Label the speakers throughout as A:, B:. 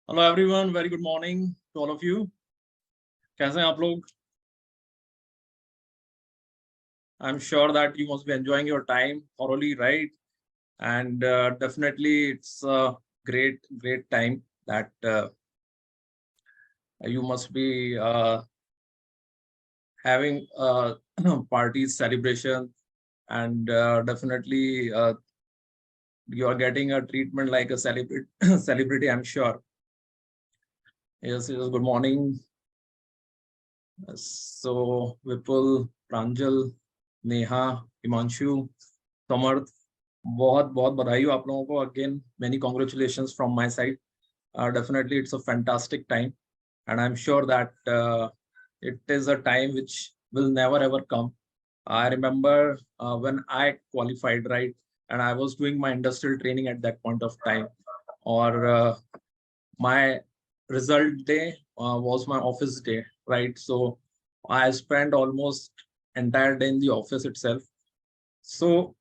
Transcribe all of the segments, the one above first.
A: Hello everyone, very good morning to all of you. कैसे हैं आप लोग? I am sure that you must be enjoying your time thoroughly, right? And definitely it's a great time that you must be having parties, celebration, and definitely you are getting a treatment like a celebrity. Celebrity, I'm sure. Yes, good morning. So Vipul, Pranjal, Neha, Himanshu, Samarth, बहुत बहुत बधाई हो आप लोगों को. Again many congratulations from my side. Definitely it's a fantastic time, and I'm sure that it is a time which will never ever come. I remember when I qualified, right, and I was doing my industrial training at that point of time, or my result day was my office day, right? So I spent almost entire day in the office itself. So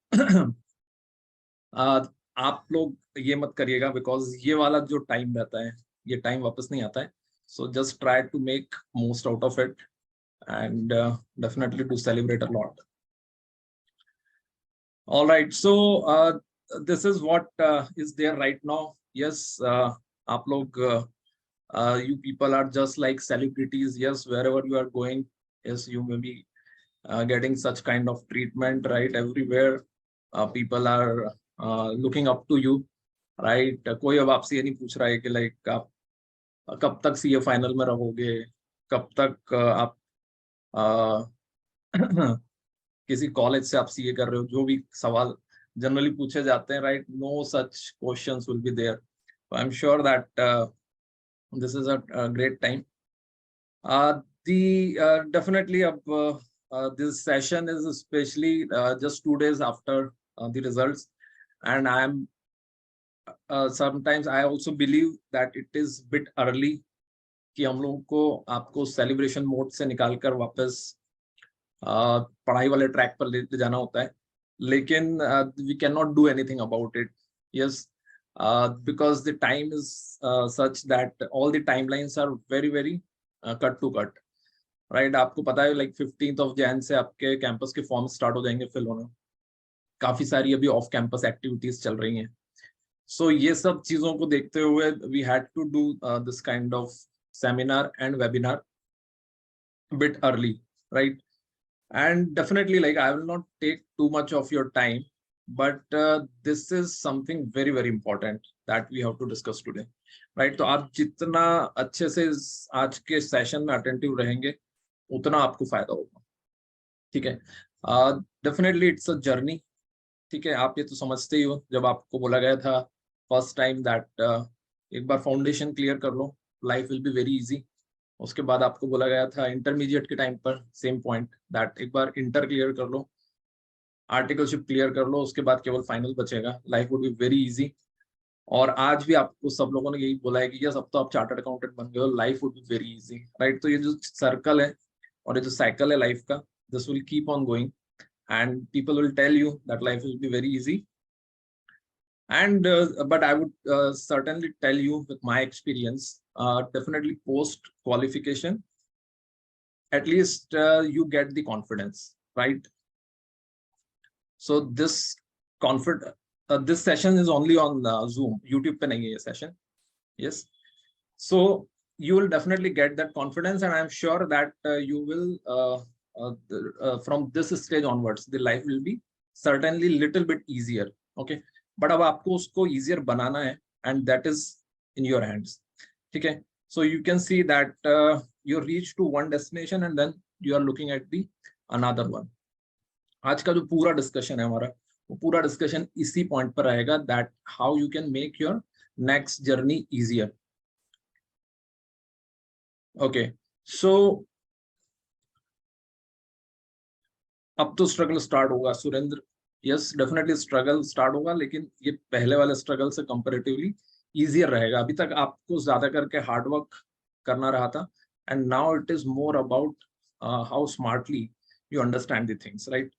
A: आप लोग ये मत करिएगा, because ये वाला जो time रहता है ये टाइम वापस नहीं आता है. So just try to make most out of it and definitely to celebrate a lot. All right, so this is what is there right now. Yes, aap log, you people are just like celebrities. Yes, wherever you are going, yes, you may be getting such kind of treatment, right? Everywhere people are looking up to you, right? कोई अब आपसे ये नहीं पूछ रहा है कि like आप कब तक सीए फाइनल में रहोगे, कब तक आप किसी कॉलेज से आप सीए कर रहे हो. जो भी सवाल जनरली पूछे जाते हैं, right, no such questions will be there. I am sure that this is a great time. Definitely this session is especially just 2 days after the results, and I am sometimes I also believe that it is bit early कि हम लोगों को आपको celebration mode से निकालकर वापस पढ़ाई वाले ट्रैक पर ले जाना होता है. लेकिन we can not do anything about it. Yes, because the time is such that all the timelines are very very cut to cut, right? आपको पता है लाइक 15 जैन से आपके कैंपस के फॉर्म स्टार्ट हो जाएंगे फिल होना. काफी सारी अभी ऑफ कैंपस एक्टिविटीज चल रही हैं. सो ये सब चीजों को देखते हुए we had to do this kind of seminar and webinar bit early, right? And definitely, like, I will not take too much of your time, but this is something very very important that we have to discuss today, right? तो आप जितना अच्छे से आज के session में attentive रहेंगे उतना आपको फायदा होगा. ठीक है? Definitely it's a journey. ठीक है, आप ये तो समझते ही हो. जब आपको बोला गया था फर्स्ट टाइम दैट एक बार फाउंडेशन क्लियर कर लो, life will be very easy. उसके बाद आपको बोला गया था इंटरमीडिएट के टाइम पर सेम पॉइंट दैट एक बार इंटर क्लियर कर लो, आर्टिकलशिप क्लियर कर लो, उसके बाद केवल फाइनल बचेगा, life would be very easy. और आज भी आपको सब लोगों ने यही बोला है कि यस, अब तो आप चार्टर्ड अकाउंटेंट बन गए हो, life would be very easy, right? तो ये जो सर्कल है और ये जो साइकिल है लाइफ का, this will keep on going and people will tell you that life will be very easy. And but I would certainly tell you with my experience, definitely post qualification, at least you get the confidence, right? So this this session is only on Zoom, YouTube pe nahi hai ye session. Yes, so you will definitely get that confidence, and I'm sure that you will from this stage onwards the life will be certainly little bit easier. Okay, but अब आपको उसको easier बनाना है, and that is in your hands. ठीक है? So you can see that you reach to one destination and then you are looking at the another one. आज का जो पूरा डिस्कशन है हमारा, वो पूरा डिस्कशन इसी पॉइंट पर रहेगा, that how you can make your next journey easier. Okay, so अब तो स्ट्रगल स्टार्ट होगा Surendra. Yes, definitely struggle start होगा, लेकिन ये पहले वाले स्ट्रगल से कंपैरेटिवली इजियर रहेगा. अभी तक आपको ज्यादा करके हार्ड वर्क करना रहा था, and now it is more about how smartly you understand the things, right?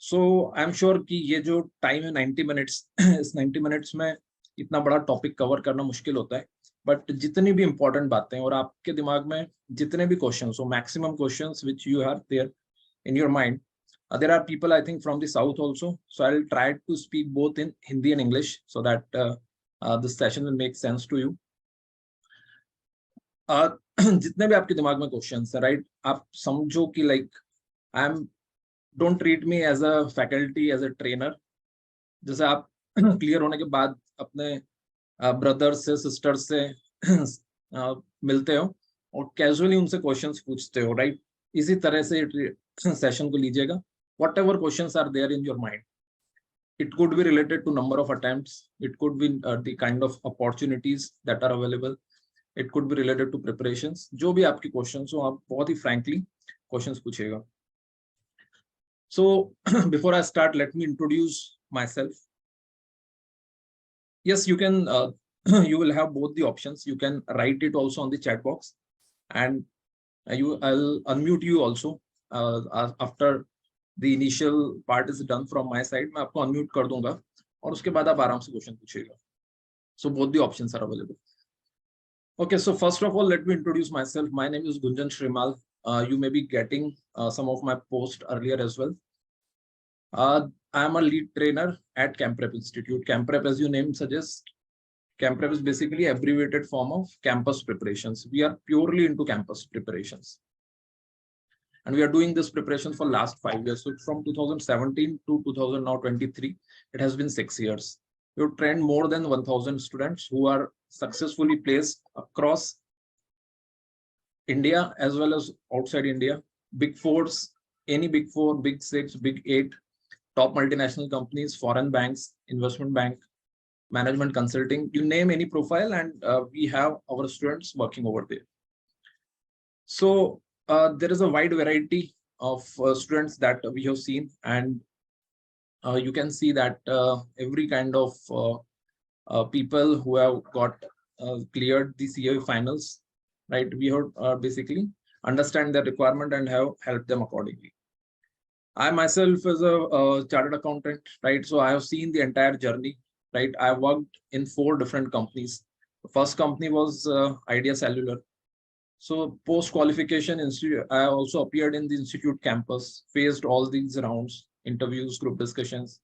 A: So I am sure कि ये जो टाइम है 90 मिनट्स, इस 90 मिनट्स में इतना बड़ा टॉपिक कवर करना मुश्किल होता है. बट जितनी भी इंपॉर्टेंट बातें और आपके दिमाग में जितने भी क्वेश्चंस हो, maximum questions which you have their in your mind. There are people, I think, from the south also. So I'll try to speak both in Hindi and English so that this session will make sense to you. जितने भी आपके दिमाग में questions है, right, आप समझो कि like I am, don't treat me as a faculty, as a trainer. जैसे आप क्लियर होने के बाद अपने ब्रदर्स से, सिस्टर्स से मिलते हो और कैजुअली उनसे क्वेश्चंस पूछते हो, राइट, इसी तरह से सेशन को लीजिएगा. Whatever questions are there in your mind, it could be related to number of attempts, it could be the kind of opportunities that are available, it could be related to preparations. जो भी आपके questions हो, आप बहुत ही frankly questions पूछिएगा. So before I start, let me introduce myself. Yes, you can you will have both the options. You can write it also on the chat box, and I'll unmute you also after the initial part is done from my side. मैं आपको unmute कर दूंगा और उसके बाद आप आराम से क्वेश्चन पूछिएगा. So both the options are available. Okay, so first of all, let me introduce myself. My name is Gunjan Shrimal. You may be getting some of my posts earlier as well. I am a lead trainer at CampPrep Institute. CampPrep, as your name suggests, CampPrep is basically abbreviated form of campus preparations. We are purely into campus preparations. And we are doing this preparation for last 5 years. So from 2017 to 2023, it has been 6 years. We have trained more than 1,000 students who are successfully placed across India as well as outside India. Big fours, any big four, big six, big eight, top multinational companies, foreign banks, investment bank, management consulting, you name any profile, and we have our students working over there. So there is a wide variety of students that we have seen, and you can see that every kind of people who have got cleared the CA finals, right? We have basically understand their requirement and have helped them accordingly. I myself is a chartered accountant, right? So I have seen the entire journey, right? I worked in 4 different companies. The first company was Idea Cellular. So post-qualification institute, I also appeared in the institute campus, faced all these rounds, interviews, group discussions,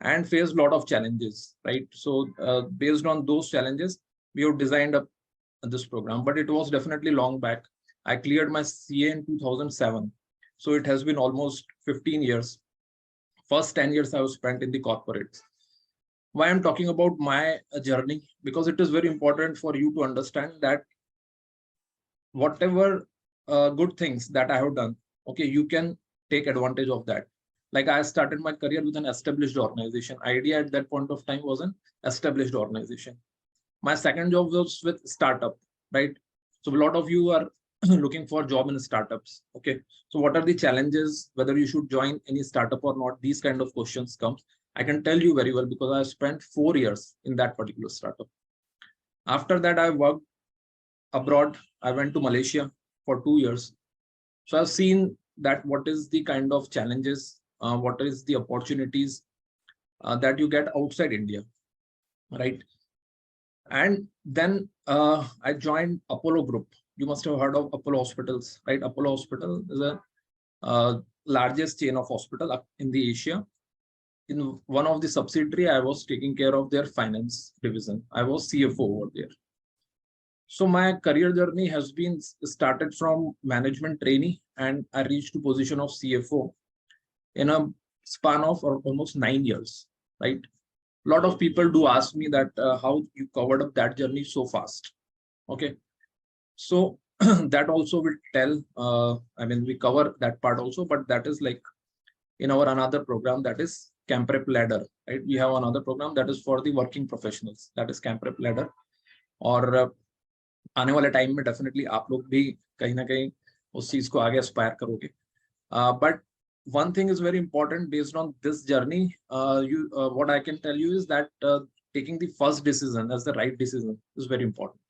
A: and faced a lot of challenges, right? So based on those challenges, we have designed up this program, but it was definitely long back. I cleared my CA in 2007. So it has been almost 15 years. First 10 years I have spent in the corporates. Why I'm talking about my journey? Because it is very important for you to understand that whatever good things that I have done, okay, you can take advantage of that. Like I started my career with an established organization. Idea at that point of time was an established organization. My second job was with startup, right? So a lot of you are looking for job in startups. Okay, so what are the challenges, whether you should join any startup or not? These kind of questions come. I can tell you very well because I spent 4 years in that particular startup. After that, I worked abroad. I went to Malaysia for 2 years. So I've seen that what is the kind of challenges, what is the opportunities that you get outside India, right? And then I joined Apollo Group. You must have heard of Apollo Hospitals, right? Apollo Hospital is a largest chain of hospital in the Asia. In one of the subsidiary, I was taking care of their finance division. I was CFO over there. So my career journey has been started from management trainee, and I reached to position of CFO in a span of almost 9 years, right? A lot of people do ask me that how you covered up that journey so fast. Okay, so that also will tell. I mean, we cover that part also, but that is like in our another program, that is CampPrep Ladder, right? We have another program that is for the working professionals, that is CampPrep Ladder. और आने वाले time में definitely आप लोग भी कहीं ना कहीं उस चीज को आगे एस्पायर करोगे. But one thing is very important based on this journey. What I can tell you is that taking the first decision as the right decision is very important,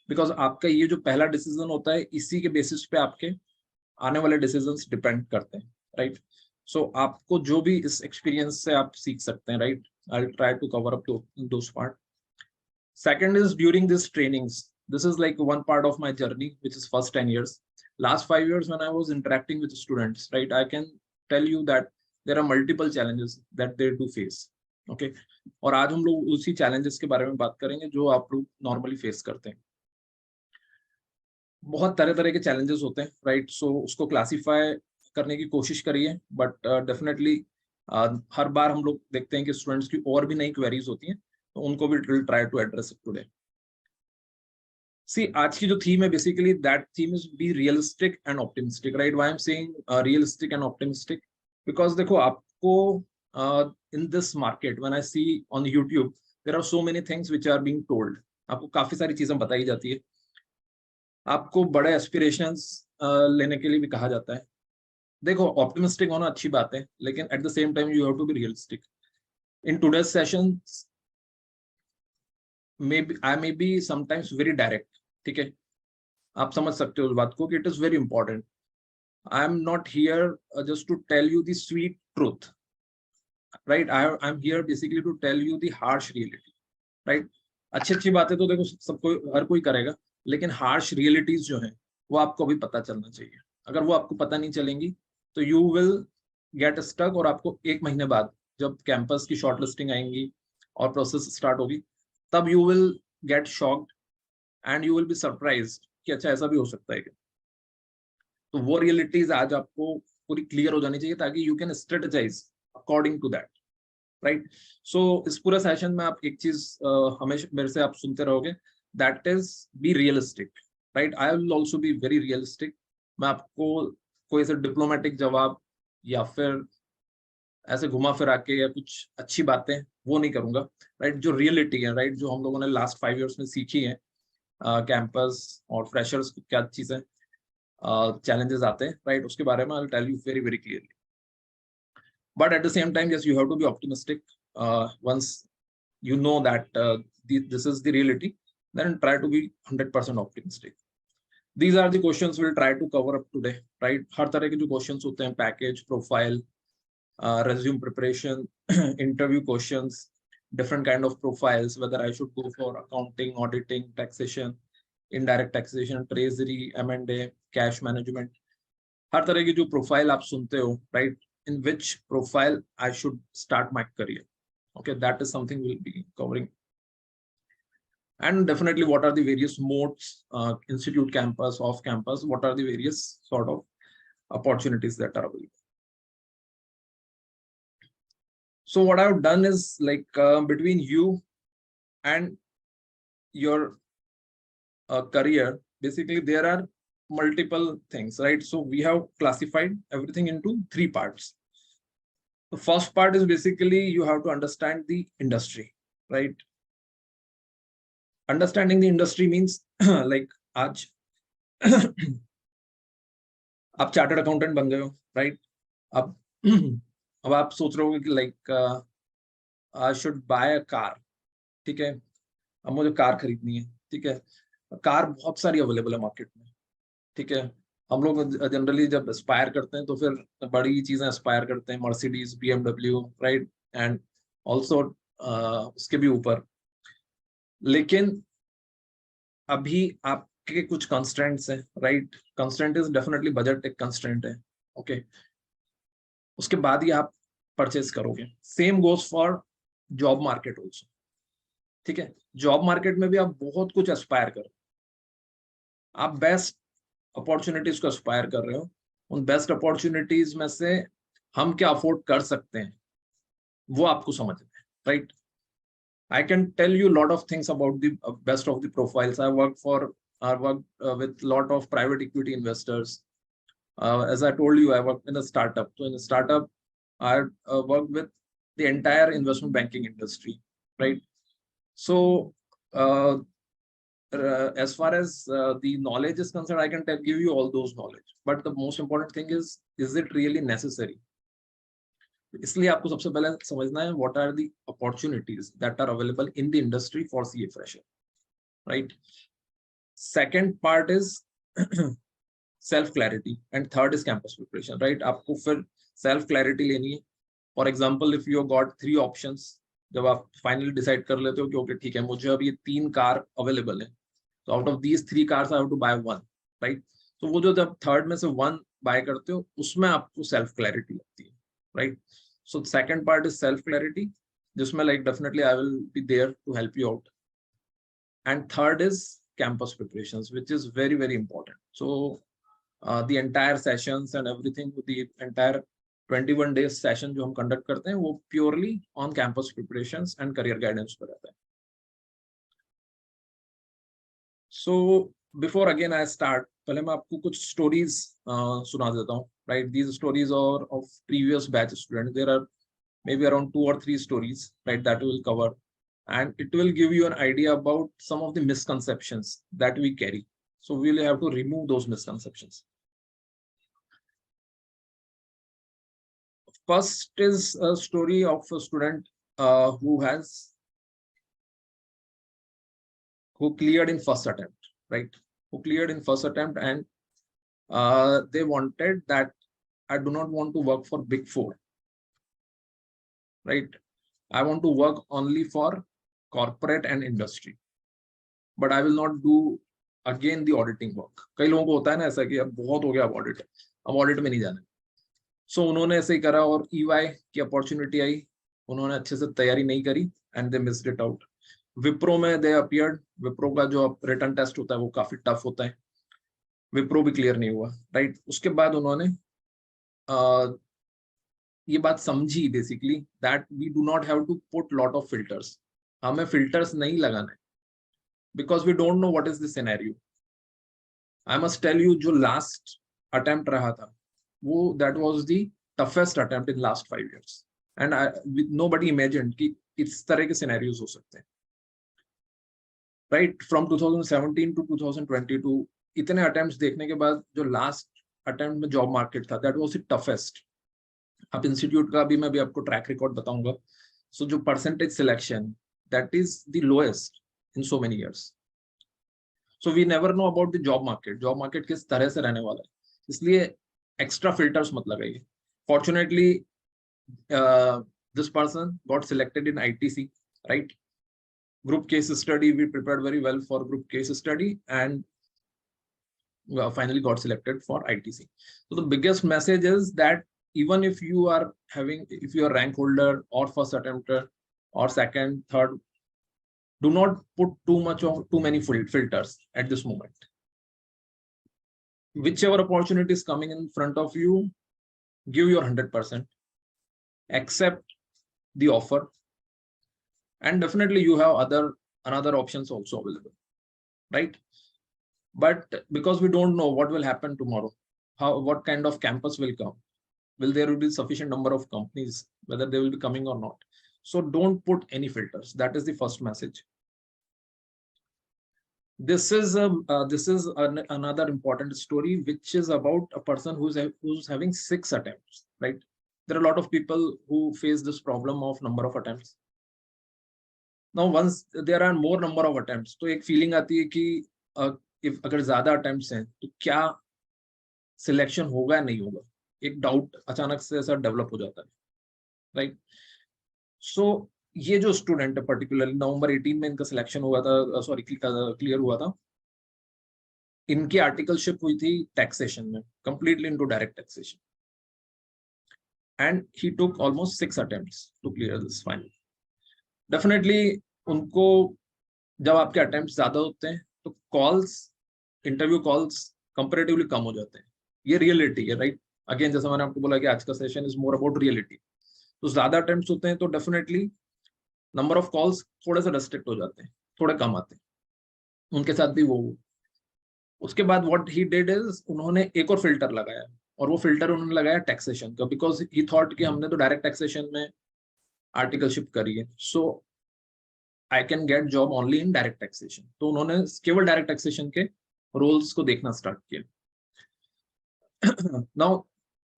A: because आपका ये जो पहला डिसीजन होता है, इसी के basis पे आपके आने वाले डिसीजंस डिपेंड करते हैं, राइट? सो आपको जो भी इस एक्सपीरियंस से आप सीख सकते हैं, right? I will try to cover up those part. Second is during these trainings, this is like one part of my journey, which is first 10 years. Last 5 years when I was interacting with students, right, I can tell you that there are multiple challenges that they do face. Okay, और आज हम लोग उसी challenges के बारे में बात करेंगे जो आप लोग normally face करते हैं. बहुत तरह तरह के challenges होते हैं, right? So उसको classify करने की कोशिश करिए, but definitely हर बार हम लोग देखते हैं कि students की और भी नई queries होती हैं, तो उनको भी we'll try to address it today. See, आज की जो theme है, basically that theme is be realistic and optimistic, right? Why I'm saying realistic and optimistic? Because देखो आपको in this market, when I see on YouTube, there are so many things which are being told. आपको काफी सारी चीजें बताई जाती है, आपको बड़े एस्पिरेशंस लेने के लिए भी कहा जाता है. देखो, ऑप्टिमिस्टिक होना अच्छी बात है, लेकिन at the same time you have to be realistic. In today's session I may be sometimes very direct, ठीक है, आप समझ सकते हो उस बात को कि it is very important. I am not here just to tell you the sweet truth, right? I am here basically to tell you the harsh reality, right? अच्छी अच्छी बातें तो देखो सबको, हर कोई करेगा, लेकिन हार्श रियलिटीज जो है वो आपको भी पता चलना चाहिए. अगर वो आपको पता नहीं चलेंगी तो यू विल गेट स्टक, और आपको 1 महीने बाद जब कैंपस की शॉर्टलिस्टिंग आएंगी और प्रोसेस स्टार्ट होगी, तब you will get shocked and you will be surprised कि अच्छा ऐसा भी हो सकता है क्या. तो वो रियलिटीज आज आपको पूरी क्लियर हो जानी चाहिए ताकि you can strategise according to that, right? So इस पूरे सेशन में आप एक चीज हमेशा मेरे से आप सुनते रहोगे, that is be realistic, right? I will also be very realistic. मैं आपको कोई ऐसे डिप्लोमेटिक जवाब या फिर ऐसे घुमा फिरा के या कुछ अच्छी बातें वो नहीं करूंगा, राइट? जो रियलिटी है, राइट, जो हम लोगों ने लास्ट 5 इयर्स में सीखी है, कैंपस और फ्रेशर्स को क्या चीजें challenges आते हैं, right? उसके बारे में I'll tell you very very clearly. But at the same time, yes, you have to be optimistic. Once you know that this is the reality, then try to be 100% optimistic. These are the questions we'll try to cover up today, right? हर तरह के जो questions होते हैं, package, profile, resume preparation, interview questions, different kind of profiles, whether I should go for accounting, auditing, taxation, indirect taxation, treasury, M&A, cash management. हर तरह की जो profile आप सुनते हो, right? In which profile I should start my career? Okay, that is something we'll be covering. And definitely, what are the various modes, institute campus, off campus? What are the various sort of opportunities that are available? So what I've done is like between you and your career, basically there are multiple things, right? So we have classified everything into 3 parts. The first part is basically you have to understand the industry, right? Understanding the industry means like आज आप chartered accountant बन गए हो, right? अब आप सोच रहे हो कि like I should buy a car, ठीक है, अब मुझे कार खरीदनी है, ठीक है. कार बहुत सारी अवेलेबल है मार्केट में, ठीक है. हम लोग जनरली जब एस्पायर करते हैं तो फिर बड़ी चीजें एस्पायर करते हैं, Mercedes, BMW, right, and also उसके भी ऊपर. लेकिन अभी आपके कुछ कंस्ट्रेंट्स हैं, right? Constraint is definitely budget, एक कंस्ट्रेंट है, ओके. उसके बाद ही आप परचेज करोगे. Same goes for job market also, ठीक है. जॉब मार्केट में भी आप बहुत कुछ एस्पायर करो, आप बेस्ट अपॉर्चुनिटीज को एस्पायर कर रहे हो. उन बेस्ट अपॉर्चुनिटीज में से हम क्या अफोर्ड कर सकते हैं वो आपको समझना है, right? I can tell you a lot of things about the best of the profiles. I worked with a lot of private equity investors. As I told you, I worked in a startup. So in a startup, I worked with the entire investment banking industry, right? So as far as the knowledge is concerned, I can give you all those knowledge. But the most important thing is it really necessary? इसलिए आपको सबसे पहले समझना है what are the opportunities that are available in the industry for CA fresher, right? Second part is self clarity and third is campus preparation, right? आपको फिर self clarity लेनी है. For example, if you got 3 options, जब आप finally decide कर लेते हो कि ओके ठीक है, मुझे अब ये 3 कार अवेलेबल है, So out of these 3 cars I have to buy one, right? So वो जो जब थर्ड में से वन बाय करते हो उसमें आपको सेल्फ क्लैरिटी लगती है, right? So second part is self clarity, जिसमें like definitely I will be there to help you out. And third is campus preparations, which is very, very important. So the entire sessions and everything, the entire 21 days session जो हम conduct करते हैं वो purely on campus preparations and career guidance पर रहता है. So before again I start, पहले मैं आपको कुछ stories सुना देता हूँ, right? These stories are of previous batch students. There are maybe around 2 or 3 stories, right, that we will cover, and it will give you an idea about some of the misconceptions that we carry. So we will have to remove those misconceptions. First is a story of a student who cleared in first attempt, right? Who cleared in first attempt, and they wanted that I do not want to work for Big Four, right? I want to work only for corporate and industry, but I will not do again the auditing work. कई लोगों को होता है ना ऐसा कि अब बहुत हो गया ऑडिट, अब ऑडिट में नहीं जाना. सो उन्होंने ऐसे ही करा और EY की अपॉर्चुनिटी आई, उन्होंने अच्छे से तैयारी नहीं करी and they missed it out. Wipro में दे अपीयर्ड. विप्रो का जो रिटर्न टेस्ट होता है वो काफी टफ होता है, विप्रो भी क्लियर नहीं हुआ, राइट? उसके बाद उन्होंने ये बात समझी basically that we do not have to put lot of filters. हमें फिल्टर्स नहीं लगाना है because we don't know what is the scenario. I must tell you, जो लास्ट अटेम्प्ट रहा था वो that was the toughest attempt in last 5 years, and nobody imagined कि इस तरह के सिनेरियोज हो सकते हैं, राइट? फ्रॉम 2017 टू 2022 इतने अटेम्प्ट्स देखने के बाद जो लास्ट अटेम्प्ट में जॉब मार्केट था दैट वाज द टफेस्ट. अब इंस्टीट्यूट का भी मैं भी आपको ट्रैक रिकॉर्ड बताऊंगा. सो जो percentage selection that is the lowest in so many years. So we never know about the job market. Job market किस तरह से रहने वाला है, इसलिए एक्स्ट्रा फिल्टर्स मत लगाइए. Fortunately this person got selected in ITC, right? Group case study, we prepared very well for group case study and finally got selected for ITC. So the biggest message is that even if you are rank holder or first attempter or second, third, do not put too many filters at this moment. Whichever opportunity is coming in front of you, give your 100%, accept the offer, and definitely you have another options also available, right? But because we don't know what will happen tomorrow, what kind of campus will come, will there be sufficient number of companies, whether they will be coming or not. So don't put any filters. That is the first message. This is another important story, which is about a person who's having 6 attempts, right? There are a lot of people who face this problem of number of attempts. Now, once there are more number of attempts, तो एक feeling आती है कि if अगर ज़्यादा attempts हैं, तो क्या selection होगा या नहीं होगा? एक doubt अचानक से ऐसा develop हो जाता है, right? So ये जो student है particularly November 18 में इनका selection हुआ था, sorry clear हुआ था. इनकी articleship हुई थी taxation में, completely into direct taxation, and he took almost 6 attempts to clear this final. Definitely उनको जब आपके attempts ज़्यादा होते हैं तो calls, interview calls comparatively कम हो जाते हैं. ये reality है, right? Again जैसा मैंने आपको बोला कि आज का session is more about reality. तो ज़्यादा attempts होते हैं तो definitely number of calls थोड़े से restrict हो जाते हैं, थोड़े कम आते हैं. उनके साथ भी वो उसके बाद what he did is उन्होंने एक और filter लगाया, और वो filter उन्होंने लगाया taxation का, because he thought कि हमने तो direct taxation में articleship करी है, so I can get job only in direct taxation. तो उन्होंने केवल direct taxation के roles को देखना start किया. Now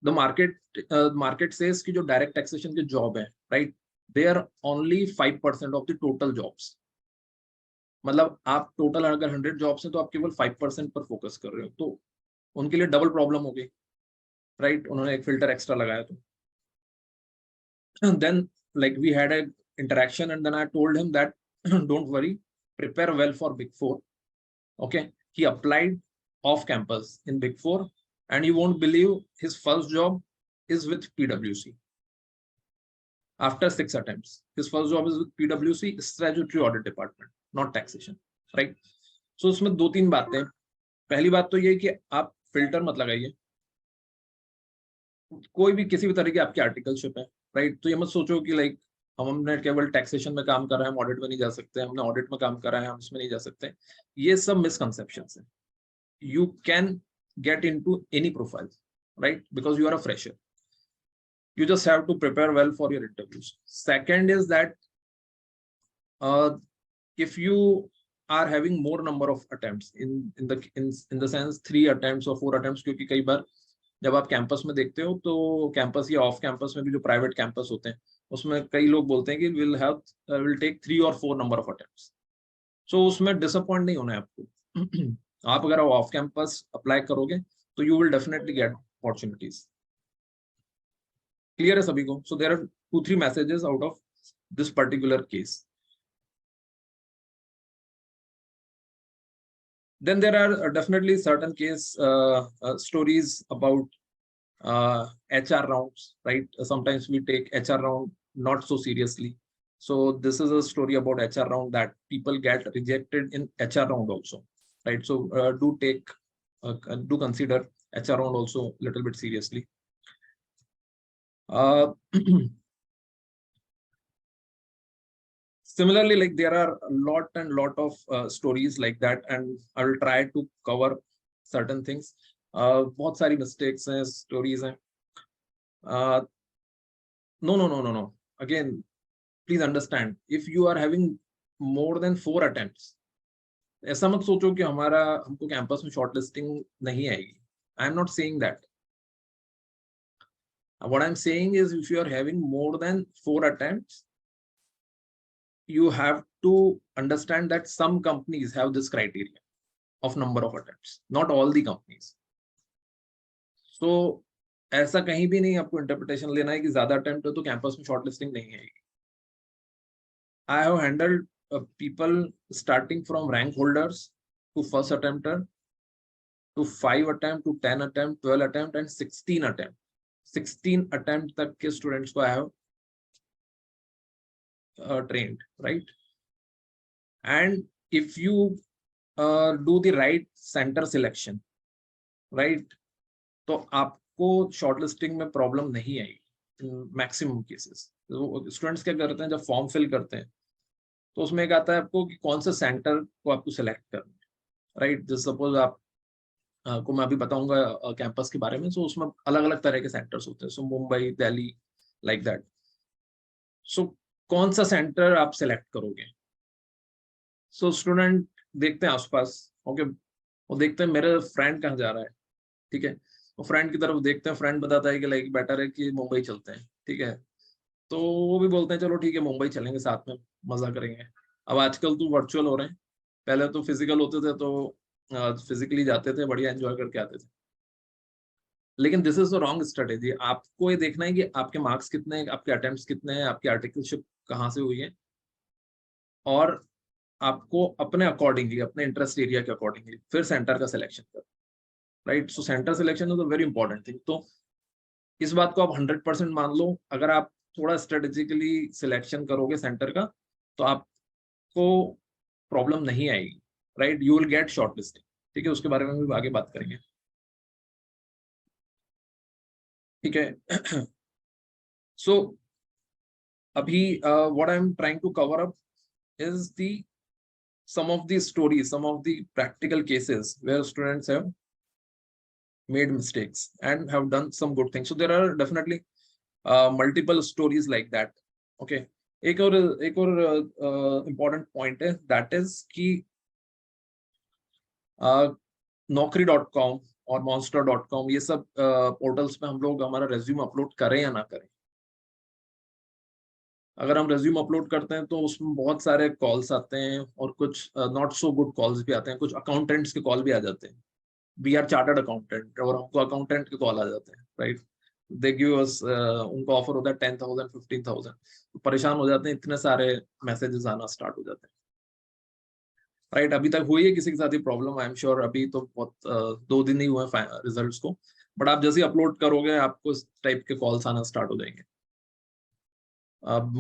A: the market says कि जो direct taxation के job है, right? They are only 5% of the total jobs. मतलब आप total अगर 100 jobs हैं तो आप केवल 5% पर focus कर रहे हो, तो उनके लिए double problem हो गई, right? उन्होंने एक filter extra लगाया तो. And then like we had a interaction, and then I told him that don't worry, prepare well for Big Four. Okay, he applied off campus in Big Four, and you won't believe his first job is with PwC. After 6 attempts, his first job is with PwC, Statutory Audit Department, not taxation, right? So उसमें दो तीन बातें. पहली बात तो ये कि आप फिल्टर मत लगाइए. कोई भी किसी भी तरह की आपकी आर्टिकलशिप है, राइट? तो ये मत सोचो कि लाइक हमने केवल टैक्सेशन में काम कर रहे हैं, हम ऑडिट में नहीं जा सकते, हमने ऑडिट में काम करा है, हम इसमें नहीं जा सकते. ये सब मिसकंसेप्शंस है. You can get into any profile, right? Because you are a fresher. You just have to prepare well for your interviews. Second is that if you are having more number of attempts in the sense 3 attempts or 4 attempts, क्योंकि कई बार जब आप campus में देखते हो तो campus या off campus में भी जो प्राइवेट कैंपस होते हैं उसमें कई लोग बोलते हैं कि विल टेक 3 और 4 नंबर ऑफ अटेम्प्ट्स. सो उसमें डिसअपॉइंट नहीं होना है आपको. आप अगर ऑफ कैंपस अप्लाई करोगे तो you will definitely get opportunities. Clear है सभी को? So there are 2-3 messages out of this particular case. Then there are definitely certain case stories about HR rounds, right? Sometimes we take HR round not so seriously. So this is a story about HR round that people get rejected in HR round also, right? So do consider HR round also a little bit seriously. Similarly, like there are a lot of stories like that, and I will try to cover certain things. बहुत सारी mistakes हैं, stories हैं. No. Again, please understand, if you are having more than 4 attempts, ऐसा मत सोचो कि हमको campus में शॉर्टलिस्टिंग नहीं आएगी. I am not saying that. What I'm saying is, if you are having more than 4 attempts, you have to understand that some companies have this criteria of number of attempts, not all the companies. So ऐसा कहीं भी नहीं आपको interpretation लेना है कि ज्यादा attempt हो तो कैंपस में शॉर्टलिस्टिंग नहीं आएगी. I have handled people starting from rank holders to first attempter to 5 attempt to 10 attempt, 12 attempt and 16 attempt. 16 attempt तक के स्टूडेंट्स को I have trained, right? And if you do the right center selection, right, तो आपको shortlisting में problem नहीं आएगी in maximum cases. Students क्या करते हैं, जब फॉर्म फिल करते हैं तो उसमें एक आता है आपको कि कौन सा सेंटर को आपको सेलेक्ट करना है, राइट? जैसे सपोज आप को मैं अभी बताऊंगा कैंपस के बारे में. सो उसमें अलग अलग तरह के सेंटर्स होते हैं. सो मुंबई, दिल्ली, लाइक दैट. सो कौन सा सेंटर आप सेलेक्ट करोगे? सो स्टूडेंट देखते हैं आसपास, ओके, वो देखते हैं मेरा फ्रेंड कहाँ जा रहा है, ठीक है, वो फ्रेंड की तरफ देखते हैं, फ्रेंड बताता है कि लाइक बेटर है कि मुंबई चलते हैं, ठीक है, तो वो भी बोलते हैं चलो ठीक है मुंबई चलेंगे, साथ में मजा करेंगे. अब आजकल तो वर्चुअल हो रहे हैं, पहले तो फिजिकल होते थे तो फिजिकली जाते थे, बढ़िया एंजॉय करके आते थे. लेकिन this is the wrong strategy. आपको ये देखना है कि आपके मार्क्स कितने हैं, आपके अटेम्प्ट्स कितने हैं, आपकी आर्टिकलशिप कहाँ से हुई है, और आपको अपने अकॉर्डिंगली, अपने इंटरेस्ट एरिया के अकॉर्डिंगली फिर सेंटर का सिलेक्शन कर, right? So centre selection is a very important thing. तो इस बात को आप 100% मान लो. अगर आप थोड़ा स्ट्रेटेजिकली सिलेक्शन करोगे सेंटर का तो आपको प्रॉब्लम नहीं आएगी, right? You will gate shortlisting, ठीक है? उसके बारे में भी आगे बात करेंगे, ठीक है? सो अभी what I am trying to cover up is some of the stories, some of the practical cases where students have made mistakes and have done some good things. So there are definitely multiple stories like that. Okay, एक और important point है, that is कि naukri.com और monster.com ये सब portals पे हम लोग हमारा रेज्यूम अपलोड करें या ना करें. अगर हम रेज्यूम अपलोड करते हैं तो उसमें बहुत सारे कॉल्स आते हैं और कुछ नॉट सो गुड कॉल्स भी आते हैं, कुछ अकाउंटेंट्स के कॉल भी आ जाते हैं. वी आर चार्टर्ड अकाउंटेंट और हमको अकाउंटेंट के कॉल आ जाते हैं, राइट? दे गिव अस, उनको ऑफर होता है 10,000 15,000. तो परेशान हो जाते हैं, इतने सारे मैसेजेस आना स्टार्ट हो जाते हैं. राइट अभी तक हुई है किसी के साथ ये प्रॉब्लम? आई एम श्योर अभी तो बहुत 2 दिन ही हुए रिजल्ट्स को, बट आप जैसे अपलोड करोगे आपको इस टाइप के कॉल्स आना स्टार्ट हो जाएंगे।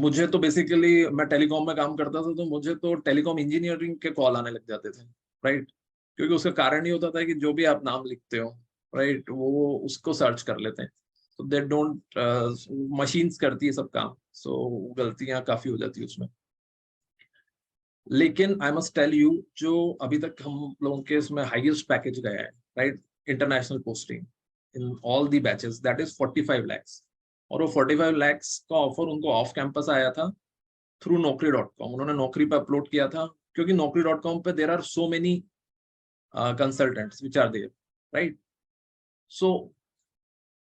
A: मुझे तो बेसिकली मैं टेलीकॉम में काम करता था, तो मुझे तो टेलीकॉम इंजीनियरिंग के कॉल आने लग जाते थे, राइट। क्योंकि उसका कारण ये होता था कि जो भी आप नाम लिखते हो, राइट, वो उसको सर्च कर लेते हैं, तो दे डोंट, मशीन्स करती है सब काम, सो गलतियां काफी हो जाती है उसमें। लेकिन आई मस्ट टेल यू, जो अभी तक हम लोगों के इसमें हाईएस्ट पैकेज गया है, right, international posting in all the batches, that is 45 lakhs। और वो 45 lakhs का ऑफर उनको ऑफ कैंपस आया था थ्रू naukri.com। उन्होंने नौकरी पे अपलोड किया था, क्योंकि naukri.com पे there are so many consultants which are there, right. So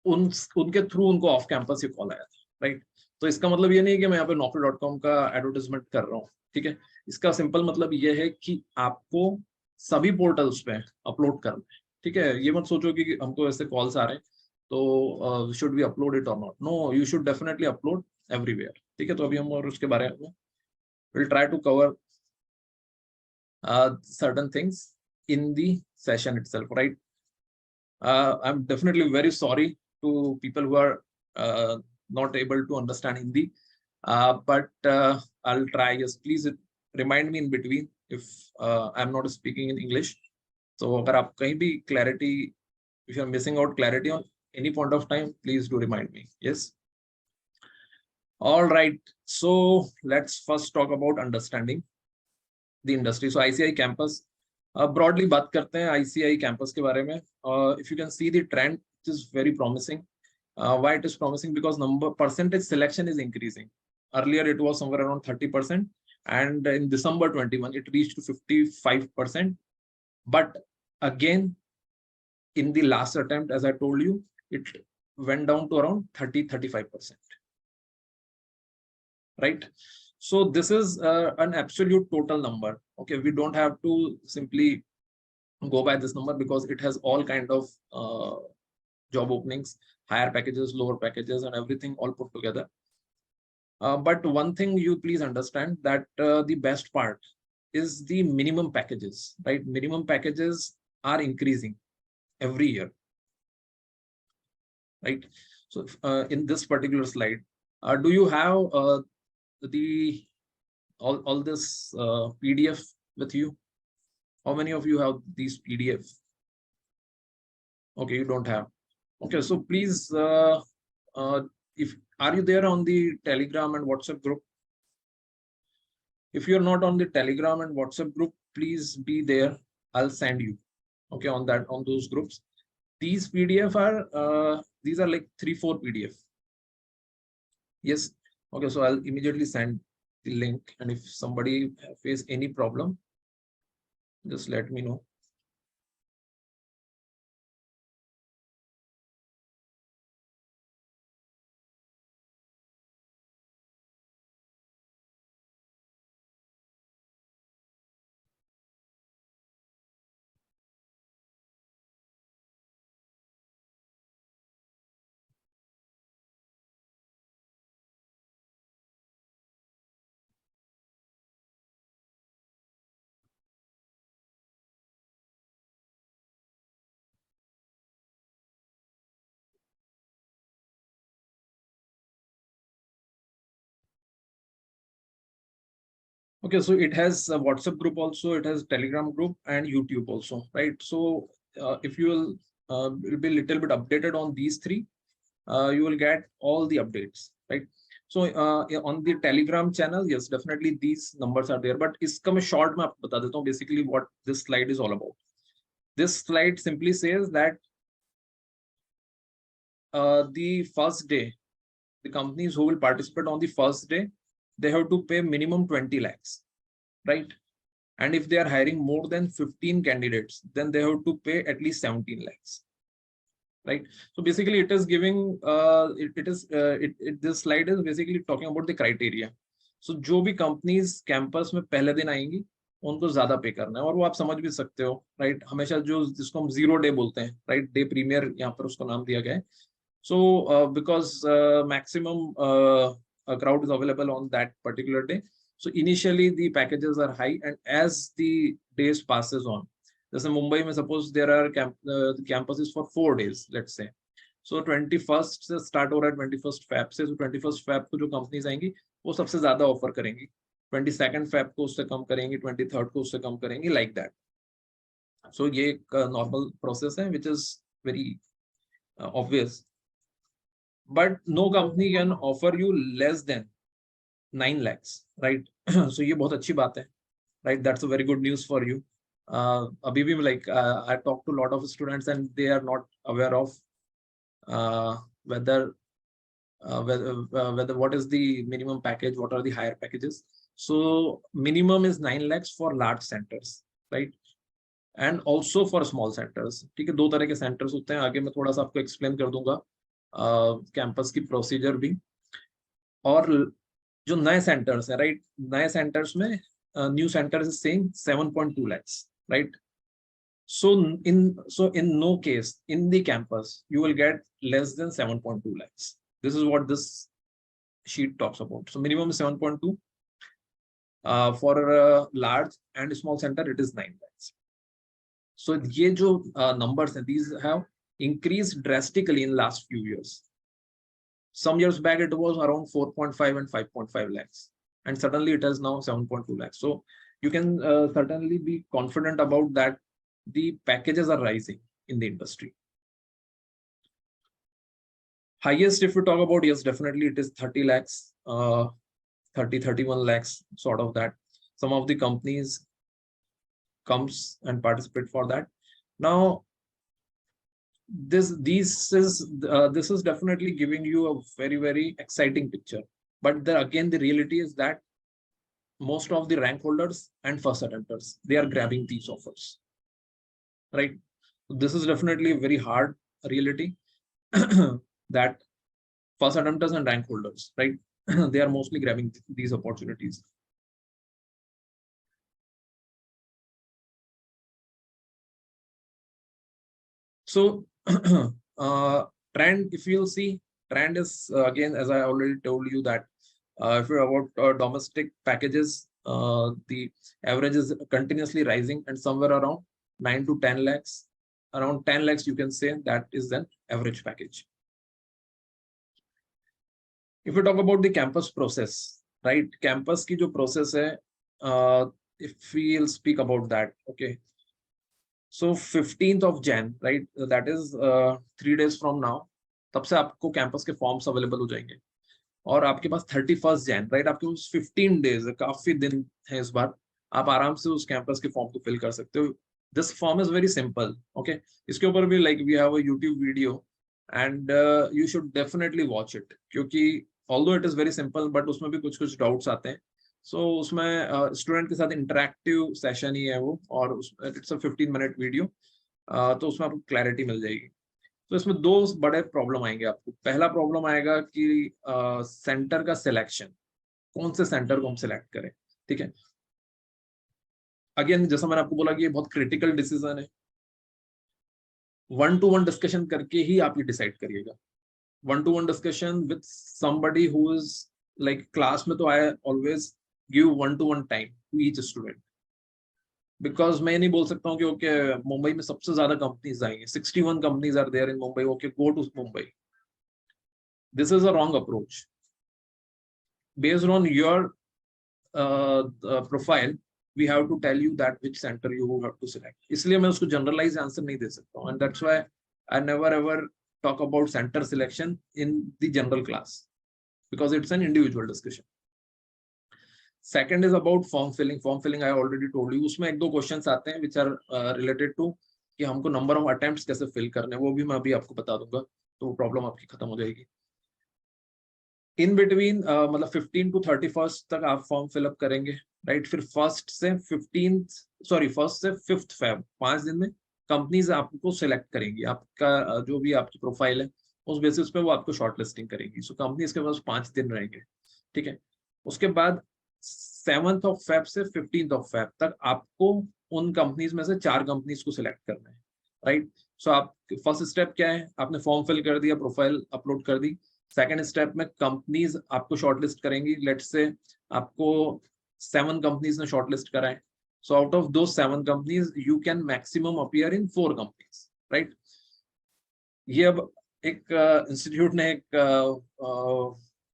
A: उनके थ्रू उनको ऑफ कैंपस ही कॉल आया था, राइट। तो इसका मतलब ये नहीं कि मैं यहाँ पे naukri.com का एडवर्टाइजमेंट कर रहा हूँ, ठीक है। इसका सिंपल मतलब ये है कि आपको सभी पोर्टल्स पे अपलोड करना है, ठीक है। ये मत सोचो कि हमको ऐसे कॉल्स आ रहे हैं तो शुड वी अपलोड इट और not. No, you should definitely upload everywhere, ठीक है। तो अभी हम और उसके बारे में will try to cover certain things in the session itself, right? I'm definitely very sorry to people who are not able to understand Hindi, but I'll try. Yes, please remind me in between if I'm not speaking in English. So अगर आप कहीं भी clarity, if you're missing out clarity on any point of time, please do remind me. Yes. All right. So let's first talk about understanding the industry. So ICI campus, broadly बात करते हैं ICI campus के बारे में. If you can see the trend, it is very promising. Why it is promising? Because percentage selection is increasing. Earlier it was somewhere around 30%, and in December 21 it reached to 55%. But again, in the last attempt, as I told you, it went down to around 30-35%, right? So this is an absolute total number. Okay, we don't have to simply go by this number because it has all kind of job openings, higher packages, lower packages, and everything all put together. But one thing you please understand, that the best part is the minimum packages, right? Minimum packages are increasing every year, right? So in this particular slide, do you have the all this PDF with you? How many of you have these PDF? Okay, you don't have. Okay, so please, if are you there on the Telegram and WhatsApp group? If you're not on the Telegram and WhatsApp group, please be there. I'll send you. Okay, on those groups. These PDF are these are like 3-4 PDF. Yes. Okay, so I'll immediately send the link, and if somebody face any problem, just let me know. Okay, so it has a WhatsApp group also, it has Telegram group and YouTube also, right? So if you will be a little bit updated on these three, you will get all the updates, right? So on the Telegram channel, yes, definitely these numbers are there, but iska mein short mein aapko bata deta hu basically what this slide is all about. This slide simply says that the first day, the companies who will participate on the first day, they have to pay minimum 20 lakhs, right? And if they are hiring more than 15 candidates, then they have to pay at least 17 lakhs, right? So basically it is giving, this slide is basically talking about the criteria. So जो भी companies campus में पहले दिन आएंगी, उनको ज्यादा पे करना है, और वो आप समझ भी सकते हो, राइट। हमेशा जो जिसको हम 0 डे बोलते हैं, राइट, डे प्रीमियर यहाँ पर उसको नाम दिया गया है. So because maximum crowd is available on that particular day, so initially the packages are high, and as the days passes on, जैसे मुंबई में suppose there are campuses for 4 days let's say, so 21st से start हो रहा है 21st fab से, तो 21st fab को जो कंपनीज आएंगी वो सबसे ज्यादा ऑफर करेंगी, 22nd फैब को उससे कम करेंगी, 23rd को उससे कम करेंगी, लाइक दैट. सो ये एक नॉर्मल प्रोसेस है which is very obvious, but no company can offer you less than 9 lakhs, right? So ये बहुत अच्छी बात है, right? That's a very good news for you. अभी भी like I talk to a lot of students and they are not aware of whether what is the minimum package, what are the higher packages. So minimum is 9 lakhs for large centers, right? And also for small centers. ठीक है, दो तरह के centers होते हैं, आगे मैं थोड़ा सा आपको explain कर दूंगा कैंपस की प्रोसीजर भी. और जो नए सेंटर्स है, राइट, नए सेंटर्स में new centres is saying 7.2 lakhs, right. So in no case in the campus you will get less than 7.2 lakhs. This is what this sheet talks about. So minimum is 7.2. For a large and small center it is 9 lakhs. So ये जो numbers हैं, these have increased drastically in last few years. Some years back it was around 4.5 and 5.5 lakhs, and suddenly it is now 7.2 lakhs. So you can certainly be confident about that the packages are rising in the industry. Highest, if we talk about, yes, definitely it is 30 lakhs, 31 lakhs, sort of that. Some of the companies comes and participate for that. Now, this is definitely giving you a very, very exciting picture. But again, the reality is that most of the rank holders and first attempters, they are grabbing these offers, right? This is definitely a very hard reality that first attempters and rank holders, right? They are mostly grabbing these opportunities. So trend, if you'll see, trend is again, as I already told you, that if you're about domestic packages, the average is continuously rising, and somewhere around 9 to 10 lakhs, around 10 lakhs, you can say that is an average package. If we talk about the campus process, right? Campus की जो process है, if we'll speak about that, okay. So 15th of Jan, right? That is 3 days from now. तब से आपको campus के forms available हो जाएंगे, और आपके पास 31st Jan, राइट, आपके पास 15 days, काफी दिन है इस बार, आप आराम से उस कैंपस के फॉर्म को फिल कर सकते हो. This form is very simple, okay. इसके ऊपर भी like we have a YouTube video, and you should definitely watch it, क्योंकि although it is very simple but उसमें भी कुछ कुछ डाउट्स आते हैं. सो उसमें स्टूडेंट के साथ इंटरेक्टिव सेशन ही है वो, और इट्स अ 15-minute वीडियो, तो उसमें आपको क्लैरिटी मिल जाएगी. तो इसमें दो बड़े प्रॉब्लम आएंगे आपको. पहला प्रॉब्लम आएगा कि सेंटर का सिलेक्शन, कौन से सेंटर को हम सिलेक्ट करें, ठीक है. अगेन, जैसा मैंने आपको बोला कि ये बहुत क्रिटिकल डिसीजन है. 1-to-1 डिस्कशन करके ही आप ये डिसाइड करिएगा. 1-to-1 discussion with somebody who is like class में, तो I always give 1-to-1 time to each student, because मैं नहीं बोल सकता हूँ कि ओके मुंबई में सबसे ज्यादा कंपनीज आएंगे, 61 companies are there in Mumbai, okay go to Mumbai. This is a wrong approach. Based on your profile we have to tell you that which center you have to select. इसलिए मैं उसको जनरलाइज आंसर नहीं दे सकता हूँ, and that's why I never ever talk about center selection in the general class, because it's an individual discussion. Second is about form filling. Form filling I already told you. उसमें 1-2 questions आते हैं which are related to कि हमको number of attempts कैसे fill करने, वो भी मैं अभी आपको बता दूंगा, तो प्रॉब्लम आपकी खत्म हो जाएगी. इन बिटवीन मतलब 15 to 31st तक आप फॉर्म फिलअप करेंगे, राइट. फिर 1st से 5th Feb, 5 दिन में कंपनीज आपको सिलेक्ट करेंगी. आपका जो भी आपकी प्रोफाइल है उस बेसिस पे वो आपको शॉर्ट लिस्टिंग करेंगी. सो कंपनीज के पास 5 दिन रहेंगे, ठीक है. उसके बाद 7th Feb से 15th Feb तक आपको उन कंपनीज में से 4 कंपनीज को सिलेक्ट करना है, राइट. सो आप फर्स्ट स्टेप क्या है, आपने फॉर्म फिल कर दिया, प्रोफाइल अपलोड कर दी. सेकंड स्टेप में कंपनीज आपको शॉर्टलिस्ट करेंगी. लेट्स से आपको 7 कंपनीज ने शॉर्टलिस्ट कराए, So out of those 7 companies, you can maximum appear in 4 companies, right? ये अब एक इंस्टीट्यूट ने एक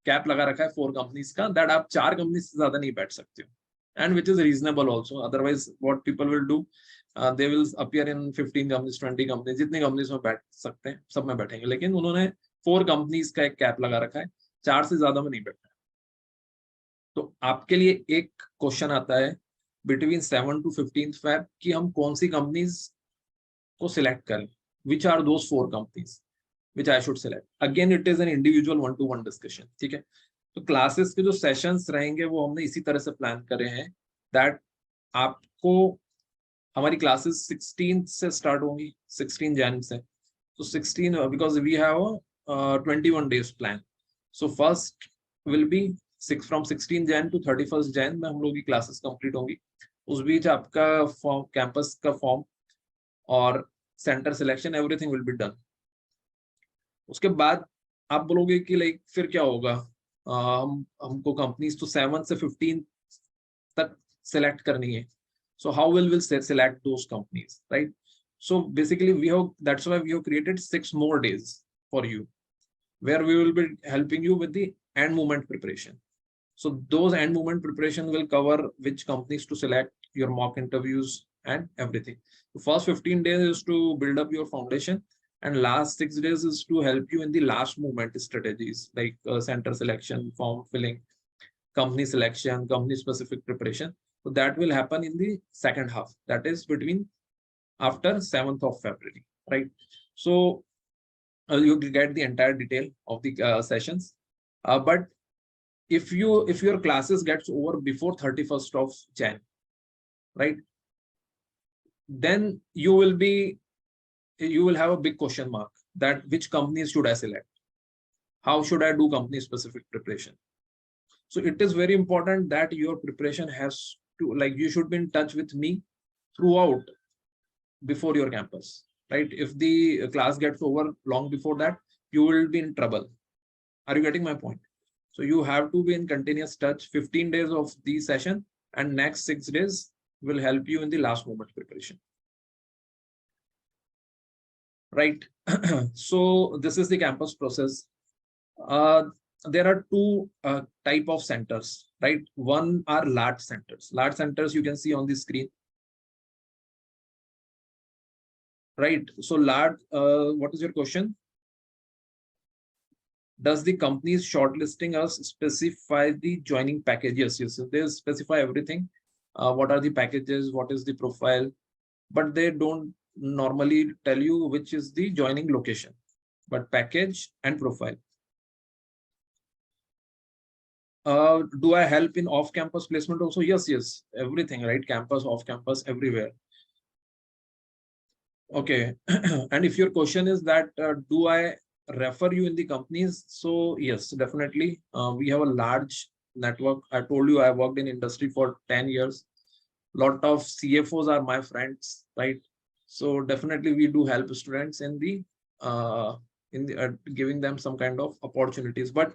A: कैप लगा रखा है 4 कंपनीज का, दैट आप 4 कंपनी से ज्यादा नहीं बैठ सकते हो, and which is reasonable also. Otherwise what people will do, they will appear in 15 companies, 20 companies, जितनी कंपनीज में बैठ सकते हैं सब में बैठेंगे. लेकिन उन्होंने 4 कंपनीज का एक कैप लगा रखा है, 4 से ज्यादा में नहीं बैठना है. तो आपके लिए एक क्वेश्चन आता है बिटवीन 7 to 15 Feb कि हम कौन सी कंपनीज को सिलेक्ट करें. Which are those 4 companies which I should select? Again, it is an individual one-to-one discussion. ठीक है. तो क्लासेस के जो सेशंस रहेंगे वो हमने इसी तरह से प्लान करे हैं दैट आपको हमारी क्लासेस 16 से स्टार्ट होंगी, 16 जैन से. तो 16 because we have 21 days plan. So first will be from 16 Jan to 31 Jan में हम लोग की क्लासेस कंप्लीट होंगी. उस बीच आपका फॉर्म, कैंपस का फॉर्म और centre selection, everything will be done. उसके बाद आप बोलोगे कि लाइक फिर क्या होगा, हमको कंपनीज तो 7 से 15 तक सिलेक्ट करनी है. So how will select those companies, right? So basically we have, that's why we have created 6 more days for you, where we will be helping you with the end moment preparation. So those end moment preparation will cover which companies to select, your mock interviews and everything. The first 15 days is to build up your foundation, and last 6 days is to help you in the last moment strategies like center selection, form filling, company selection, company specific preparation. So that will happen in the second half, that is between after 7th of February, right? So you will get the entire detail of the sessions, but if your classes gets over before 31st of Jan, right, then you will have a big question mark that which companies should I select, how should I do company specific preparation. So it is very important that your preparation has to, like, you should be in touch with me throughout before your campus, right? If the class gets over long before that, you will be in trouble. Are you getting my point? So you have to be in continuous touch. 15 days of the session and next 6 days will help you in the last moment preparation, right? So this is the campus process. There are 2 type of centers, right? One are large centers. Large centers you can see on the screen, right? So large, what is your question? Does the company's shortlisting us specify the joining package? Yes, yes. So they specify everything. What are the packages? What is the profile? But they don't normally tell you which is the joining location, but package and profile. Do I help in off-campus placement also? Yes, yes. Everything, right? Campus, off-campus, everywhere. Okay. And if your question is that, do I refer you in the companies? So yes, definitely. We have a large network. I told you I worked in industry for 10 years. Lot of CFOs are my friends, right? So definitely we do help students in the giving them some kind of opportunities. But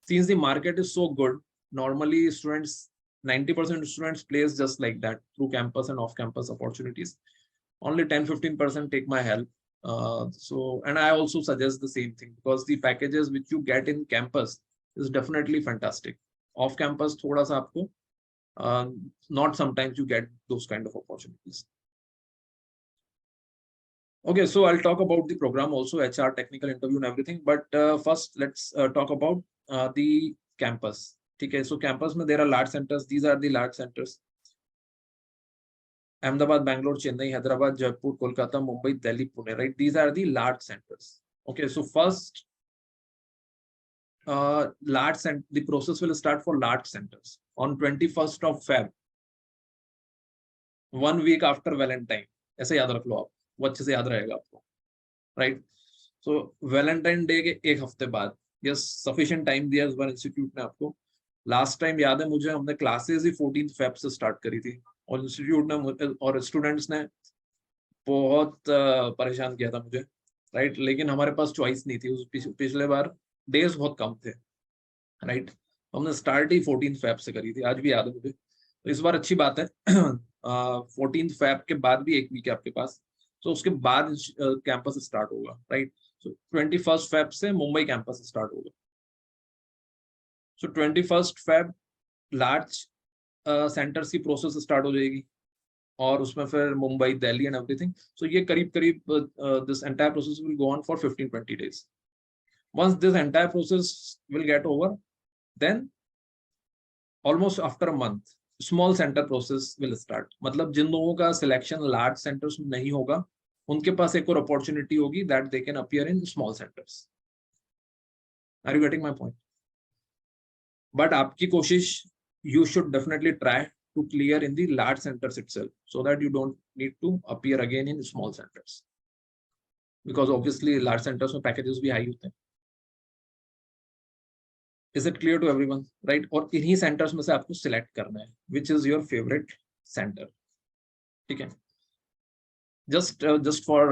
A: since the market is so good, normally students, 90% of students place just like that through campus and off-campus opportunities. Only 10-15% take my help. So, and I also suggest the same thing, because the packages which you get in campus is definitely fantastic. Off campus thoda sa aapko, not sometimes you get those kind of opportunities. Okay, so I'll talk about the program also, HR, technical interview and everything, but first let's talk about the campus. Okay, so campus mein there are large centers. These are the large centers: Ahmedabad, Bangalore, Chennai, Hyderabad, Jaipur, Kolkata, Mumbai, Delhi, Pune, right? These are the large centers. Okay, so first, the process will start for large centers on 21st of Feb, 1 week after Valentine. ऐसे याद रख लो आप, वो अच्छे से याद रहेगा आपको, right? So Valentine Day के एक हफ्ते बाद, yes, sufficient time दिया इस बार इंस्टीट्यूट ने आपको. लास्ट टाइम याद है मुझे, हमने क्लासेस ही 14 Feb से स्टार्ट करी थी, और इंस्टीट्यूट ने और स्टूडेंट्स ने बहुत परेशान किया था मुझे, राइट? लेकिन हमारे पास चॉइस नहीं थी. उस पिछले बार डेज बहुत कम थे, राइट? हमने स्टार्ट ही 14 Feb से करी थी, आज भी याद है मुझे. तो इस बार अच्छी बात है 14 फेब के बाद भी एक वीक है आपके पास, तो उसके बाद कैंपस स्टार्ट होगा, राइट। सो 21 फेब से मुंबई कैंपस स्टार्ट होगा। सो 21 फेब लार्ज सेंटर्स की प्रोसेस स्टार्ट हो जाएगी, और उसमें फिर मुंबई, दिल्ली एंड एवरीथिंग। सो ये करीब करीब this entire process will go on for 15-20 days. Once this entire process will get over, then almost after a month small center process will start. मतलब जिन लोगों का सिलेक्शन लार्ज सेंटर्स में नहीं होगा, उनके पास एक और अपॉर्चुनिटी होगी that they can appear in small centers. Are you getting my point? But आपकी कोशिश, you should definitely try to clear in the large centers itself, so that you don't need to appear again in small centers, because obviously large centers में packages भी high होते हैं। Is it clear to everyone, right? और इन्हीं centers में से आपको select करना है which is your favorite center, ठीक है? Just for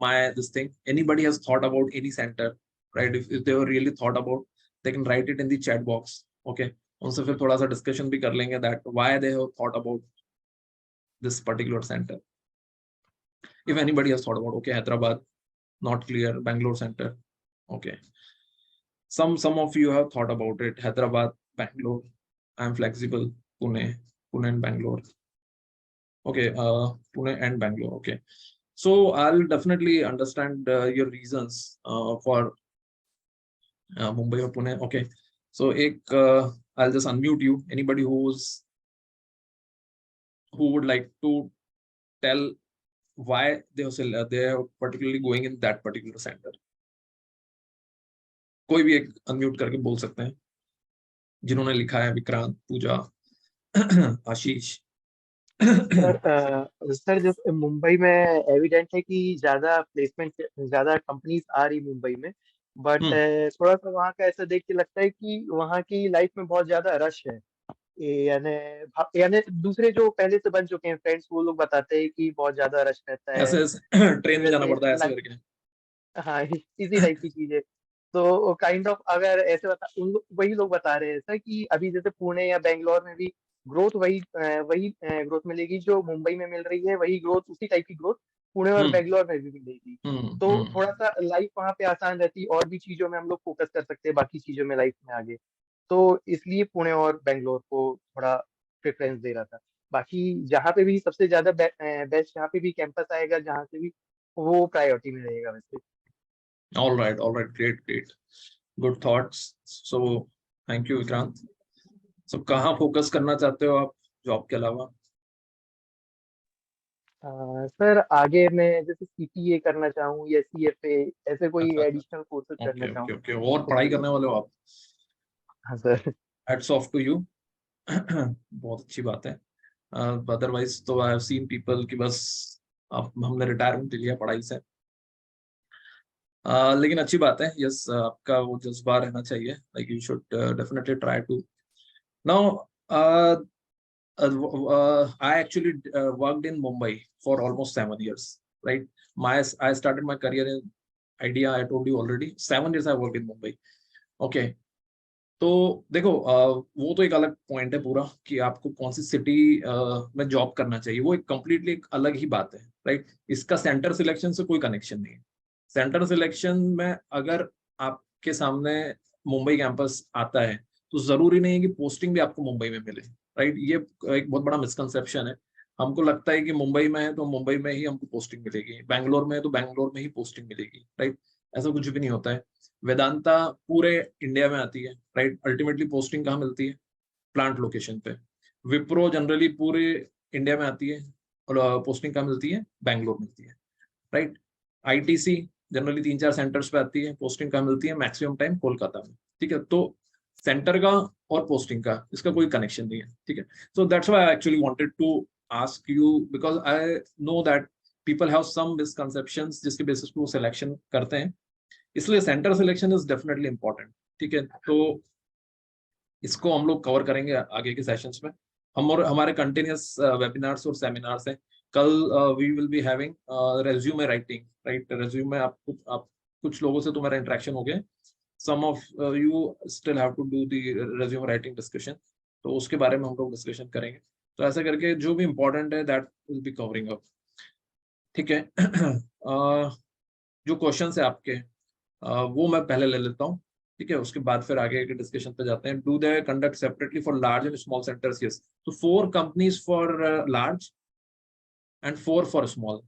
A: my this thing, anybody has thought about any center, right? If they were really thought about, they can write it in the chat box, okay? उनसे फिर थोड़ा सा discussion भी कर लेंगे that why they have thought about this particular center. If anybody has thought about, okay, Hyderabad, not clear, Bangalore center, okay. Some of you have thought about it, Hyderabad, Bangalore, I'm flexible, Pune and Bangalore. Okay, Pune and Bangalore, okay. So I'll definitely understand your reasons for Mumbai or Pune, okay. So I'll just unmute you. Anybody who would like to tell why they are particularly going in that particular center. कोई भी एक unmute करके बोल सकते हैं जिन्होंने लिखा है, विक्रांत, पूजा, आशीष।
B: सर जैसे मुंबई में एविडेंट है कि ज्यादा प्लेसमेंट, ज्यादा कंपनीज आ रही मुंबई में, बट थोड़ा सा वहाँ का ऐसा देख के लगता है कि वहाँ की लाइफ में बहुत ज्यादा रश है। यानी दूसरे जो पहले से बन चुके हैं फ्रेंड्स, वो लोग बताते हैं कि बहुत ज्यादा रश रहता है,
A: ऐसे ट्रेन में जाना पड़ता है ऐसे करके।
B: हाँ इसी टाइप की चीजें। तो काइंड ऑफ अगर ऐसे वही लोग बता रहे हैं सर कि अभी जैसे पुणे या बेंगलोर में भी ग्रोथ वही ग्रोथ मिलेगी जो मुंबई में मिल रही है, वही ग्रोथ, उसी टाइप की ग्रोथ पुणे और बेंगलोर में भी मिलेगी। तो थोड़ा सा लाइफ वहाँ पे आसान रहती, और भी चीजों में हम लोग फोकस कर सकते हैं, बाकी चीजों में लाइफ में आगे। तो इसलिए पुणे और बेंगलोर को थोड़ा प्रेफरेंस दे रहा था। बाकी जहाँ पे भी सबसे ज्यादा बेस्ट जहाँ पे भी कैंपस आएगा, जहाँ से भी, वो प्रायोरिटी में रहेगा वैसे।
A: All right, great, good thoughts. So thank you, Vikrant. So कहाँ फोकस करना चाहते हो आप जॉब के अलावा?
B: सर आगे मैं जैसे सीपीए करना चाहूँ या सीएफए, ऐसे कोई एडिशनल कोर्सेज करना चाहूँ।
A: ओके, और पढ़ाई करने वाले हो आप?
B: हाँ sir.
A: Hats off to you. बहुत अच्छी बात है। अदरवाइज तो आई हैव सीन पीपल कि बस हमने रिटायरमेंट लिया पढ़ाई से। लेकिन अच्छी बात है, यस, आपका वो जज्बा रहना चाहिए, like you should definitely try to. Now I actually worked in Mumbai for almost 7 years, right? I started my career in Idea, I told you already. 7 years I worked in Mumbai. Okay. तो देखो, वो तो एक अलग point है पूरा कि आपको कौन सी सिटी में जॉब करना चाहिए, वो एक कंप्लीटली एक अलग ही बात है, राइट? इसका सेंटर सिलेक्शन से कोई कनेक्शन नहीं है। सेंटर सिलेक्शन में अगर आपके सामने मुंबई कैंपस आता है तो जरूरी नहीं है कि पोस्टिंग भी आपको मुंबई में मिले, राइट? ये एक बहुत बड़ा मिसकंसेप्शन है। हमको लगता है कि मुंबई में है तो मुंबई में ही हमको पोस्टिंग मिलेगी, बैंगलोर में है तो बैंगलोर में ही पोस्टिंग मिलेगी, राइट? ऐसा कुछ भी नहीं होता है। वेदांता पूरे इंडिया में आती है, राइट? अल्टीमेटली पोस्टिंग कहाँ मिलती है? प्लांट लोकेशन पे। विप्रो जनरली पूरे इंडिया में आती है और पोस्टिंग कहाँ मिलती है? बैंगलोर मिलती है, राइट? आईटीसी जनरली 3-4 सेंटर्स पे आती है, पोस्टिंग कहाँ मिलती है? मैक्सिमम टाइम कोलकाता में, ठीक है? तो सेंटर का और पोस्टिंग का इसका कोई कनेक्शन नहीं है, ठीक है? So that's why I actually wanted to ask you, because I know that people have some misconceptions जिसके बेसिस पे वो सिलेक्शन करते हैं, इसलिए center selection is definitely important, ठीक है? तो इसको हम लोग कवर करेंगे आगे के सेशंस में। हम और हमारे कंटिन्यूस वेबिनार्स और सेमिनार्स हैं। कल we will be having resume writing, right? Resume आप कुछ लोगों से तो मेरा इंटरेक्शन हो गया, some of you still have to do the resume writing discussion, तो उसके बारे में हम लोग डिस्कशन करेंगे। तो ऐसा करके जो भी इम्पोर्टेंट है that will be covering up, ठीक है। जो क्वेश्चन है आपके वो मैं पहले ले लेता हूँ, ठीक है, उसके बाद फिर आगे के डिस्कशन पे जाते हैं। Do they conduct separately for large and small centres? Yes. तो 4 companies for large and 4 for small.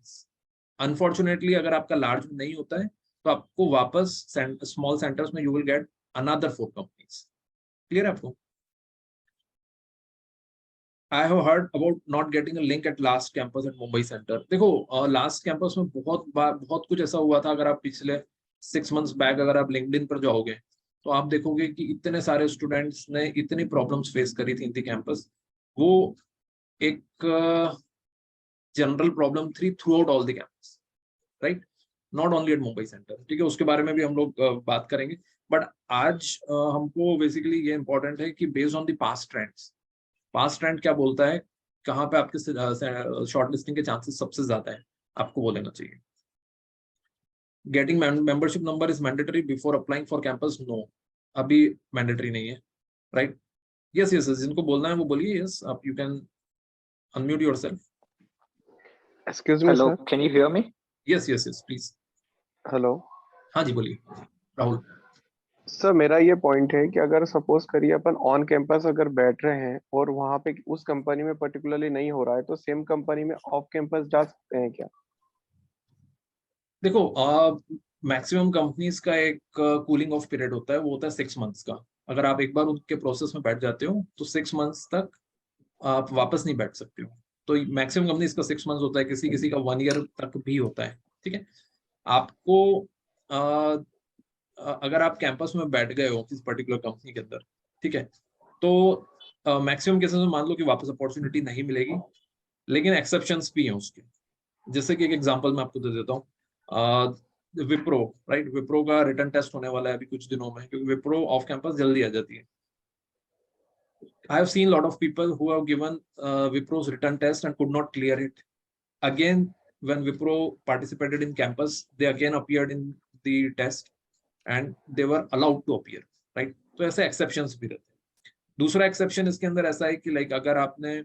A: Unfortunately अगर आपका लार्ज में नहीं होता है तो आपको वापस स्मॉल सेंटर्स में you will get another 4 companies. Clear है आपको? I have heard about not getting a link at last campus at Mumbai centre. देखो लास्ट कैंपस में बहुत बार बहुत कुछ ऐसा हुआ था। अगर आप पिछले 6 मंथ्स बैक अगर आप लिंक्डइन पर जाओगे तो आप देखोगे कि इतने सारे स्टूडेंट्स ने इतनी प्रॉब्लम्स फेस करी थी इन दी कैंपस। वो एक जनरल प्रॉब्लम थी throughout all the campus, right, not only at Mumbai center, ठीक है। उसके बारे में भी हम लोग बात करेंगे। बट आज हमको बेसिकली ये इंपॉर्टेंट है कि based on the past trends, past trend क्या बोलता है, कहाँ पे आपके शॉर्ट लिस्टिंग के चांसेस सबसे ज्यादा है, आपको वो लेना चाहिए। Getting membership number is mandatory before applying for campus? No, अभी मैंडेटरी नहीं है, राइट। यस यस, जिनको बोलना है वो बोलिए। यस, आप you can unmute yourself.
B: Excuse me
C: Hello,
B: sir.
C: can you hear me?
A: Yes yes yes please.
B: Hello
A: हाँ जी बोलिए राहुल।
B: सर, मेरा ये पॉइंट है कि अगर सपोज करिए अपन ऑन कैंपस अगर बैठ रहे हैं और वहां पे उस कंपनी में पर्टिकुलरली नहीं हो रहा है, तो सेम कंपनी में ऑफ कैंपस जा सकते हैं क्या?
A: देखो मैक्सिमम कंपनीज का एक कूलिंग ऑफ पीरियड होता है, वो होता है 6 मंथ्स का। अगर आप एक बार उनके प्रोसेस में बैठ जाते हो तो 6 मंथ्स तक आप वापस नहीं बैठ सकते हो। तो मैक्सिमम कंपनीज का 6 मंथ्स होता है, किसी किसी का 1 ईयर तक भी होता है, ठीक है। आपको अगर आप कैंपस में बैठ गए हो किसी पर्टिकुलर कंपनी के अंदर, ठीक है, तो मैक्सिमम केसेस में मान लो कि वापस अपॉर्चुनिटी नहीं मिलेगी, लेकिन एक्सेप्शंस भी हैं उसके। जैसे कि एक एग्जांपल मैं आपको दे देता हूँ, विप्रो, राइट, विप्रो का रिटर्न टेस्ट होने वाला है अभी कुछ दिनों में, क्योंकि विप्रो ऑफ कैंपस जल्दी आ जाती है। I have seen a lot of people who have given Wipro's written test and could not clear it. Again, when Wipro participated in campus, they again appeared in the test and they were allowed to appear, right? तो ऐसे exceptions भी रहते हैं। दूसरा exception इसके अंदर ऐसा है कि लाइक अगर आपने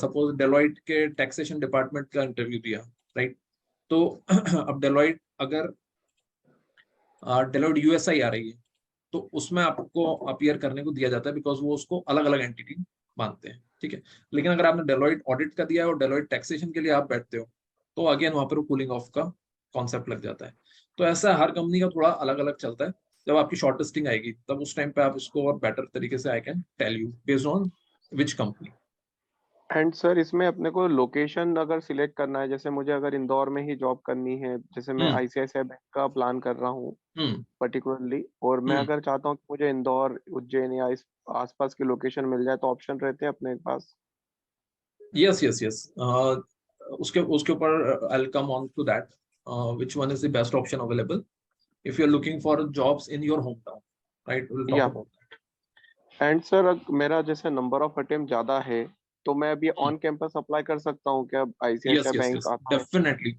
A: सपोज डेलॉइट के टैक्सेशन डिपार्टमेंट का इंटरव्यू दिया, राइट, तो अब डेलॉइट अगर डेलॉइट यूएसआई आ रही है तो उसमें आपको अपीयर करने को दिया जाता है, बिकॉज वो उसको अलग अलग एंटिटी मानते हैं, ठीक है। लेकिन अगर आपने डेलॉइट ऑडिट का दिया है और डेलॉइट टैक्सेशन के लिए आप बैठते हो तो अगेन वहां पर कूलिंग ऑफ का कॉन्सेप्ट लग जाता है। तो ऐसा हर कंपनी का थोड़ा अलग अलग चलता है। जब आपकी शॉर्टलिस्टिंग आएगी तब उस टाइम पे आप इसको और बेटर तरीके से I can tell you based on which company.
B: And sir, इसमें अपने को लोकेशन अगर सिलेक्ट करना है, जैसे मुझे अगर इंदौर में ही जॉब करनी है, जैसे मैं
A: हम्म
B: आईसीआईसीआई बैंक का प्लान कर रहा हूँ
A: हम्म
B: पर्टिकुलरली, और मैं
A: हम्म
B: अगर चाहता हूँ कि मुझे इंदौर, उज्जैन या इस आसपास की लोकेशन मिल जाए, तो ऑप्शन रहते हैं अपने पास?
A: यस यस यस, उसके उसके ऊपर I will come on to that, which one is the best option available if you're looking for jobs in your hometown, right? We'll talk
B: या
A: about that.
B: एंड सर, मेरा जैसे number of attempt ज्यादा है, तो मैं अभी
A: Hmm.
B: On campus apply कर सकता हूँ क्या?
A: Yes,
B: ICICI
A: yes,
B: bank
A: yes,
B: आता है।
A: definitely.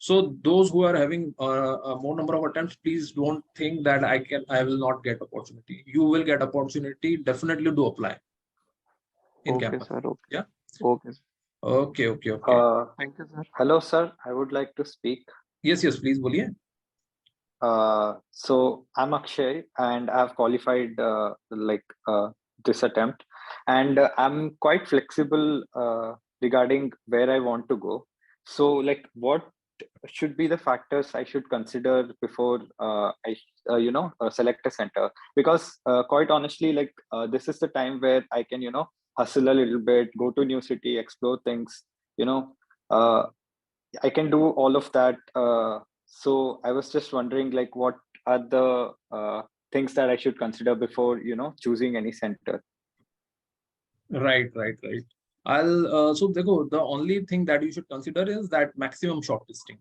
A: So those who are having a more number of attempts, please don't think that I will not get opportunity. You will get opportunity. Definitely do apply in
B: okay
A: campus.
B: Sir, okay.
A: Yeah.
B: Okay sir,
A: Okay, okay, okay.
B: Thank you sir.
C: Hello, sir. I would like to speak.
A: Yes, yes, please बोलिए.
C: So I'm Akshay, and I've qualified this attempt, and I'm quite flexible regarding where I want to go. So, like, what should be the factors I should consider before select a center? Because quite honestly, this is the time where I can hustle a little bit, go to new city, explore things. You know, uh, I can do all of that. So I was just wondering, like, what are the things that I should consider before choosing any center?
A: Right, right, right. I'll so देखो, the only thing that you should consider is that maximum shortlisting.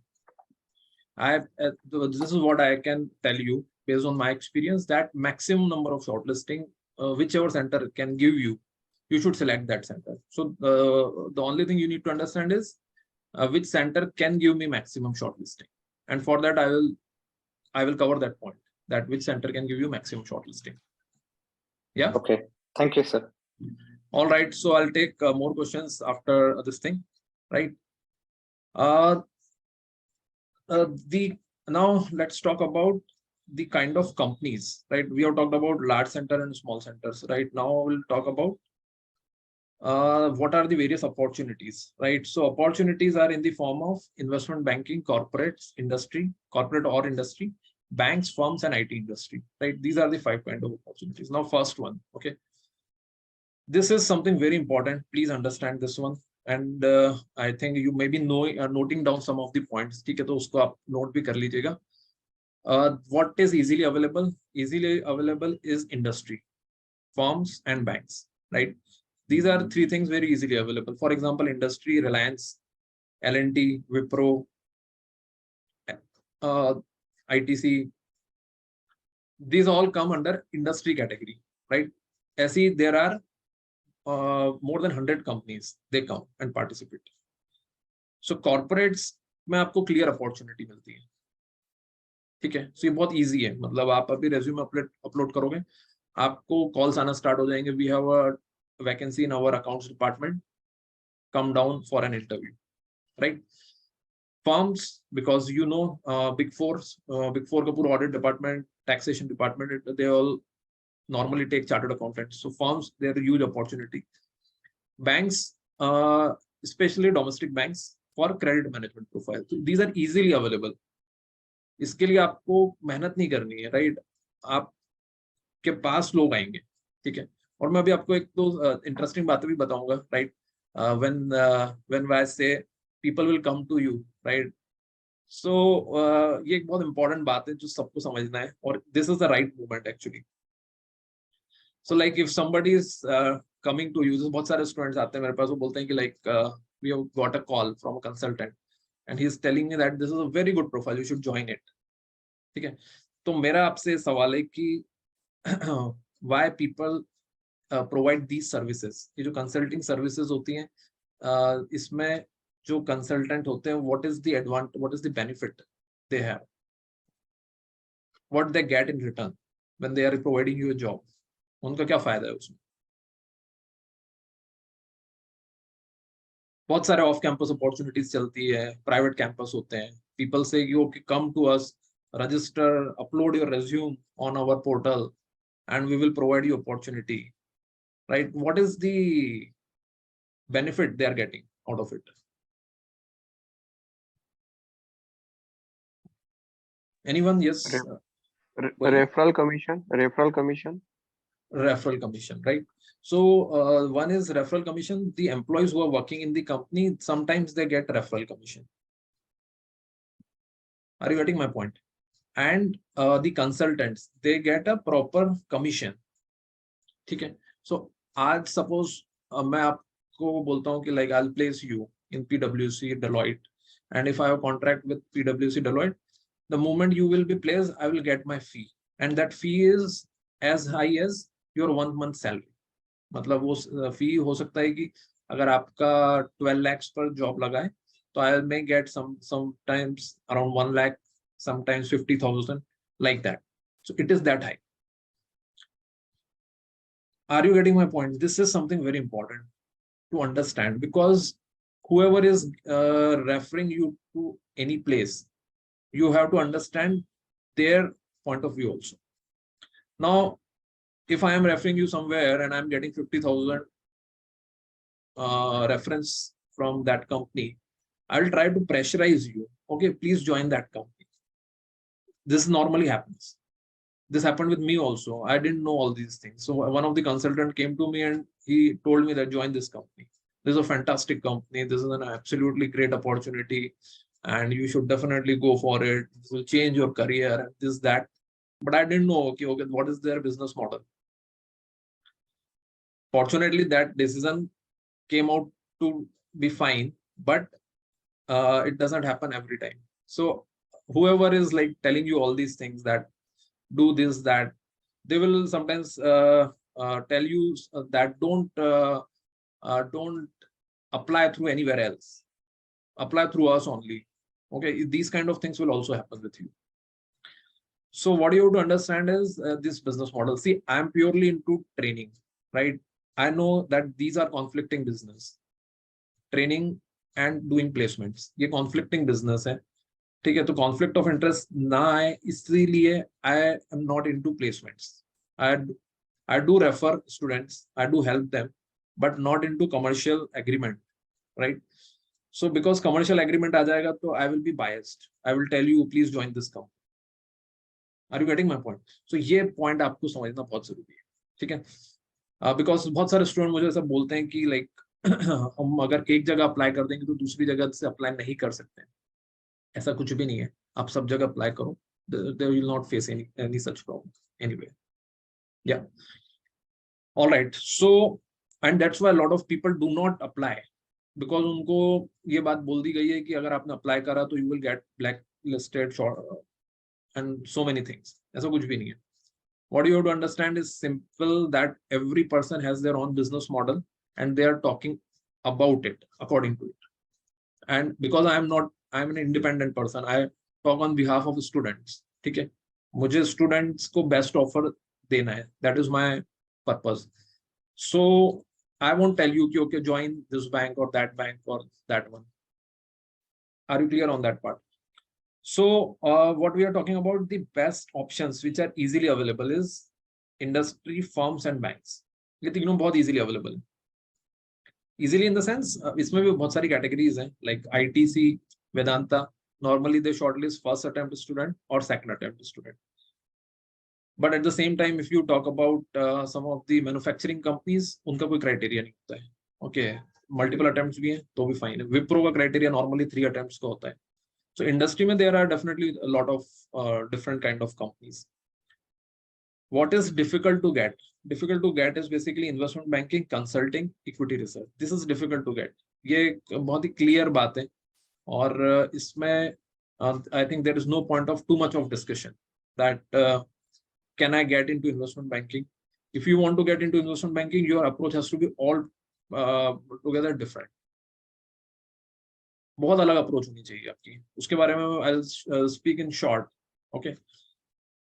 A: This is what I can tell you based on my experience, that maximum number of shortlisting, whichever center can give you, you should select that center. So the only thing you need to understand is which center can give me maximum shortlisting, and for that I will cover that point, that which center can give you maximum shortlisting. Yeah.
C: Okay, thank you, sir.
A: All right, so I'll take more questions after this thing, right? Uh, the Now let's talk about the kind of companies, right? We have talked about large center and small centers, right? Now we'll talk about what are the various opportunities, right? So opportunities are in the form of investment banking, corporates, industry, corporate or industry, banks, firms, and IT industry, right? These are the 5 kind of opportunities. Now, first one, okay. This is something very important. Please understand this one. And I think you may be noting down some of the points. ठीक है, तो उसको आप note भी कर लीजिएगा. What is easily available? Easily available is industry, firms, and banks, right? These are 3 things very easily available. For example, industry, Reliance, L&T, Wipro, ITC. These all come under industry category, right? As there are more than 100 companies, they come and participate. So corporates में आपको clear opportunity मिलती है, ठीक है? So ये बहुत easy है, मतलब आप अभी resume upload करोगे, आपको calls आना start हो जाएंगे. We have a vacancy in our accounts department, come down for an interview, right? Firms, because you know, big four का पूरा audit department, taxation department, they all normally take chartered accountants. So firms, they're a huge opportunity. Banks, especially domestic banks, for credit management profile. So these are easily available. इसके लिए आपको मेहनत नहीं करनी है, right? आपके पास लोग आएंगे, ठीक है? और मैं अभी आपको एक दो इंटरेस्टिंग बातें भी बताऊंगा, right? when I say people will come to you, right? So ये एक बहुत इंपॉर्टेंट बात है जो सबको समझना है, और this is the right movement actually. So like if somebody is coming to you, बहुत सारे स्टूडेंट्स आते हैं मेरे पास, वो बोलते हैं कि like we have got a call from a consultant and he is telling me that this is a very good profile, you should join it. ठीक है? तो मेरा आपसे सवाल है कि why people provide these services? ये जो consulting services होती हैं, इसमें जो consultant होते हैं, what is the advantage, what is the benefit they have, what they get in return when they are providing you a job? उनका क्या फायदा है उसमें? बहुत सारे ऑफ कैंपस अपॉर्चुनिटीज चलती है, प्राइवेट कैंपस होते हैं. पीपल से you come to us, register, upload your resume on our portal and we will provide you opportunity, right? What is the benefit they are getting out of it? Anyone? Yes.
D: Referral commission. Referral commission.
A: Referral commission, right? So one is referral commission. The employees who are working in the company, sometimes they get referral commission. Are you getting my point? And the consultants, they get a proper commission. ठीक है? So आज suppose मैं आपको बोलता हूँ कि like I'll place you in PwC Deloitte, and if I have a contract with PwC Deloitte, the moment you will be placed, I will get my fee, and that fee is as high as your 1 month salary. मतलब वो fee हो सकता है कि अगर आपका 12 lakhs पर job लगा है, तो I may get sometimes around 1 lakh, sometimes 50,000, like that. So it is that high. Are you getting my point? This is something very important to understand, because whoever is referring you to any place, you have to understand their point of view also. Now, if I am referring you somewhere and I'm getting 50,000 reference from that company, I'll try to pressurize you. Okay, please join that company. This normally happens. This happened with me also. I didn't know all these things. So one of the consultant came to me and he told me that join this company. This is a fantastic company. This is an absolutely great opportunity, and you should definitely go for it. This will change your career and this, that. But I didn't know, okay, what is their business model? Fortunately, that decision came out to be fine, but it doesn't happen every time. So whoever is like telling you all these things, that do this, that, they will sometimes tell you that don't apply through anywhere else, apply through us only. Okay, these kind of things will also happen with you. So what you have to understand is this business model. See, I'm purely into training, right? I know that these are conflicting business. Training and doing placements, ये conflicting business है. ठीक है, तो conflict of interest ना आए इसलिए I am not into placements. I do refer students, I do help them, but not into commercial agreement, right? So because commercial agreement आ जाएगा तो I will be biased. I will tell you please join this company. Are you getting my point? So ये point आपको समझना बहुत जरूरी है, ठीक है? Because बहुत सारे स्टूडेंट मुझे ऐसा बोलते हैं कि लाइक हम अगर एक जगह अप्लाई कर देंगे तो दूसरी जगह से अप्लाई नहीं कर सकते हैं. ऐसा कुछ भी नहीं है, आप सब जगह अप्लाई करो. They will not face any such problem anyway. Yeah. All right. So and that's why a lot of people do not apply because उनको ये बात बोल दी गई है कि अगर आपने अप्लाई करा तो you will get blacklisted and so many things. ऐसा कुछ भी नहीं है. What you have to understand is simple that every person has their own business model and they are talking about it according to it. And because I'm an independent person, I talk on behalf of the students. ठीक है, मुझे students को best offer देना है. That is my purpose. So I won't tell you कि okay join this bank or that one. Are you clear on that part? So what we are talking about, the best options which are easily available is industry, firms and banks. ये तीनों बहुत easily available. Easily in the sense, इसमें भी बहुत सारी categories हैं, like ITC, Vedanta. Normally they shortlist first attempt student or second attempt student. But at the same time, if you talk about some of the manufacturing companies, उनका कोई criteria नहीं होता है. Okay, multiple attempts भी हैं तो भी fine है. Wipro का criteria normally 3 attempts का होता है. So industry में there are definitely a lot of different kind of companies. What is difficult to get? Difficult to get is basically investment banking, consulting, equity research. This is difficult to get. ये बहुत ही clear बात है और इसमें I think there is no point of too much of discussion that can I get into investment banking? If you want to get into investment banking, your approach has to be all together different. बहुत अलग approach होनी चाहिए आपकी. उसके बारे में I'll speak in short. Okay.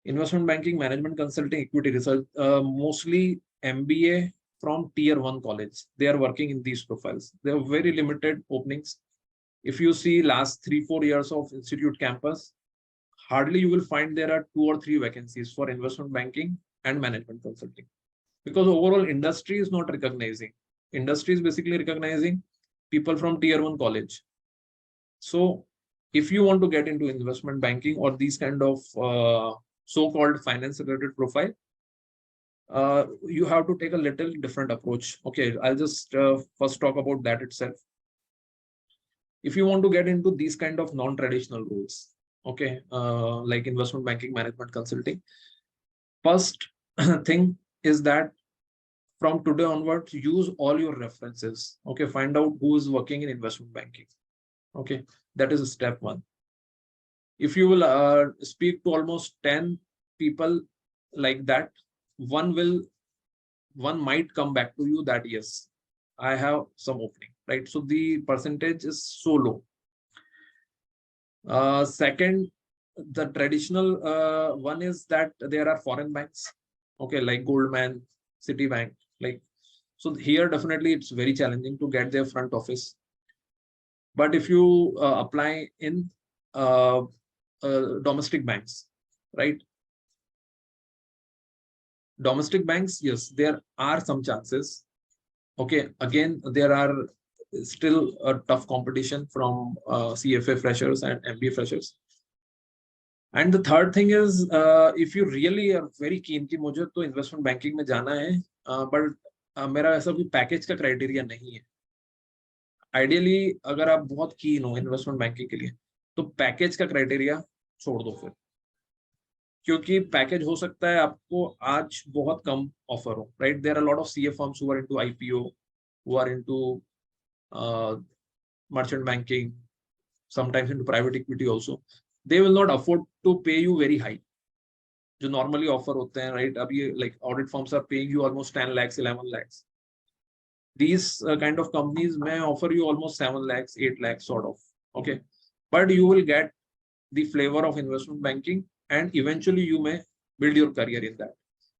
A: Investment banking, management consulting, equity research, mostly MBA from tier 1 college. They are working in these profiles. They have very limited openings. If you see last 3-4 years of institute campus, hardly you will find there are 2 or 3 vacancies for investment banking and management consulting. Because overall industry is not recognizing. Industry is basically recognizing people from tier 1 college. So if you want to get into investment banking or these kind of so-called finance related profile, you have to take a little different approach. Okay, I'll just first talk about that itself. If you want to get into these kind of non-traditional roles, okay, like investment banking, management consulting, first thing is that from today onwards, use all your references. Okay, find out who is working in investment banking. Okay, that is step 1. If you will speak to almost 10 people like that, one might come back to you that yes, I have some opening, right? So the percentage is so low. Second, the traditional one is that there are foreign banks, okay, like Goldman, Citibank, like, so here definitely it's very challenging to get their front office. But if you apply in domestic banks, right? Domestic banks, yes, there are some chances. Okay, again, there are still a tough competition from CFA freshers and MBA freshers. And the third thing is, if you really are very keen कि मुझे तो investment banking में जाना है, but मेरा ऐसा कोई package का क्राइटेरिया नहीं है. आइडियली अगर आप बहुत कीन हो इन्वेस्टमेंट बैंकिंग के लिए तो पैकेज का क्राइटेरिया छोड़ दो फिर, क्योंकि पैकेज हो सकता है आपको आज बहुत कम ऑफर हो, right? There are lot of CA firms who are into IPO, who are into merchant banking, sometimes into private equity also. They will not afford to pay you very high जो normally offer होते हैं, right? अभी like audit firms are paying you almost 10 lakhs 11 lakhs. These kind of companies may offer you almost 7 lakhs 8 lakhs sort of, okay, but you will get the flavor of investment banking and eventually you may build your career in that.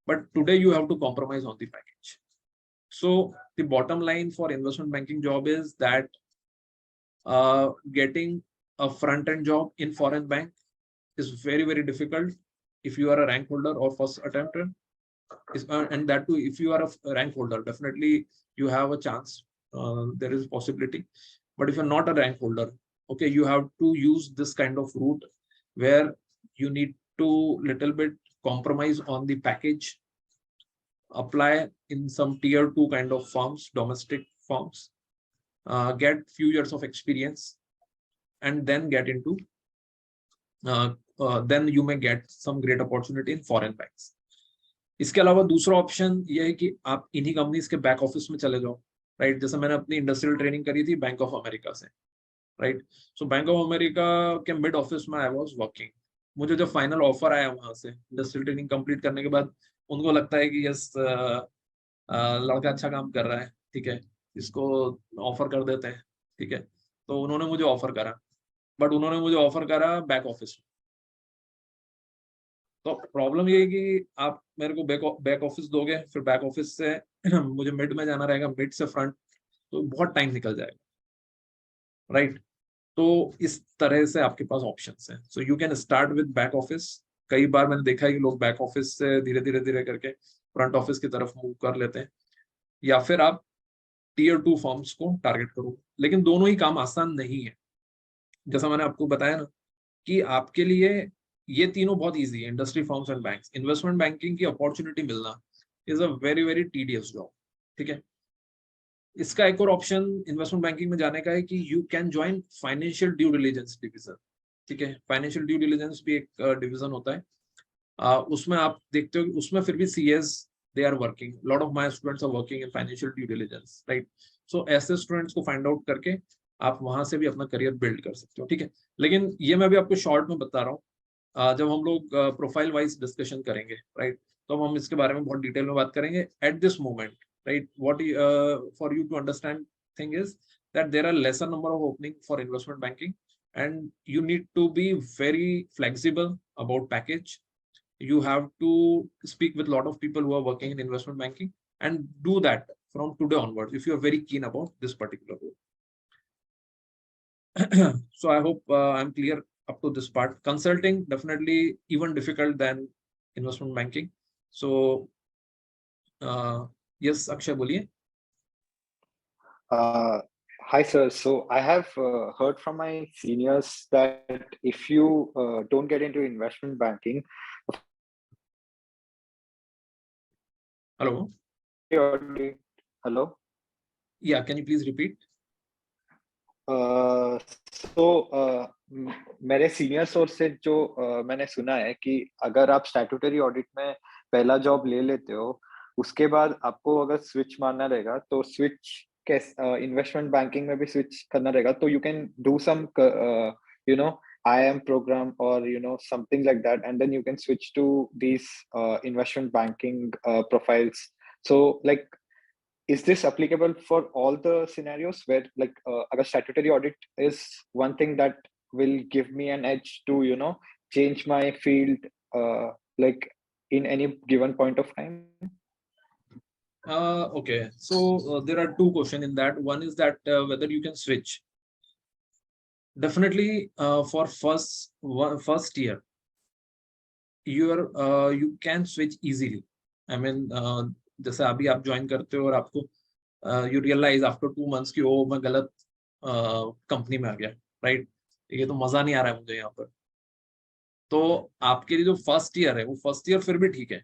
A: But today you have to compromise on the package. So the bottom line for investment banking job is that getting a front end job in foreign bank is very, very difficult if you are a rank holder or first attempter. And that too, if you are a rank holder, definitely you have a chance. There is possibility. But if you're not a rank holder, okay, you have to use this kind of route where you need to little bit compromise on the package, apply in some tier 2 kind of firms, domestic firms, get few years of experience, and then get into then you may get some great opportunity in foreign banks. इसके अलावा दूसरा option ये है कि आप इन्हीं companies के back office में चले जाओ, राइट? जैसे मैंने अपनी इंडस्ट्रियल ट्रेनिंग करी थी बैंक ऑफ अमेरिका से, right? So bank of America के मिड ऑफिस में आई वाज वर्किंग. मुझे जो फाइनल ऑफर आया वहां से इंडस्ट्रियल ट्रेनिंग कंप्लीट करने के बाद, उनको लगता है कि यस लड़का अच्छा काम कर रहा है, ठीक है, इसको ऑफर कर देते हैं, ठीक है. तो उन्होंने मुझे ऑफर करा, बट उन्होंने मुझे ऑफर करा बैक ऑफिस. तो प्रॉब्लम ये है कि आप मेरे को बैक ऑफिस दोगे, फिर बैक ऑफिस से मुझे मिड में जाना रहेगा, मिड से फ्रंट, तो बहुत टाइम निकल जाएगा, राइट? तो इस तरह से आपके पास ऑप्शंस हैं. So you can start with back office. कई बार मैंने देखा है कि लोग बैक ऑफिस से धीरे धीरे धीरे करके फ्रंट ऑफिस की तरफ मूव कर लेते हैं, या फिर आप टीयर 2 फॉर्म्स को टारगेट करो. लेकिन दोनों ही काम आसान नहीं है. जैसा मैंने आपको बताया ना कि आपके लिए ये तीनों बहुत इजी है, industry forms and banks. Investment banking की अपॉर्चुनिटी मिलना is a very very tedious job, ठीक है. इसका एक और ऑप्शन इन्वेस्टमेंट बैंकिंग में जाने का है कि you can join financial due diligence division, ठीक है. फाइनेंशियल ड्यू डिलिजेंस भी एक डिवीजन होता है. उसमें आप देखते हो उसमें फिर भी CS they are working, lot of my students are working in financial due diligence, right? So ऐसे स्टूडेंट्स को फाइंड आउट करके आप वहां से भी अपना करियर बिल्ड कर सकते हो, ठीक है. लेकिन ये मैं भी आपको शॉर्ट में बता रहा हूँ. जब हम लोग प्रोफाइल वाइज डिस्कशन करेंगे, राइट, तो हम इसके बारे में बहुत डिटेल में बात करेंगे. At this moment, right, what for you to understand thing is that there are lesser number of opening for investment banking, and you need to be very flexible about package. You have to speak with a lot of people who are working in investment banking, and do that from today onwards if you are very keen about this particular role. So I hope I'm clear up to this part. Consulting definitely even difficult than investment banking. So yes, Akshay, boliye.
C: Hi, sir. So I have heard from my seniors that if you don't get into investment banking,
A: Hello.
C: Hello.
A: Yeah, can you please repeat?
C: मेरे senior source से जो मैंने सुना है कि अगर आप statutory audit में पहला जॉब ले लेते हो, उसके बाद आपको अगर स्विच मारना रहेगा तो स्विच इन्वेस्टमेंट बैंकिंग में भी स्विच करना रहेगा. तो you can do some IIM program or something like that, and then you can switch to these investment banking profiles. So like, is this applicable for all the scenarios where like a statutory audit is one thing that will give me an edge to change my field like in any given point of time?
A: Okay, so there are two questions in that. One is that whether you can switch. Definitely for first year you can switch easily. I mean जैसे अभी आप join करते हो और आपको you realize after 2 months कि ओ मैं गलत कंपनी में आ गया, राइट? ये तो मजा नहीं आ रहा है मुझे यहाँ पर. तो आपके लिए जो फर्स्ट ईयर है वो फर्स्ट ईयर फिर भी ठीक है,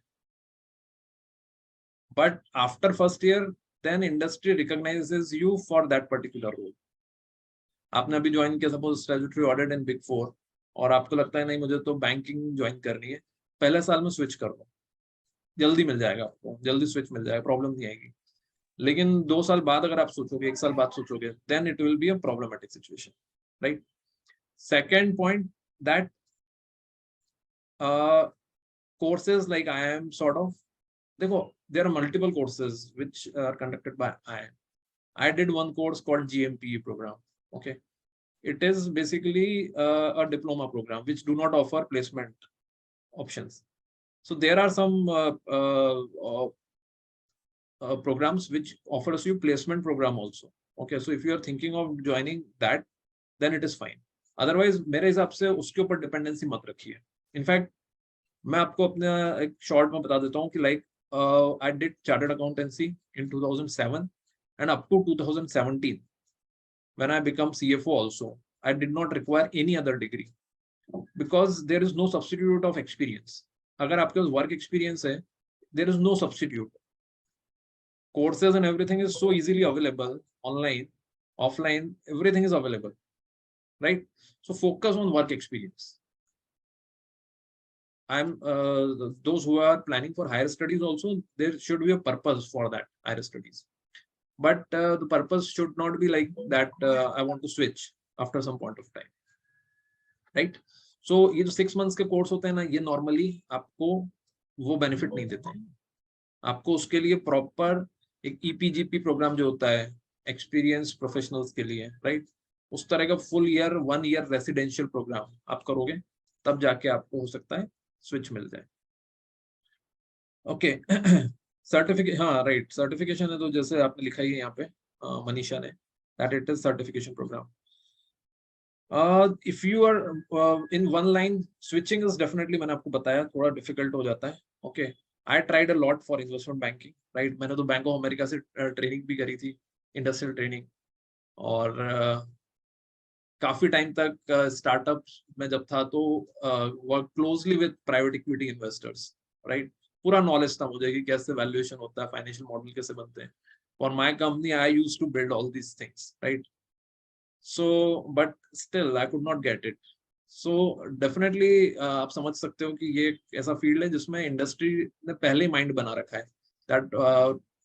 A: but after first year then industry recognises you for that particular role. आपने अभी ज्वाइन किया suppose statutory audit in big 4, और आपको लगता है नहीं मुझे तो बैंकिंग ज्वाइन करनी है, पहले साल में स्विच कर दो, जल्दी मिल जाएगा आपको, जल्दी स्विच मिल जाएगा, प्रॉब्लम नहीं आएगी. लेकिन 2 साल बाद अगर आप सोचोगे, 1 साल बाद सोचोगे, then it will be a problematic situation, right? Second point that courses like IIM sort of, देखो there are multiple courses which are conducted by IIM. I did one course called GMPE program. Okay, it is basically a diploma program which do not offer placement options. So there are some programs which offers you placement program also. Okay, so if you are thinking of joining that, then it is fine. Otherwise, मेरे हिसाब से उसके ऊपर dependency मत रखिए. In fact, मैं आपको अपना एक short में बता देता हूँ कि like I did chartered accountancy in 2007 and up to 2017 when I become CFO also, I did not require any other degree because there is no substitute of experience. अगर आपके पास work experience है, there is no substitute. Courses and everything is so easily available online, offline, everything is available, right? So focus on work experience. I'm those who are planning for higher studies also, there should be a purpose for that higher studies, but the purpose should not be like that I want to switch after some point of time, right? So ये जो 6 months के course होते हैं ना, ये normally आपको वो benefit नहीं देते हैं. आपको उसके लिए प्रॉपर एक EPGP प्रोग्राम जो होता है एक्सपीरियंस प्रोफेशनल्स के लिए, राइट, उस तरह का full year 1 year residential programme आप करोगे, तब जाके आपको हो सकता है स्विच मिल जाए. ओके, सर्टिफिकेट, हाँ राइट, सर्टिफिकेशन है तो जैसे आपने लिखा ही है यहाँ पे मनीषा ने, that it is certification programme. If you are in one line, switching is definitely, मैंने आपको बताया, थोड़ा डिफिकल्ट हो जाता है. Okay, I tried a lot for investment banking, right? मैंने तो बैंक ऑफ अमेरिका से ट्रेनिंग भी करी थी, इंडस्ट्रियल ट्रेनिंग, और काफी टाइम तक स्टार्टअप्स में जब था तो work closely with private equity investors, right. पूरा नॉलेज था मुझे कि कैसे वैल्यूएशन होता है, फाइनेंशियल मॉडल कैसे बनते हैं. For my company I used to build all these things, right. So but still I could not get it. So definitely आप समझ सकते हो कि ये एक ऐसा फील्ड है जिसमें इंडस्ट्री ने पहले माइंड बना रखा है that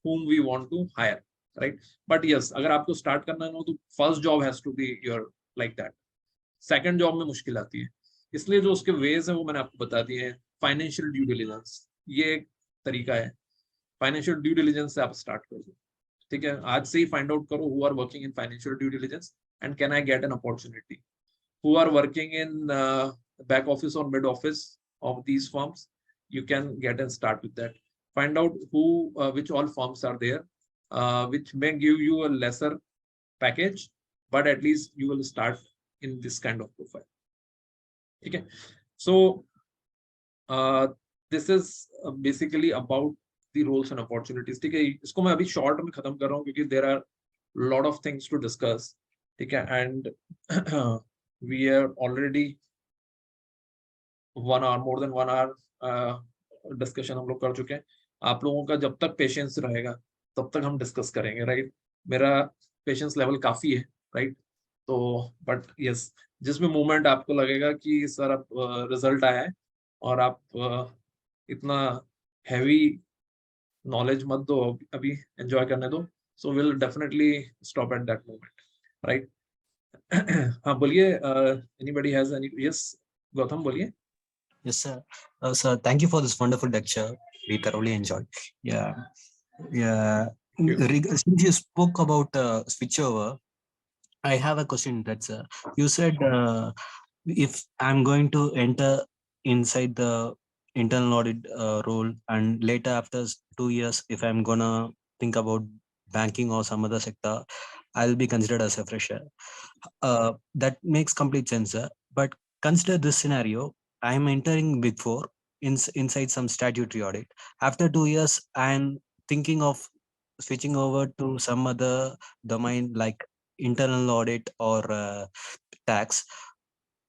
A: whom we want to hire, right? But yes, अगर आपको स्टार्ट करना है तो first job has to be your like that. Second job में मुश्किल आती है, इसलिए जो उसके वेज हैं वो मैंने आपको बता दिए हैं. फाइनेंशियल ड्यू डिलिजेंस, ये एक तरीका है. फाइनेंशियल ड्यू डिलिजेंस से आप स्टार्ट कर दो, ठीक है. आज से ही फाइंड आउट करो who are working in financial due diligence and can I get an opportunity. Who are working in back office or mid office of these firms, you can get and start with that. Find out who which all firms are there, which may give you a lesser package, but at least you will start in this kind of profile. Okay, so this is basically about the roles and opportunities. ठीक है, इसको मैं अभी short में खत्म कर रहा हूँ क्योंकि there are lot of things to discuss. ठीक है, and we are already 1 hour, more than 1 hour discussion हम लोग कर चुके हैं. आप लोगों का जब तक पेशेंस रहेगा तब तक हम डिस्कस करेंगे, राइट. मेरा पेशेंस लेवल काफी है, राइट. तो बट यस, जिसमें मोमेंट आपको लगेगा कि सर अब रिजल्ट आया है और आप इतना हैवी नॉलेज मत दो, अभी एंजॉय करने दो. So will definitely stop at that moment, right. हाँ बोलिए, anybody has any? Yes, Gautam, बोलिए.
E: Yes, sir. Sir, thank you for this wonderful lecture. We thoroughly enjoyed. Yeah. Since you spoke about switchover, I have a question. That's you said if I'm going to enter inside the internal audit role, and later after 2 years, if I'm gonna think about banking or some other sector, I'll be considered as a fresher. That makes complete sense, sir. But consider this scenario: I'm entering Big Four inside some statutory audit. After 2 years, I'm thinking of switching over to some other domain like internal audit or tax.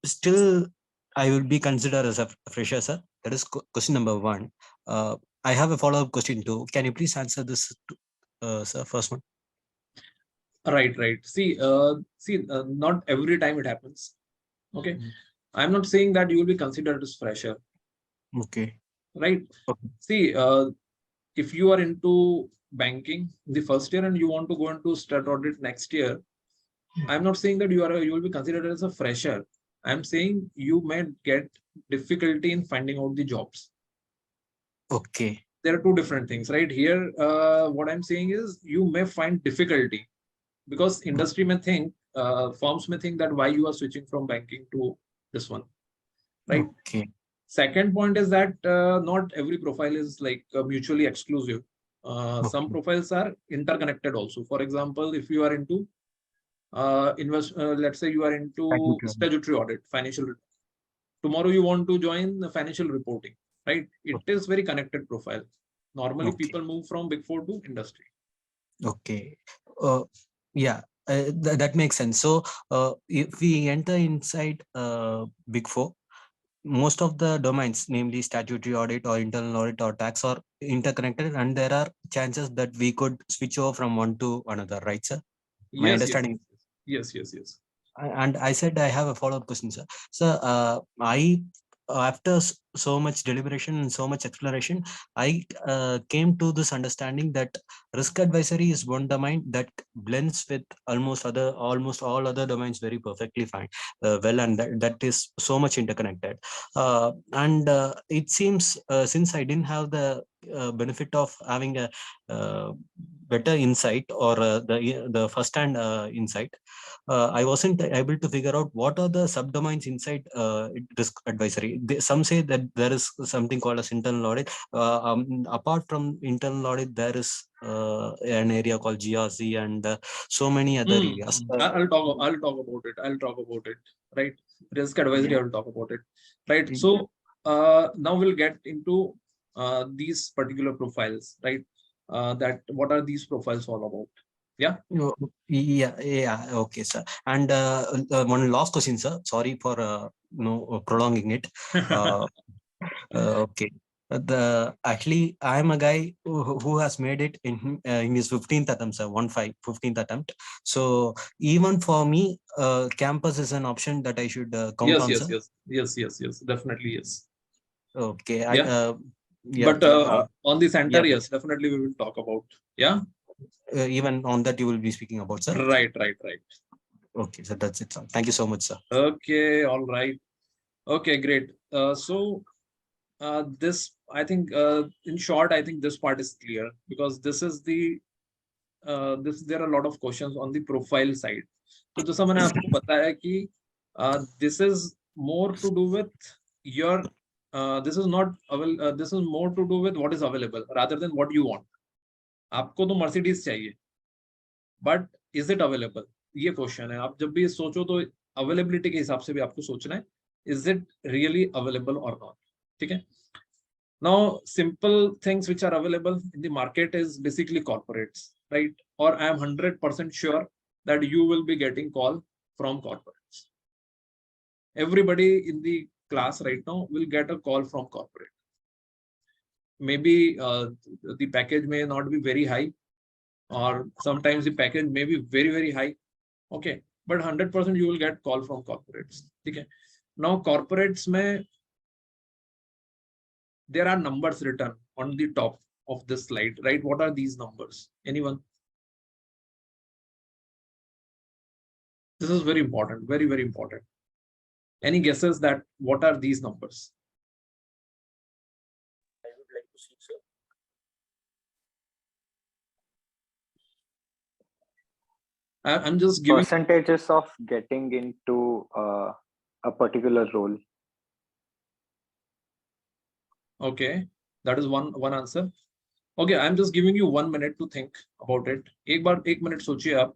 E: Still, I will be considered as a fresher, sir. That is question number 1. I have a follow-up question too. Can you please answer this, sir? First one.
A: Right. See, not every time it happens. Okay, I'm not saying that you will be considered as fresher.
E: Okay.
A: Right.
E: Okay.
A: See, if you are into banking the first year and you want to go into stat audit next year, I'm not saying that you will be considered as a fresher. I'm saying you may get difficulty in finding out the jobs.
E: Okay.
A: There are two different things, right? Here, what I'm saying is you may find difficulty because industry may think, firms may think that why you are switching from banking to this one, right?
E: Okay.
A: Second point is that not every profile is like mutually exclusive. Some profiles are interconnected also. For example, if you are into let's say you are into statutory audit, financial. Tomorrow you want to join the financial reporting, right? It is very connected profile. Normally, people move from Big Four to industry.
E: Okay. Yeah, that makes sense. So if we enter inside Big Four, most of the domains, namely statutory audit or internal audit or tax, are interconnected, and there are chances that we could switch over from one to another, right, sir? My
A: Yes,
E: understanding.
A: yes, yes, yes.
E: And I said I have a follow-up question, sir. So I after so much deliberation and so much exploration, I came to this understanding that risk advisory is one domain that blends with almost all other domains very perfectly fine, well, and that is so much interconnected. And it seems since I didn't have the benefit of having a better insight or the first-hand insight, I wasn't able to figure out what are the subdomains inside risk advisory. Some say that there is something called as internal audit. Apart from internal audit, there is an area called GRC and so many other areas.
A: I'll talk about it. Right. Risk advisory, I'll talk about it. Right. So now we'll get into these particular profiles, right? That what are these profiles all about? Yeah.
E: Yeah. Okay, sir. And one last question, sir. Sorry for prolonging it. Okay. Actually, I'm a guy who has made it in his 15th attempt, sir. 15th attempt. So even for me, campus is an option that I should count on, sir.
A: Yes. Definitely yes.
E: Okay.
A: Yeah.
E: Yeah.
A: But on the center, yes, definitely we will talk about. Yeah.
E: Even on that you will be speaking about, sir.
A: Right.
E: Okay, so that's it, sir. Thank you so much, sir.
A: Okay, all right. Okay, great. So this, I think, in short, I think this part is clear because this is the there are a lot of questions on the profile side. So जैसा मैंने आपको बताया कि this is more to do with your this is not this is more to do with what is available rather than what you want. आपको तो Mercedes चाहिए, but is it available? ये question है. आप जब भी सोचो तो अवेलेबिलिटी के हिसाब से भी आपको सोचना है, is it really available or not? ठीक है. Now, simple things which are available in the market is basically corporates, right? Or I am 100% sure that you will be getting call from corporates. Everybody in the class right now will get a call from corporate. Maybe the package may not be very high, or sometimes the package may be very high. Okay, but 100% you will get call from corporates. Okay. Now corporates may there are numbers written on the top of this slide, right? What are these numbers? Anyone? This is very important, very important. Any guesses that what are these numbers?
F: I would like to see, sir.
A: I'm just giving
C: percentages of getting into a particular role.
A: Okay, that is one answer. Okay, I'm just giving you 1 minute to think about it. एक minute सोचिए आप,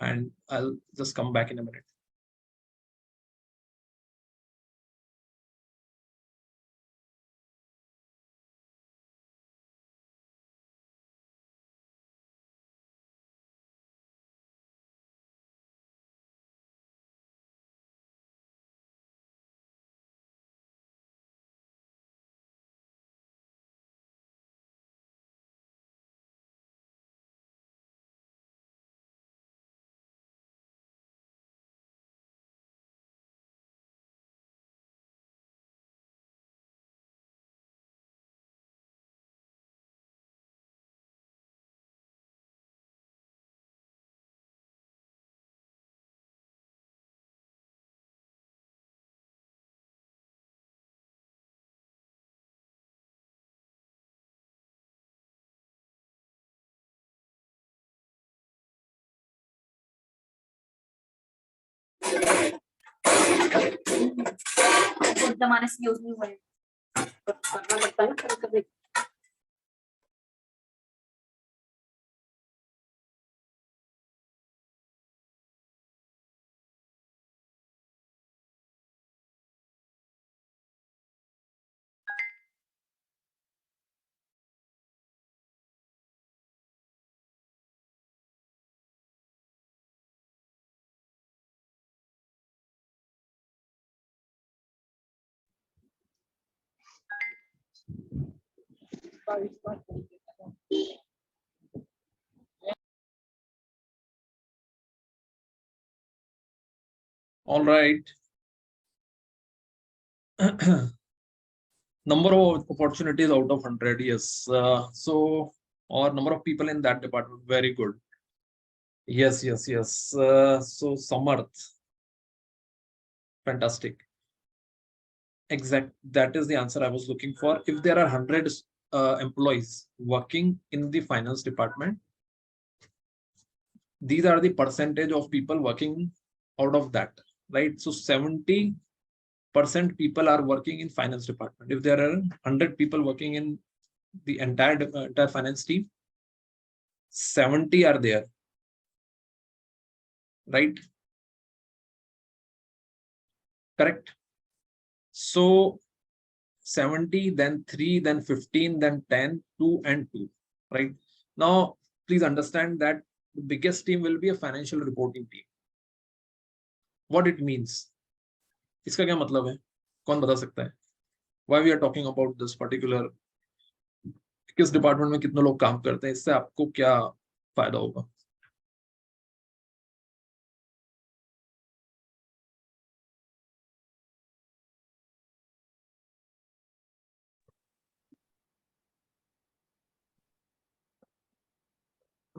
A: and I'll just come back in a minute.
F: जमाने से use नहीं हुआ है, करना पड़ता है ना कभी कभी.
A: All right. Number of opportunities out of 100, yes. So, or number of people in that department, very good. Yes, yes, yes. So, Samarth, fantastic. Exact. That is the answer I was looking for. If there are 100 employees working in the finance department, these are the percentage of people working out of that, right? So 70% people are working in finance department. If there are 100 people working in the entire finance team, 70 are there, right? Correct. So 70, then 3, then 15, then 10, 2 and 2, right? Now, please understand that the biggest team will be a financial reporting team. What it means? इसका क्या मतलब है? कौन बता सकता है? Why we are talking about this particular, किस department में कितने लोग काम करते हैं, इससे आपको क्या फायदा होगा?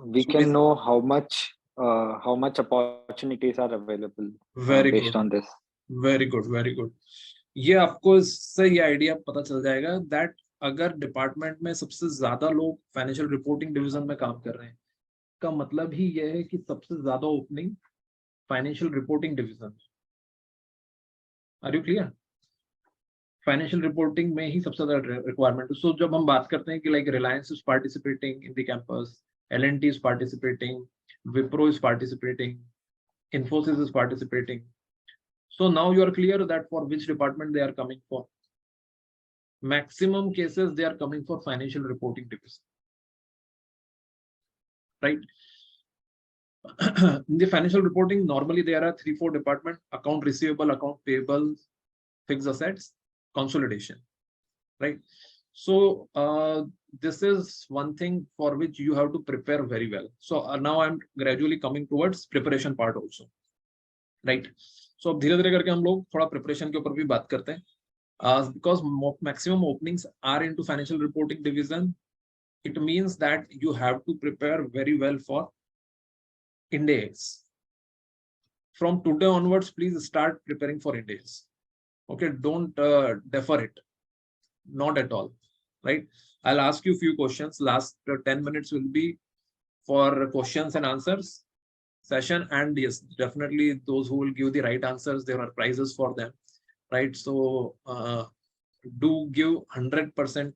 C: We
A: So
C: can know how much opportunities are available
A: very
C: based
A: good,
C: on this.
A: very good, very good. ये आपको इससे ये आइडिया पता चल जाएगा दैट अगर डिपार्टमेंट में सबसे ज्यादा लोग फाइनेंशियल रिपोर्टिंग डिवीजन में काम कर रहे हैं, का मतलब ही यह है कि सबसे ज्यादा opening financial reporting division. Are you clear? Financial reporting में ही सबसे ज्यादा रिक्वायरमेंट। सो जब हम बात करते हैं कि like Reliance is participating in the campus, L&T is participating, Wipro is participating, Infosys is participating. So now you are clear that for which department they are coming for. Maximum cases they are coming for financial reporting division, right? In the financial reporting, normally there are 3-4 departments: account receivable, account payable, fixed assets, consolidation, right? So this is one thing for which you have to prepare very well. So now I'm gradually coming towards preparation part also, right? So अब धीरे धीरे करके हम लोग थोड़ा preparation के ऊपर भी बात करते हैं. Because maximum openings are into financial reporting division, it means that you have to prepare very well for Ind-AS. From today onwards, please start preparing for Ind-AS. Okay, don't defer it, not at all, right? I'll ask you a few questions. Last 10 minutes will be for questions and answers session, and yes, definitely those who will give the right answers, there are prizes for them, right? So do give 100%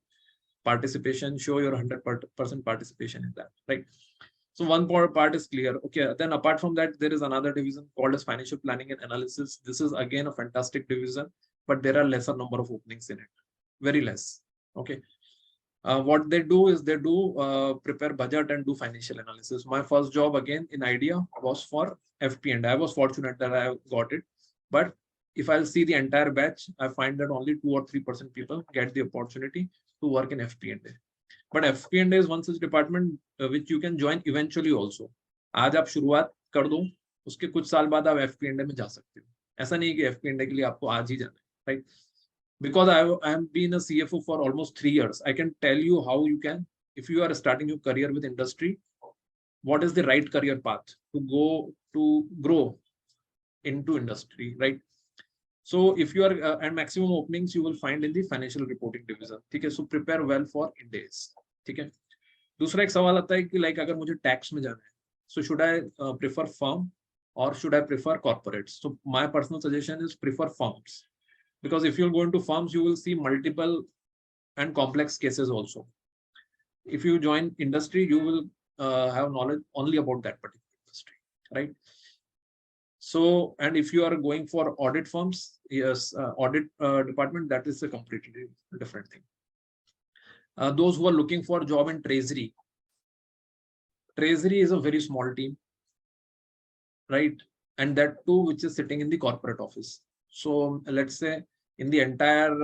A: participation, show your 100% participation in that, right? So one part is clear. Okay, then apart from that, there is another division called as financial planning and analysis. This is again a fantastic division, but there are lesser number of openings in it, very less. Okay. What they do is they do prepare budget and do financial analysis. My first job again in IDEA was for FP&A. I was fortunate that I got it, but if I'll see the entire batch, I find that only 2 or 3% people get the opportunity to work in FP&A. But FP&A is one such department which you can join eventually also. आज आप शुरुआत कर दो, उसके कुछ साल बाद आप FP&A में जा सकते हो. ऐसा नहीं कि FP&A के लिए आपको आज ही जाना है, right? Because I have been a CFO for almost 3 years, I can tell you how you can, if you are starting your career with industry, what is the right career path to go to grow into industry, right? So if you are and maximum openings you will find in the financial reporting division. ठीक है, so prepare well for Ind-AS. ठीक है. दूसरा एक सवाल आता है कि like अगर मुझे टैक्स में जाना है, so should I prefer firm or should I prefer corporates? So my personal suggestion is prefer firms. Because if you're going to firms, you will see multiple and complex cases also. If you join industry, you will have knowledge only about that particular industry, right? So, and if you are going for audit firms, yes, audit department, that is a completely different thing. Those who are looking for job in treasury is a very small team, right? And that too, which is sitting in the corporate office. So let's say in the entire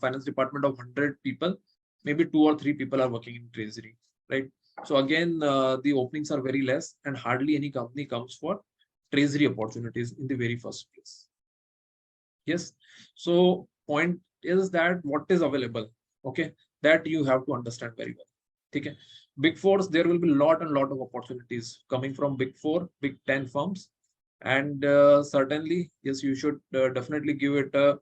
A: finance department of 100 people, maybe 2 or 3 people are working in treasury, right? So again, the openings are very less, and hardly any company comes for treasury opportunities in the very first place. Yes. So point is that what is available, okay, that you have to understand very well. Okay. Big Fours, there will be lot of opportunities coming from Big Four, Big 10 firms, and certainly, yes, you should definitely give it a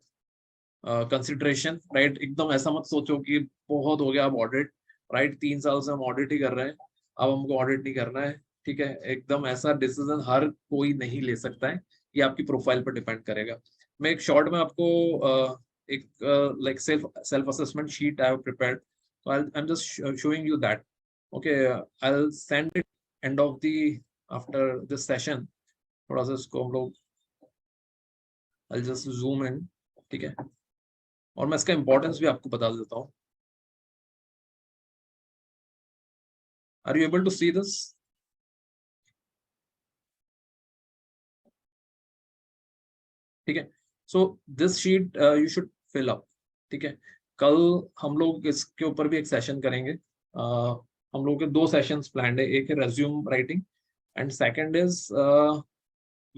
A: consideration, right? एकदम ऐसा मत सोचो कि बहुत हो गया अब audit, right? 3 साल से हम ऑडिट ही कर रहे हैं, अब हमको ऑडिट नहीं करना है, ठीक है? एकदम ऐसा डिसीजन हर कोई नहीं ले सकता है, ये आपकी प्रोफाइल पर डिपेंड करेगा। मैं एक शॉर्ट में आपको एक like self assessment sheet I have prepared, so I'm just showing you that. Okay, I'll send it end of the after this session. थोड़ा सा इसको हम लोग I'll just zoom in, ठीक है? और मैं इसका इंपॉर्टेंस भी आपको बता देता हूँ। Are you able to see this? ठीक है, so this sheet you should fill up, ठीक है? कल हम लोग इसके ऊपर भी एक सेशन करेंगे। हम लोग के 2 सेशंस प्लान्ड है, एक है resume writing and second is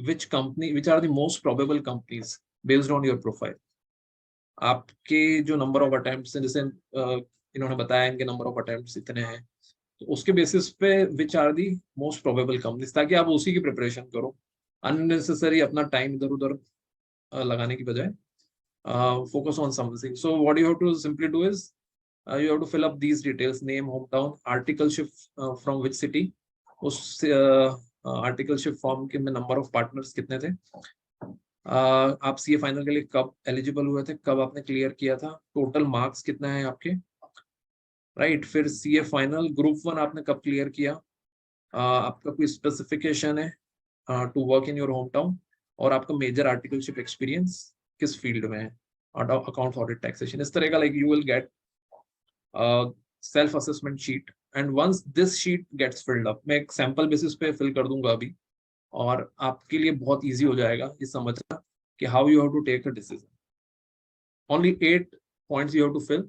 A: which are the most probable companies based on your profile. आपके जो नंबर ऑफ अटेम्प्ट्स हैं, जैसे इन्होंने बताया इनके नंबर ऑफ अटेम्प्ट्स इतने हैं, तो उसके बेसिस पे which are the most probable companies, ताकि आप उसी की प्रिपरेशन करो, अननेसेसरी अपना टाइम इधर उधर लगाने की बजाय focus on something. So what you have to simply do is you have to fill up these details: name, hometown, articleship from which city, उस आर्टिकलशिप फॉर्म के में नंबर ऑफ पार्टनर्स कितने थे, आप सीए फाइनल के लिए कब eligible हुए थे, कब आपने क्लियर किया था, टोटल मार्क्स कितना है आपके, राइट? फिर सीए फाइनल ग्रुप 1 आपने कब क्लियर किया, आपका कोई स्पेसिफिकेशन है to work in your home town, और आपका मेजर आर्टिकलशिप एक्सपीरियंस किस फील्ड में है, अकाउंट्स, ऑडिट, टैक्सेशन, इस तरह का like you will get self assessment sheet. And once this sheet gets filled up, मैं एक सैंपल बेसिस पे फिल कर दूंगा अभी, और आपके लिए बहुत इजी हो जाएगा ये समझना कि how you have to take a decision. Only 8 points you have to fill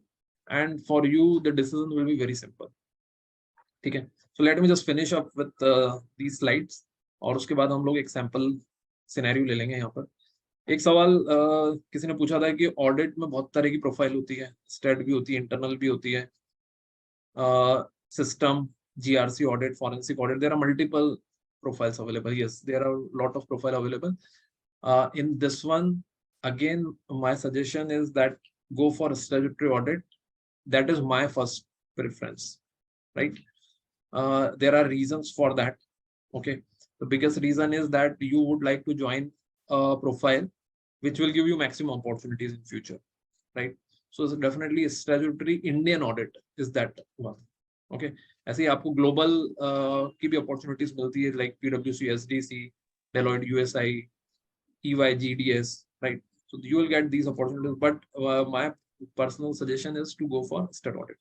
A: and for you the decision will be very simple, ठीक है? So let me just finish up with these slides, और उसके बाद हम लोग एक sample scenario ले लेंगे। यहाँ पर एक सवाल किसी ने पूछा था कि ऑडिट में बहुत तरह की प्रोफाइल होती है, स्टेट भी होती है, इंटरनल भी होती है, system, GRC audit, forensic audit. There are multiple profiles available. Yes, there are a lot of profile available. In this one, again, my suggestion is that go for a statutory audit. That is my first preference, right? There are reasons for that. Okay, the biggest reason is that you would like to join a profile which will give you maximum opportunities in future, right? So definitely statutory Indian audit is that one. Okay, ऐसे ही आपको global की भी opportunities मिलती है, like PwC, SDC, Deloitte, USI, EY, GDS, right? So you will get these opportunities, but my personal suggestion is to go for stat audit.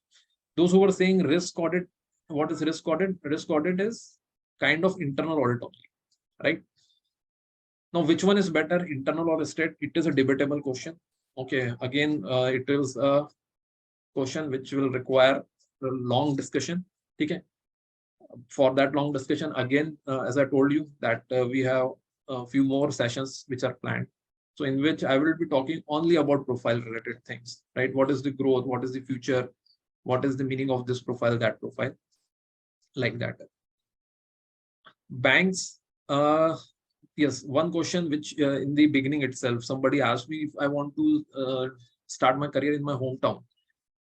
A: Those who were saying risk audit, what is risk audit? Risk audit is kind of internal audit only, right? Now, which one is better, internal or state? It is a debatable question. Okay, again, it is a question which will require a long discussion. Okay, for that long discussion, again, as I told you that we have a few more sessions which are planned, so in which I will be talking only about profile related things, right? What is the growth, what is the future, what is the meaning of this profile, that profile, like that. Banks, yes, one question which in the beginning itself somebody asked me, if I want to start my career in my hometown,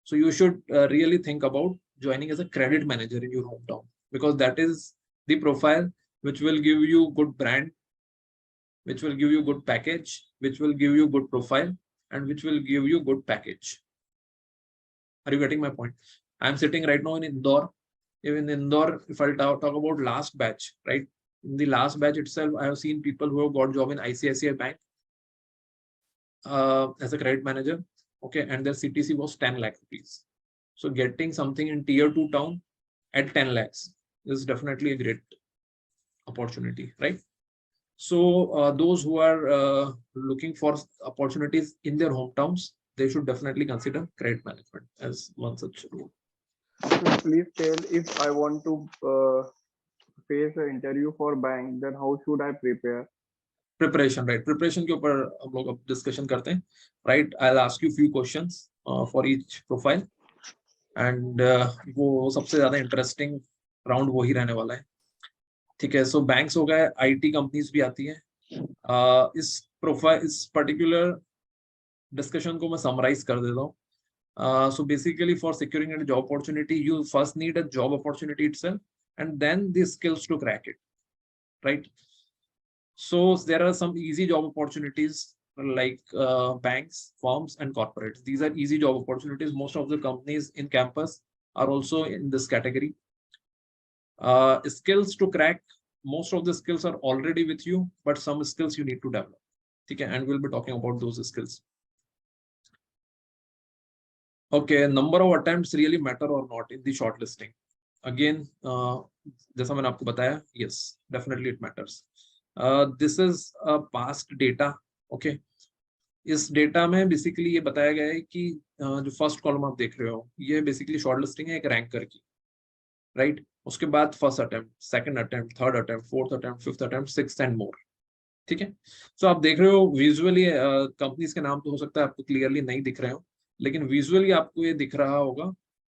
A: so you should really think about joining as a credit manager in your hometown, because that is the profile which will give you good brand, which will give you good package, which will give you good profile, and which will give you good package. Are you getting my point? I am sitting right now in Indore. Even in Indore, if I talk about last batch, right? In the last batch itself, I have seen people who have got job in ICICI Bank as a credit manager. Okay, and their CTC was 10 lakh rupees. So getting something in tier 2 town at 10 lakhs is definitely a great opportunity, right? So those who are looking for opportunities in their hometowns, they should definitely consider credit management as one such role.
D: So please tell, if I want to face an interview for bank, then how should I prepare?
A: Preparation, right? Preparation के ऊपर हम लोग अब discussion करते हैं, right? I'll ask you few questions for each profile, and वो सबसे ज्यादा interesting round वही रहने वाला है, ठीक है? So banks हो गए, IT companies भी आती है. इस particular discussion को मैं summarize कर देता हूँ. So basically, for securing a job opportunity, you first need a job opportunity itself, and then the skills to crack it, right? So there are some easy job opportunities like banks, firms, and corporates. These are easy job opportunities. Most of the companies in campus are also in this category. Skills to crack, most of the skills are already with you, but some skills you need to develop. Okay, and we'll be talking about those skills. Okay, number of attempts really matter or not in the shortlisting? Again, जैसा मैंने आपको बताया, yes, definitely it matters. This is a past data. Okay, इस data में basically ये बताया गया है कि जो फर्स्ट कॉलम आप देख रहे हो, ये बेसिकली शॉर्टलिस्टिंग है एक रैंकर की, राइट? उसके बाद first attempt, second attempt, third attempt, fourth attempt, fifth attempt, sixth and more, ठीक है? सो आप देख रहे हो विजुअली, कंपनीज के नाम तो हो सकता है आपको क्लियरली नहीं दिख रहे हो, लेकिन विजुअली आपको ये दिख रहा होगा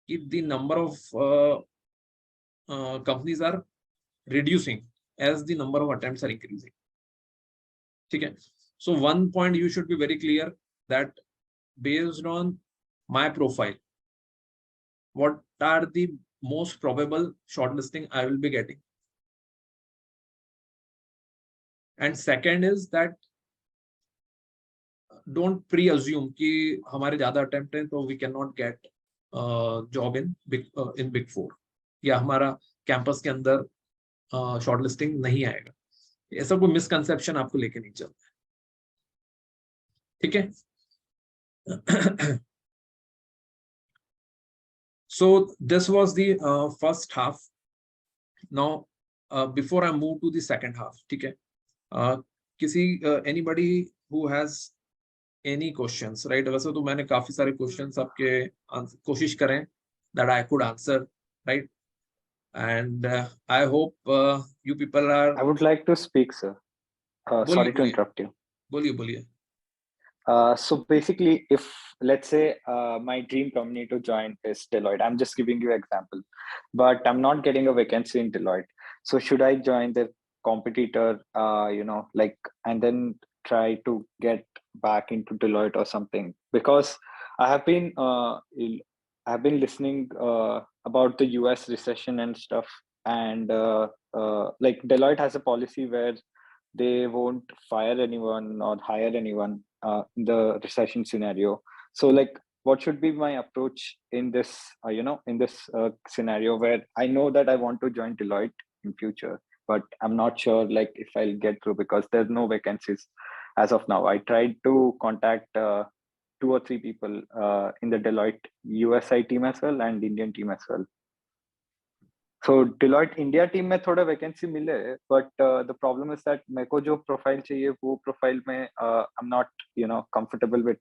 A: कि the number of companies are reducing as the number of attempts are increasing. ठीक है? So one point you should be very clear that based on my profile, what are the most probable shortlisting I will be getting? And second is that don't pre-assume कि हमारे ज़्यादा attempt हैं तो we cannot get job in big four, या हमारा campus के अंदर shortlisting नहीं आएगा. ऐसा कोई मिसकंसेप्शन आपको लेके नहीं चलता है, ठीक है? So this was the first half. Now before I move to the second half, ठीक है? किसी anybody who has any questions, right? वैसे तो मैंने काफी सारे questions आपके कोशिश करें that I could answer, right? And I hope you people are.
C: I would like to speak, sir. Sorry to interrupt you.
A: बोलिए.
C: So basically, if let's say my dream company to join is Deloitte, I'm just giving you an example, but I'm not getting a vacancy in Deloitte. So should I join the competitor, like, and then try to get back into Deloitte or something? Because I have been listening about the US recession and stuff, and like Deloitte has a policy where they won't fire anyone or hire anyone in the recession scenario. So like, what should be my approach in this, in this scenario where I know that I want to join Deloitte in future, but I'm not sure like if I'll get through because there's no vacancies as of now. I tried to contact 2 or 3 people in the Deloitte USI team as well and Indian team as well. So Deloitte India team में थोड़ा vacancy मिले, but the problem is that मेरे को जो profile चाहिए वो profile में I'm not comfortable with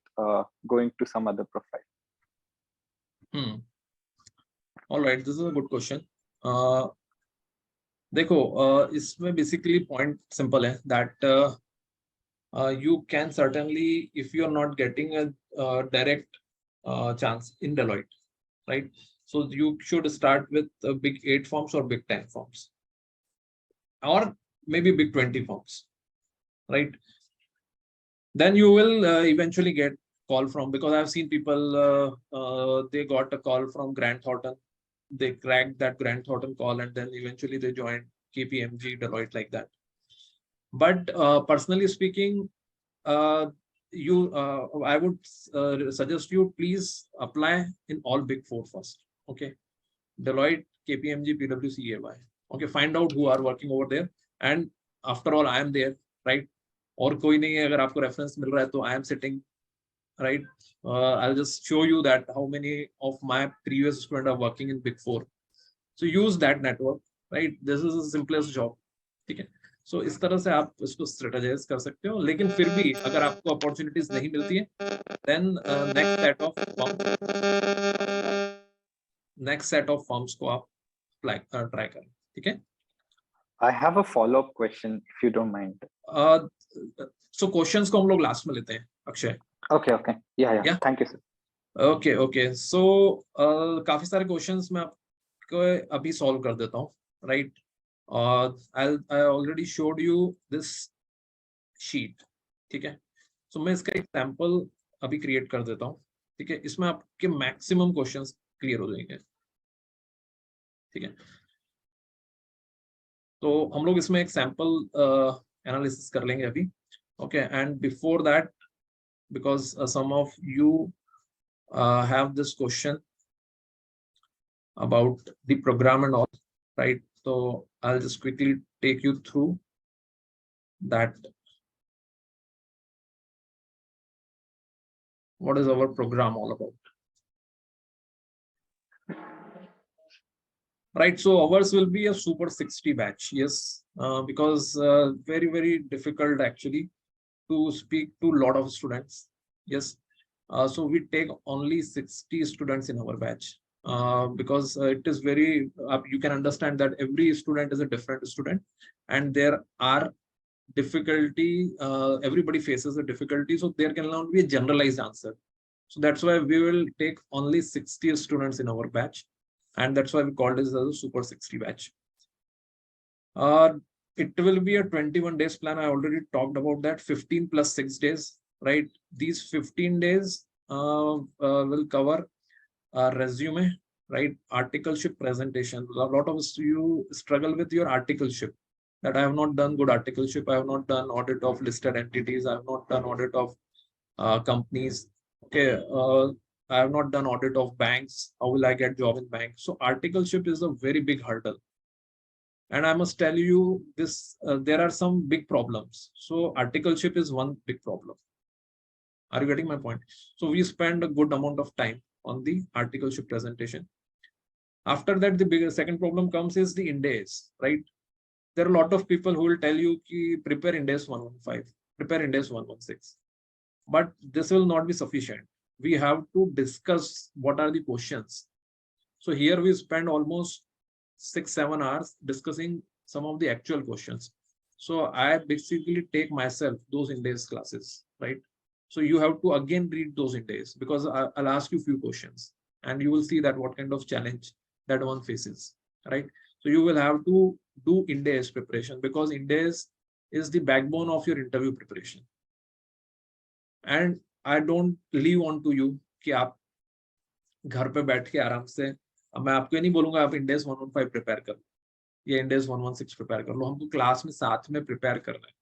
C: going to some other profile.
A: All right, this is a good question. देखो इसमें basically point simple है that you can certainly, if you are not getting a direct chance in Deloitte, right? So you should start with big 8 firms or big 10 firms, or maybe big 20 firms, right? Then you will eventually get call from, because I've seen people they got a call from Grant Thornton, they cracked that Grant Thornton call, and then eventually they joined KPMG, Deloitte, like that. But personally speaking, I would suggest you please apply in all big 4 first. Okay, Deloitte, KPMG, PwC, EY. Okay, find out who are working over there, and after all, I am there, right? और कोई नहीं है, अगर आपको reference मिल रहा है तो I am sitting, right? I'll just show you that how many of my previous students are working in big 4. So use that network, right? This is the simplest job. Okay. सो इस तरह से आप इसको strategise कर सकते हो, लेकिन फिर भी अगर आपको अपॉर्चुनिटीज नहीं मिलती है, then next set of firms को आप ट्राई करें, ठीक है।
C: I have a follow-up question if you don't mind.
A: So questions को हम लोग लास्ट में लेते हैं, Akshay.
C: Okay, okay. Yeah.
A: Yeah.
C: Thank you, sir.
A: Okay so काफी सारे क्वेश्चंस मैं आपको अभी सॉल्व कर देता हूँ, right. I already showed you this sheet, ठीक है। सो मैं इसका एक सैंपल अभी क्रिएट कर देता हूँ, ठीक है। इसमें आपके मैक्सिमम क्वेश्चंस क्लियर हो जाएंगे, ठीक है। तो हम लोग इसमें एक सैंपल एनालिसिस कर लेंगे अभी, okay. And before that, because some of you have this question about the program and all, right? So I'll just quickly take you through that. What is our program all about? Right, so ours will be a Super 60 batch, yes, because very difficult actually to speak to a lot of students, yes. So we take only 60 students in our batch, because it is very, you can understand that every student is a different student, and there are difficulty, everybody faces a difficulty, so there cannot be a generalized answer. So that's why we will take only 60 students in our batch, and that's why we called it as a Super 60 batch. It will be a 21 days plan. I already talked about that. 15 plus 6 days, right? These 15 days will cover resume, right? Articleship presentation. A lot of you struggle with your articleship, that I have not done good articleship. I have not done audit of listed entities. I have not done audit of companies. Okay. I have not done audit of banks. How will I get job in bank? So articleship is a very big hurdle. And I must tell you this, there are some big problems. So articleship is one big problem. Are you getting my point? So we spend a good amount of time on the articleship presentation. After that, the bigger second problem comes is the index, right? There are a lot of people who will tell you ki prepare index 115, prepare index 116. But this will not be sufficient. We have to discuss what are the questions. So here we spend almost 6-7 hours discussing some of the actual questions. So I basically take myself those index classes, right? So you have to again read those index, because I'll ask you few questions and you will see that what kind of challenge that one faces, right? So you will have to do index preparation, because index is the backbone of your interview preparation. And I don't leave on to you कि आप घर पे बैठ के आराम से, अब मैं आपको नहीं बोलूंगा आप इंडेक्स 115 प्रिपेयर कर लो या इंडेक्स 116 प्रिपेयर कर लो, हमको क्लास में साथ में प्रिपेयर करना है,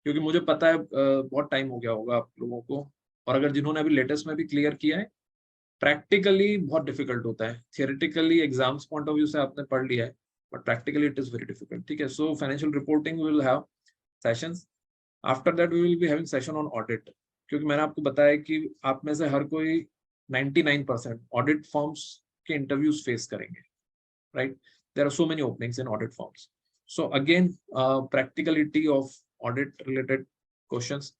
A: क्योंकि मुझे पता है बहुत टाइम हो गया होगा आप लोगों को, और अगर जिन्होंने अभी लेटेस्ट में भी क्लियर किया है, प्रैक्टिकली बहुत डिफिकल्ट होता है। Theoretically exams point of view से आपने पढ़ लिया है, but practically it is very difficult, ठीक है। So financial reporting will have sessions. After that we will be having session on audit, क्योंकि मैंने आपको बताया कि आप में से हर कोई 99% ऑडिट फॉर्म्स के इंटरव्यूज फेस करेंगे, right? There are so many openings in audit firms. So again practicality of audit related questions.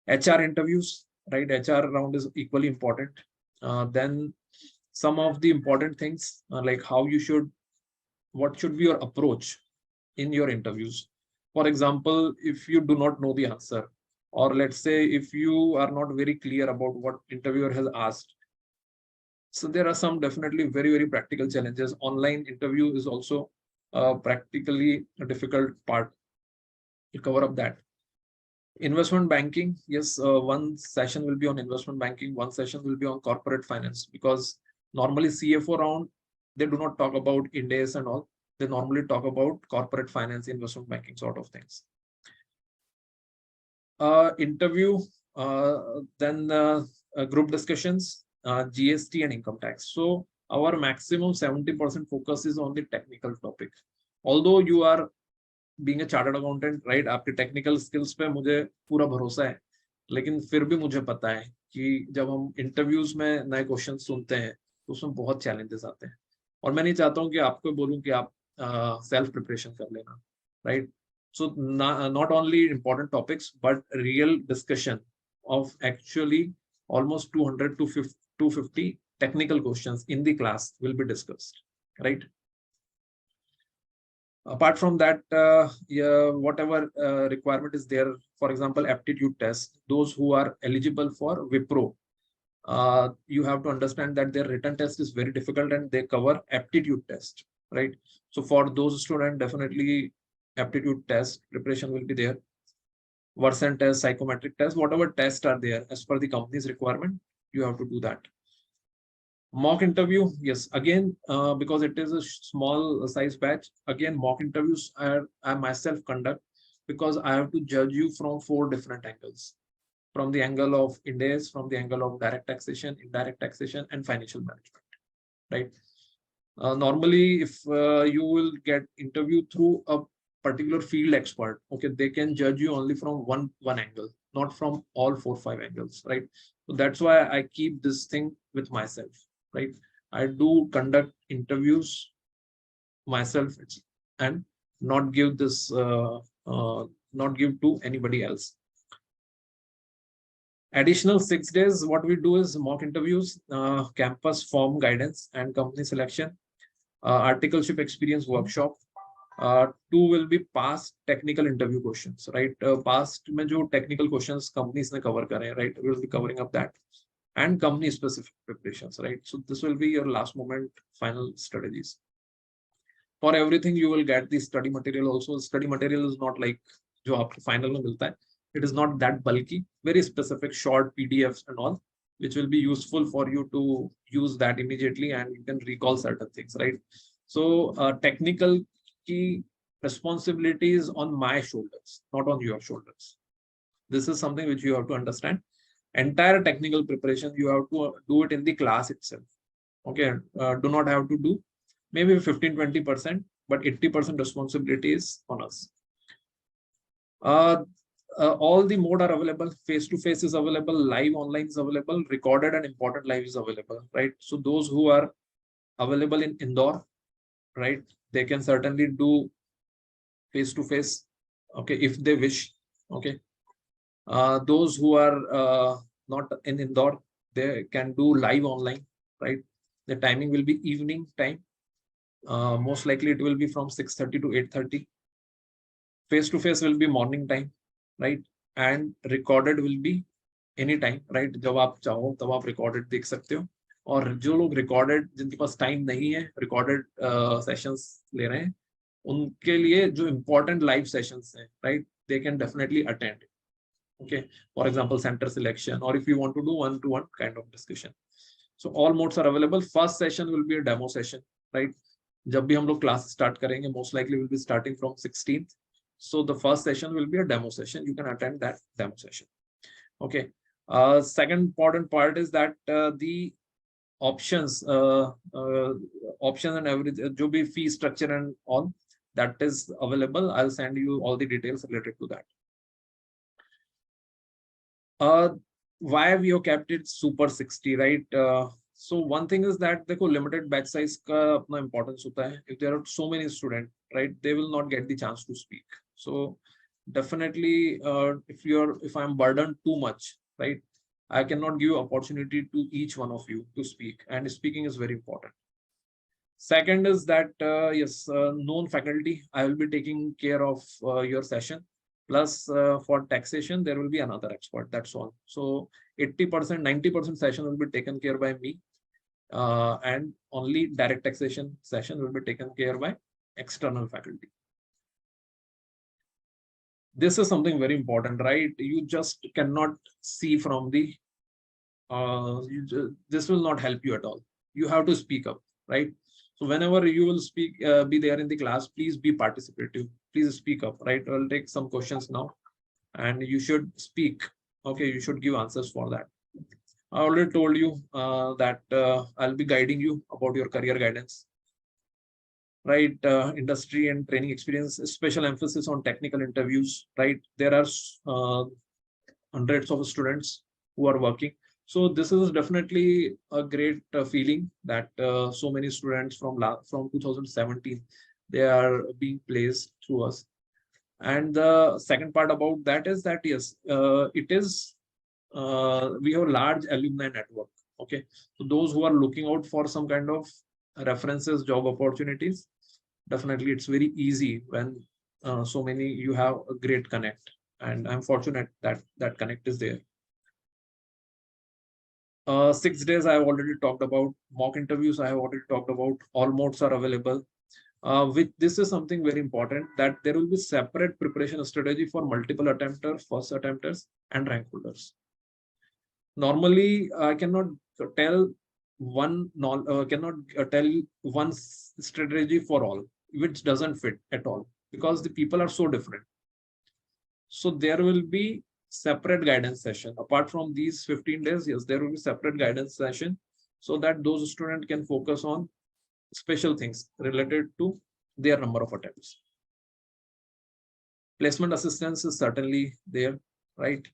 A: HR interviews, right? HR round is equally important. Then some of the important things like how you should, what should be your approach in your interviews. For example, if you do not know the answer, or let's say if you are not very clear about what interviewer has asked, so there are some definitely very practical challenges. Online interview is also practically a difficult part to cover up that. Investment banking, yes, one session will be on investment banking, one session will be on corporate finance, because normally CFO round, they do not talk about index and all. They normally talk about corporate finance, investment banking sort of things. Interview, then group discussions, GST and income tax. So our maximum 70% focus is on the technical topic. Although you are being a chartered accountant, right? आपके technical skills पे मुझे पूरा भरोसा है, लेकिन फिर भी मुझे पता है कि जब हम इंटरव्यूज में नए क्वेश्चन सुनते हैं तो उसमें बहुत चैलेंजेस आते हैं, और मैं नहीं चाहता हूँ कि आपको बोलूँ कि आप सेल्फ प्रिपरेशन कर लेना, right? So not only important topics, but real discussion of actually almost 200 to 250 technical questions in the class will be discussed, right? Apart from that, yeah, whatever requirement is there, for example, aptitude test, those who are eligible for Wipro, you have to understand that their written test is very difficult and they cover aptitude test, right? So for those students, definitely aptitude test preparation will be there. Version test, psychometric test, whatever tests are there as per the company's requirement, you have to do that. Mock interview, yes, again, because it is a small size batch, again, mock interviews I myself conduct, because I have to judge you from 4 different angles. From the angle of Ind AS, from the angle of direct taxation, indirect taxation, and financial management, right? Normally, if you will get interviewed through a particular field expert, okay, they can judge you only from one angle, not from all 4-5 angles, right? So that's why I keep this thing with myself, right? I do conduct interviews myself and not give this not give to anybody else. Additional 6 days, what we do is mock interviews, campus form guidance and company selection, articleship experience workshop. 2 will be past technical interview questions, right? Past mein jo technical questions companies ne cover kare, right? We will be covering up that, and company specific preparations, right? So this will be your last moment final strategies. For everything you will get the study material also. Study material is not like jo aapko final mein milta hai. It is not that bulky, very specific short PDFs and all, which will be useful for you to use that immediately and you can recall certain things, right? So technical key responsibility is on my shoulders, not on your shoulders. This is something which you have to understand. Entire technical preparation, you have to do it in the class itself. Okay, do not have to do maybe 15-20%, but 80% responsibility is on us. All the mode are available. Face-to-face is available, live online is available, recorded and important live is available, right? So those who are available in Indore, right, they can certainly do face-to-face, okay, if they wish, okay. Those who are not in Indore, they can do live online, right? The timing will be evening time. Most likely it will be from 6:30 to 8:30. Face-to-face will be morning time, right? And recorded will be any time, right? जब आप चाहो तब आप recorded देख सकते हो. और जो लोग recorded जिनके पास time नहीं है recorded sessions ले रहे हैं, उनके लिए जो important live sessions हैं, right? They can definitely attend. Okay, for example, center selection, or if you want to do one-to-one kind of discussion. So all modes are available. First session will be a demo session, right? जब भी हम लोग class start करेंगे, most likely will be starting from 16th. So the first session will be a demo session. You can attend that demo session. Okay. Second important part is that the options, options and everything, jo bhi fee structure and all, that is available. I'll send you all the details related to that. Why we have kept it super 60, right? So one thing is that the limited batch size ka apna importance hota hai. If there are so many students, right, they will not get the chance to speak. So definitely, if I'm burdened too much, right, I cannot give opportunity to each one of you to speak, and speaking is very important. Second is that yes, known faculty, I will be taking care of your session. Plus for taxation, there will be another expert. That's all. So 80%, 90% session will be taken care by me, and only direct taxation session will be taken care by external faculty. This is something very important, right? You just cannot see from the. This will not help you at all. You have to speak up, right? So whenever you will speak, be there in the class, please be participative. Please speak up, right? I'll take some questions now, and you should speak. Okay, you should give answers for that. I already told you that I'll be guiding you about your career guidance, right? Industry and training experience, special emphasis on technical interviews, right? There are hundreds of students who are working. So this is definitely a great feeling that so many students from 2017, they are being placed through us. And the second part about that is that yes, it is we have a large alumni network. Okay, so those who are looking out for some kind of references, job opportunities, definitely it's very easy when so many you have a great connect, and I'm fortunate that that connect is there. 6 days I have already talked about. Mock interviews I have already talked about. All modes are available. Which this is something very important, that there will be separate preparation strategy for multiple attempters, first attempters, and rank holders. Normally, I cannot tell tell one strategy for all, which doesn't fit at all, because the people are so different. So there will be separate guidance session apart from these 15 days. Yes, there will be separate guidance session, so that those students can focus on special things related to their number of attempts. Placement assistance is certainly there, right?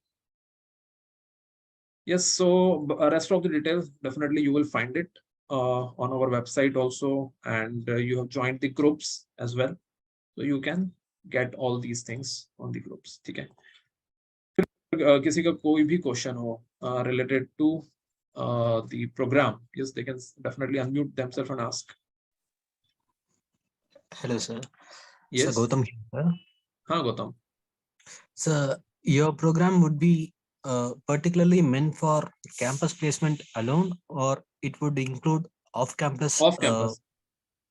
A: Yes, so rest of the details, definitely you will find it on our website also, and you have joined the groups as well. So you can get all these things on the groups. ठीक है? किसी का कोई भी question हो related to the program, yes, they can definitely unmute themselves and ask.
E: Hello, sir.
A: Yes.
E: So Gautam here, sir.
A: हाँ Gautam.
E: So your program would be particularly meant for campus placement alone, or it would include off-campus?
A: Off-campus,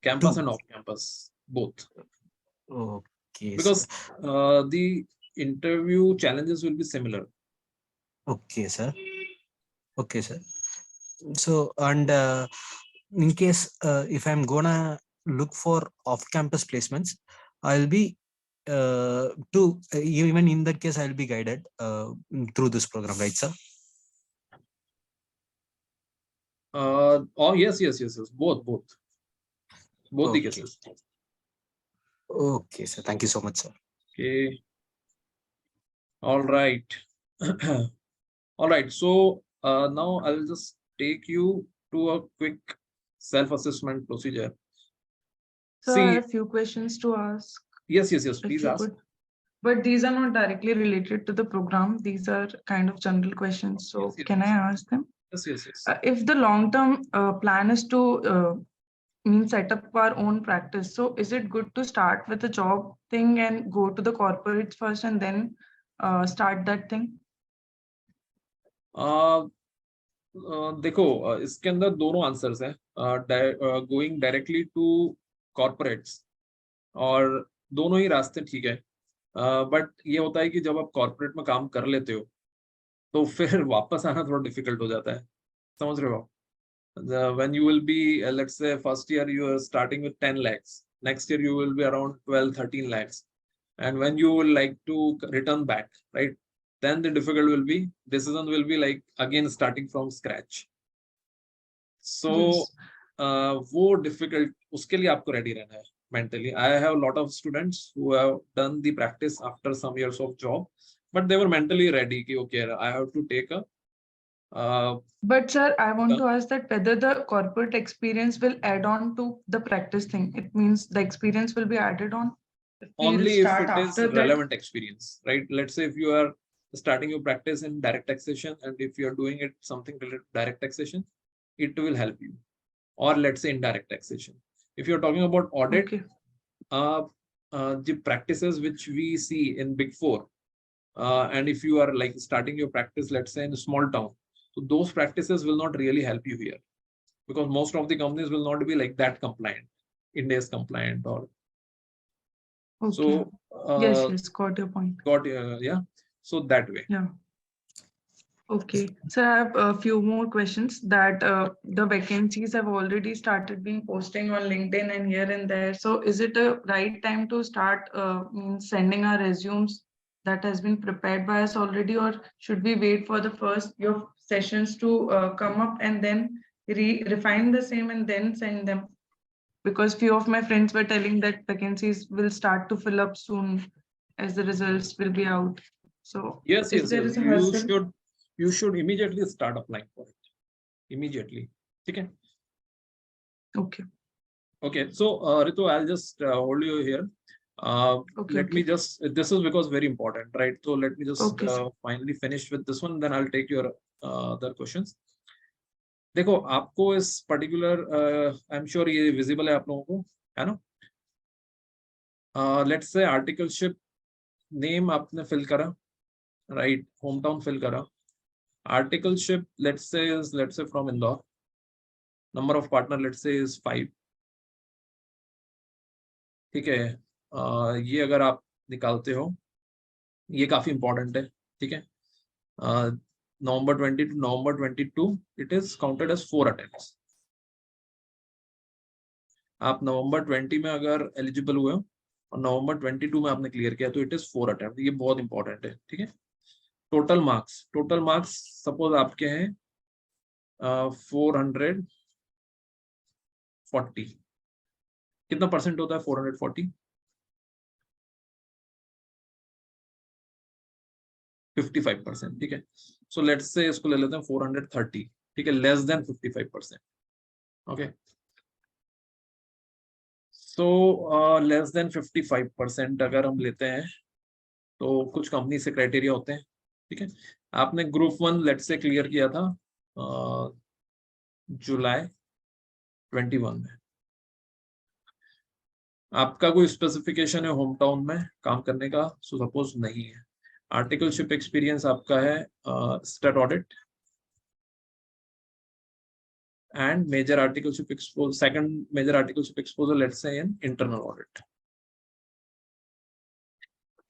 A: campus
E: too?
A: and off-campus, both.
E: Okay,
A: Because
E: sir.
A: the interview challenges will be similar.
E: Okay, sir. Okay, sir. So, and in case if I'm gonna look for off-campus placements, I'll be even in that case I'll be guided through this program, right, sir?
A: Oh yes, both the
E: Okay.
A: cases.
E: Okay, sir. Thank you so much, sir.
A: Okay. All right. All right. So now I'll just take you to a quick self-assessment procedure.
G: So I have a few questions to ask.
A: Yes.
G: if
A: Please
G: you
A: ask.
G: could. But these are not directly related to the program. These are kind of general questions. So
A: Yes.
G: can I ask them?
A: Yes.
G: If the long-term plan is to set up our own practice, so is it good to start with the job thing and go to the corporates first and then start that thing?
A: देखो इसके अंदर दोनों answers हैं, going directly to corporates, और दोनों ही रास्ते ठीक है, बट ये होता है कि जब आप कॉर्पोरेट में काम कर लेते हो तो फिर वापस आना थोड़ा डिफिकल्ट हो जाता है, समझ रहे हो? When you will be let's say first year you are starting with 10 lakhs, next year you will be around 12-13 lakhs, and when you will like to return back, right, then the difficult will be, decision will be like again starting from scratch. So वो difficult, उसके लिए आपको ready रहना है mentally. I have a lot of students who have done the practice after some years of job, but they were mentally ready कि okay, I have to take a
G: but sir, I want to ask that whether the corporate experience will add on to the practice thing. It means the experience will be added on
A: only if it is relevant experience, right? Let's say if you are starting your practice in direct taxation, and if you are doing it something related to direct taxation, it will help you. Or let's say indirect taxation. If you're talking about audit, the practices which we see in Big Four, and if you are like starting your practice, let's say in a small town, so those practices will not really help you here, because most of the companies will not be like that compliant, India's compliant, or so.
G: Yes, got your point.
A: Yeah. So that way.
G: Yeah. Okay, so I have a few more questions that the vacancies have already started being posting on LinkedIn and here and there. So is it a right time to start sending our resumes that has been prepared by us already, or should we wait for the first your sessions to come up and then refine the same and then send them? Because few of my friends were telling that vacancies will start to fill up soon as the results will be out. So
A: yes. You should immediately start applying for it. Immediately. Okay.
G: Okay.
A: Okay. So Ritu, I'll just hold you here.
G: Okay,
A: Let me
G: okay.
A: just, this is because very important, right? So let me just
G: Okay, sir.
A: finally finish with this one, then I'll take your other questions. देखो आपको इस particular, I am sure ये visible है आप लोगों को, है ना? लेट्स से आर्टिकलशिप नेम आपने फिल करा, राइट? होम टाउन फिल करा, articleship let's say from Indore, number of partner let's say is 5, ठीक है? ये अगर आप निकालते हो, ये काफी इंपॉर्टेंट है, ठीक है? November 20 to November 22, it is counted as 4 attempts. आप नवंबर 20 में अगर एलिजिबल हुए हो और नवंबर 22 में आपने क्लियर किया तो इट इज 4 अटेम्प्ट, ये बहुत इंपॉर्टेंट है, ठीक है? टोटल मार्क्स सपोज आपके हैं 440, कितना परसेंट होता है 440? 55%, ठीक है? सो लेट्स से इसको ले लेते हैं 430, ठीक है? Less than 55%, okay? So less than 55% अगर हम लेते हैं तो कुछ कंपनी से क्राइटेरिया होते हैं, ठीक है? आपने ग्रुप 1 लेट्स से क्लियर किया था जुलाई 21 में, आपका कोई स्पेसिफिकेशन है होम टाउन में काम करने का? सो सपोज नहीं है, आर्टिकलशिप एक्सपीरियंस आपका है state audit and major articleship expose, second major articleship exposure let's say in internal audit.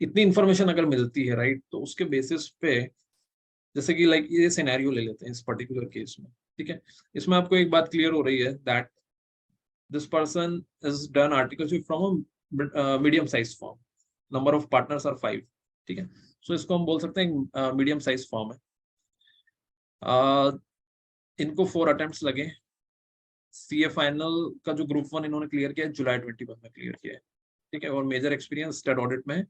A: इतनी इंफॉर्मेशन अगर मिलती है, राइट, तो उसके बेसिस पे, जैसे कि लाइक ये सिनेरियो ले लेते हैं इस पर्टिकुलर केस में, ठीक है? इसमें आपको एक बात क्लियर हो रही है that this person is done articleship from a medium size firm, number of partners are 5, ठीक है? सो इसको हम बोल सकते हैं मीडियम साइज फॉर्म है। इनको 4 अटेम्प्ट्स लगे, सीए फाइनल का जो ग्रुप 1 इन्होंने क्लियर किया है जुलाई 21 में क्लियर किया है, ठीक है? और मेजर एक्सपीरियंस स्टेट ऑडिट में,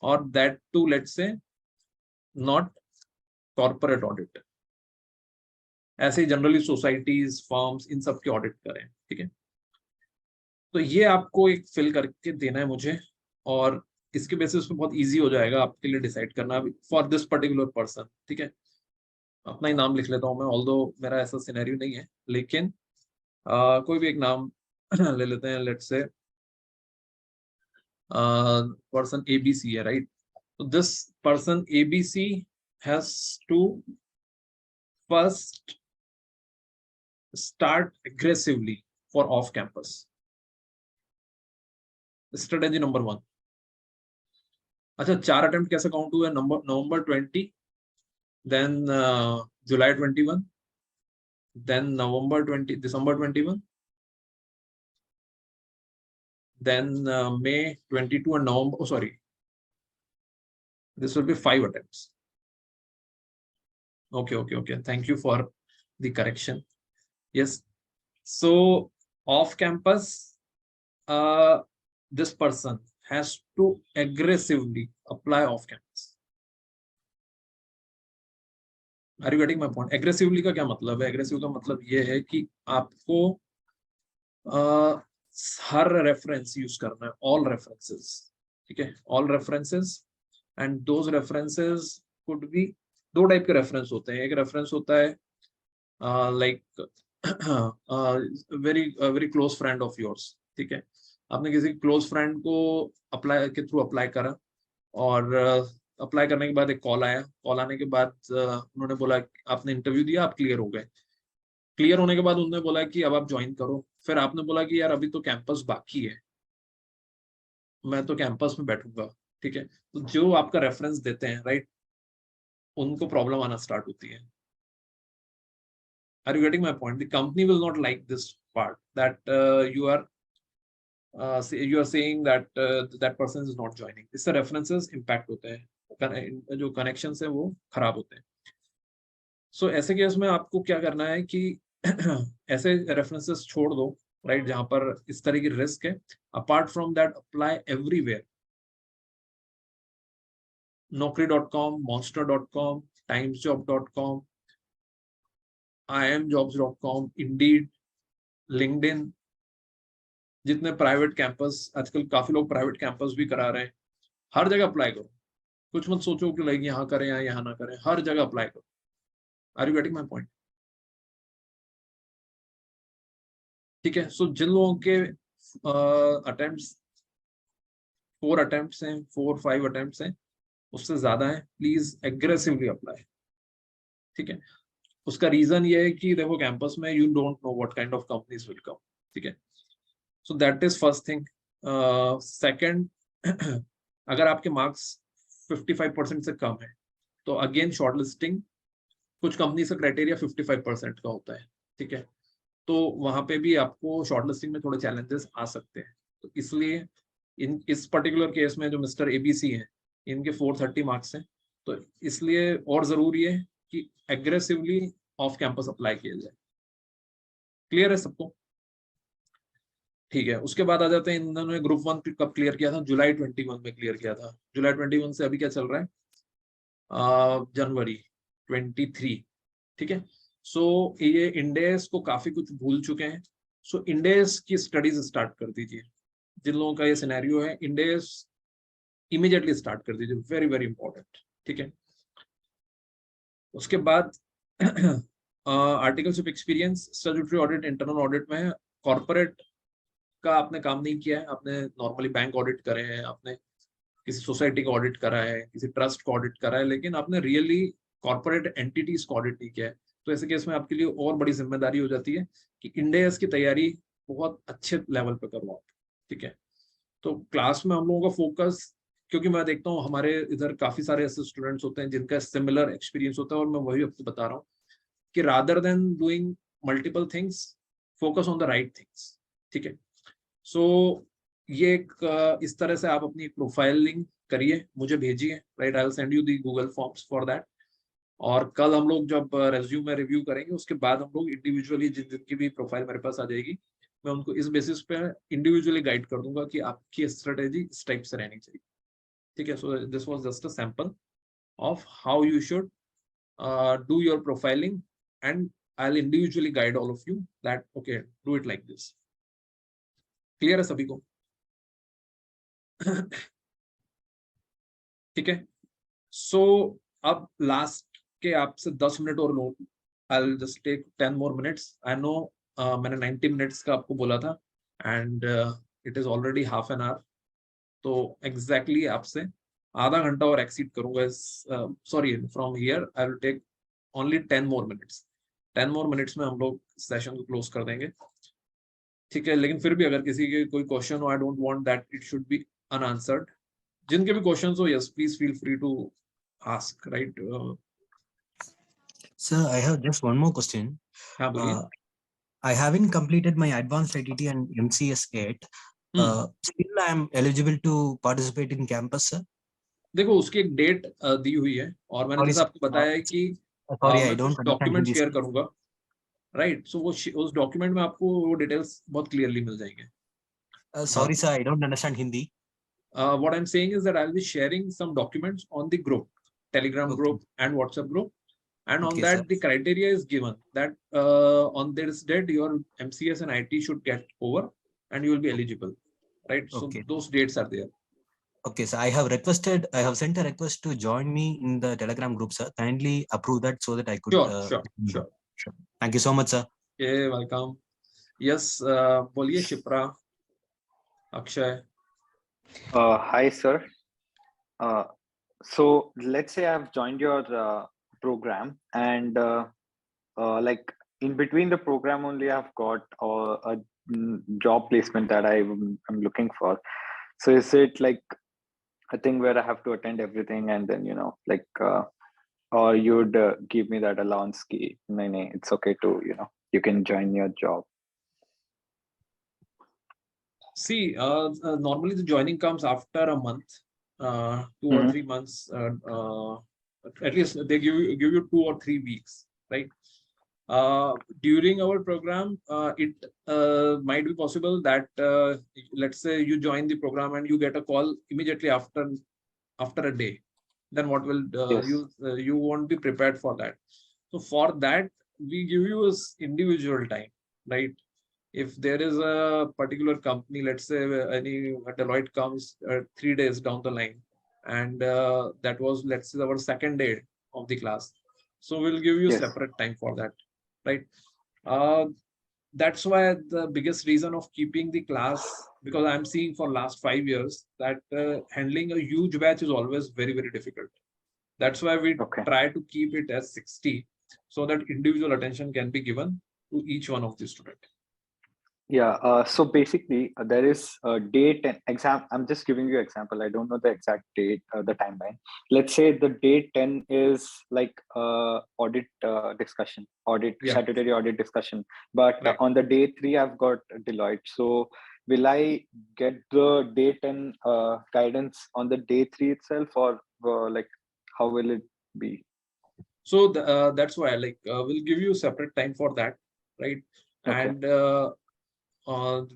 A: और that too let's say not corporate audit, ऐसे जनरली सोसाइटीज, फर्म्स, इन सब के ऑडिट करें, ठीक है? तो ये आपको एक फिल करके देना है मुझे, और इसके बेसिस पे बहुत इजी हो जाएगा आपके लिए डिसाइड करना फॉर दिस पर्टिकुलर पर्सन, ठीक है? अपना ही नाम लिख लेता हूँ मैं, ऑल्दो मेरा ऐसा सिनेरियो नहीं है, लेकिन कोई भी एक नाम ले लेते हैं, लेट्स से पर्सन एबीसी है, राइट? तो this person ABC has to first start aggressively for off campus. Strategy number 1. अच्छा, 4 अटेम्प्ट कैसे काउंट हुए? नवंबर 20, then July 21, then November 20, December 21, then May 22 and November, oh sorry, this will be 5 attempts. Okay, thank you for the correction. Yes, so off campus, this person has to aggressively apply off campus. Are you getting my point? Aggressively का क्या मतलब है? Aggressive का मतलब ये है कि आपको हर रेफरेंस यूज करना है, all references, ठीक है? All references, and those references could be, 2 type के रेफरेंस होते हैं। एक रेफरेंस होता है like very close friend of yours, ठीक है? आपने किसी क्लोज फ्रेंड को अप्लाई के थ्रू अप्लाई करा, और अप्लाई करने के बाद एक कॉल आया, कॉल आने के बाद उन्होंने बोला, आपने इंटरव्यू दिया, आप क्लियर हो गए, क्लियर होने के बाद उन्होंने बोला कि अब आप ज्वाइन करो, फिर आपने बोला कि यार अभी तो कैंपस बाकी है, मैं तो कैंपस में बैठूंगा, ठीक है? तो जो आपका रेफरेंस देते हैं, राइट, उनको प्रॉब्लम आना स्टार्ट होती है। Are you getting my point? The company will not like this part that you are saying that that person is not joining. इससे references impact होते हैं, जो connections है वो खराब होते हैं। So ऐसे केस में आपको क्या करना है कि ऐसे references छोड़ दो, right, जहां पर इस तरह की रिस्क है। Apart from that, apply everywhere. Naukri.com, Monster.com, TimesJob.com, IMJobs.com, Indeed, LinkedIn, जितने प्राइवेट कैंपस, आजकल काफी लोग प्राइवेट कैंपस भी करा रहे हैं, हर जगह अप्लाई करो। कुछ मत सोचो कि लाइक यहाँ करें या यहाँ ना करें, हर जगह अप्लाई करो। Are you getting my point? ठीक है। सो जिन लोगों के अटेम्प्ट्स 4 अटेम्प्ट्स हैं, 4-5 अटेम्प्ट्स हैं, उससे ज्यादा है, प्लीज एग्रेसिवली अप्लाई। ठीक है। उसका रीजन ये है कि देखो कैंपस में you don't know what kind of companies will come. ठीक है। So that is first thing. Second, अगर आपके मार्क्स 55% से कम है तो अगेन शॉर्टलिस्टिंग, कुछ कंपनी से क्राइटेरिया 55% का होता है। ठीक है। तो वहां पे भी आपको शॉर्टलिस्टिंग में थोड़े चैलेंजेस आ सकते हैं। तो इसलिए इस पर्टिकुलर केस में जो मिस्टर एबीसी हैं, इनके 430 मार्क्स हैं, तो इसलिए और जरूरी है कि एग्रेसिवली ऑफ कैंपस अप्लाई किया जाए। क्लियर है सबको? ठीक है। उसके बाद आ जाते हैं, इन्होंने ग्रुप 1 कब क्लियर किया था? जुलाई 21 में क्लियर किया था। जुलाई 21 से अभी क्या चल रहा है? जनवरी 23। ठीक है। सो ये इंडेस को काफी कुछ भूल चुके हैं। सो इंडेस की स्टडीज स्टार्ट कर दीजिए। जिन लोगों का ये सिनेरियो है, इंडेस इमीडिएटली स्टार्ट कर दीजिए, वेरी वेरी इंपॉर्टेंट। ठीक है। उसके बाद articles of experience, statutory audit, internal audit में कॉर्पोरेट का आपने काम नहीं किया है, आपने नॉर्मली बैंक ऑडिट करे हैं, आपने किसी सोसाइटी का ऑडिट करा है, किसी ट्रस्ट का ऑडिट करा है, लेकिन आपने रियली कॉर्पोरेट एंटिटीज का ऑडिट नहीं किया है। तो ऐसे केस में आपके लिए और बड़ी जिम्मेदारी हो जाती है कि इंडेस की तैयारी बहुत अच्छे लेवल पे करो आप। ठीक है। तो क्लास में हम लोगों का फोकस, क्योंकि मैं देखता हूँ हमारे इधर काफी सारे ऐसे स्टूडेंट्स होते हैं जिनका सिमिलर एक्सपीरियंस होता है, और मैं वही आपको बता रहा हूँ कि rather than doing multiple things, focus on the right things. ठीक है। सो ये एक इस तरह से आप अपनी प्रोफाइलिंग करिए, मुझे भेजिए, right? I will send you the Google forms for that. और कल हम लोग जब रेज्यूम में रिव्यू करेंगे, उसके बाद हम लोग इंडिविजुअली जिन जिनकी भी प्रोफाइल मेरे पास आ जाएगी, मैं उनको इस बेसिस पे इंडिविजुअली गाइड कर दूंगा कि आपकी स्ट्रेटेजी इस टाइप से रहनी चाहिए। ठीक है। So this was just a sample of how you should do your profiling, and I will individually guide all of you that okay, do it like this. Clear है सभी को? ठीक है। सो अब लास्ट के आपसे 10 मिनट और लो, I will just take 10 more minutes. I know मैंने 90 मिनट्स का आपको बोला था, and it is already half an hour. तो एग्जैक्टली आपसे आधा घंटा और एक्सीड करूंगा। Sorry, from here I will take only 10 more minutes. 10 more minutes में हम लोग सेशन को क्लोज कर देंगे। ठीक है। लेकिन फिर भी अगर किसी के कोई क्वेश्चन हो, I don't want that it should be unanswered. जिनके भी क्वेश्चंस हो, yes please feel free to ask, right?
E: Sir, I have just one more question.
A: हाँ बोलिए।
E: I haven't completed my advanced ITT and MCS yet. Still, I am eligible to participate in campus, sir.
A: देखो उसकी एक date दी हुई है, और मैंने
E: Sorry,
A: जैसा
E: sir.
A: आपको बताया है कि
E: Sorry, I
A: मैं
E: don't
A: कुछ
E: understand
A: document
E: Hindi,
A: share
E: sir.
A: करूंगा, राइट? सो वो उस डॉक्यूमेंट में आपको वो डिटेल्स बहुत क्लियरली मिल जाएंगे।
E: Sorry, sir, I don't understand Hindi.
A: What I'm saying is that I'll be sharing some documents on the group, Telegram
E: Okay.
A: group and WhatsApp group, and on
E: Okay,
A: that
E: sir.
A: the criteria is given that on this date your MCS and IT should get over and you will be eligible, right? So
E: Okay.
A: those dates are there.
E: Okay, sir. I have sent a request to join me in the Telegram group, sir. Kindly approve that so that I could.
A: Sure.
E: Thank you so much, sir.
A: Okay, welcome. Yes, बोलिए Shipra, Akshay.
C: Hi, sir. So let's say I've joined your program, and like in between the program only I've got a job placement that I'm looking for. So is it like a thing where I have to attend everything and then like or you'd give me that allowance key? No, it's okay to you can join your job.
A: See, normally the joining comes after a month, 2 or 3 months. At least they give you 2 or 3 weeks, right? During our program, it might be possible that let's say you join the program and you get a call immediately after a day. Then what will
C: Yes.
A: you won't be prepared for that. So for that, we give you individual time, right? if there is a particular company, let's say any Deloitte comes 3 days down the line, and that was, let's say, our second day of the class, so we'll give you
C: Yes.
A: separate time for that, right? That's why the biggest reason of keeping the class, because I'm seeing for last 5 years that handling a huge batch is always very, very difficult. That's why we
C: Okay.
A: try to keep it as 60, so that individual attention can be given to each one of the student.
C: Yeah. So basically, there is a date and exam. I'm just giving you an example. I don't know the exact date, the timeline. Let's say the date 10 is like audit discussion,
A: Yeah.
C: statutory audit discussion. But
A: Right.
C: on the day 3, I've got Deloitte. So will I get the day 10 guidance on the day 3 itself, or like how will it be?
A: So that's why, like, we'll give you separate time for that, right?
C: Okay.
A: And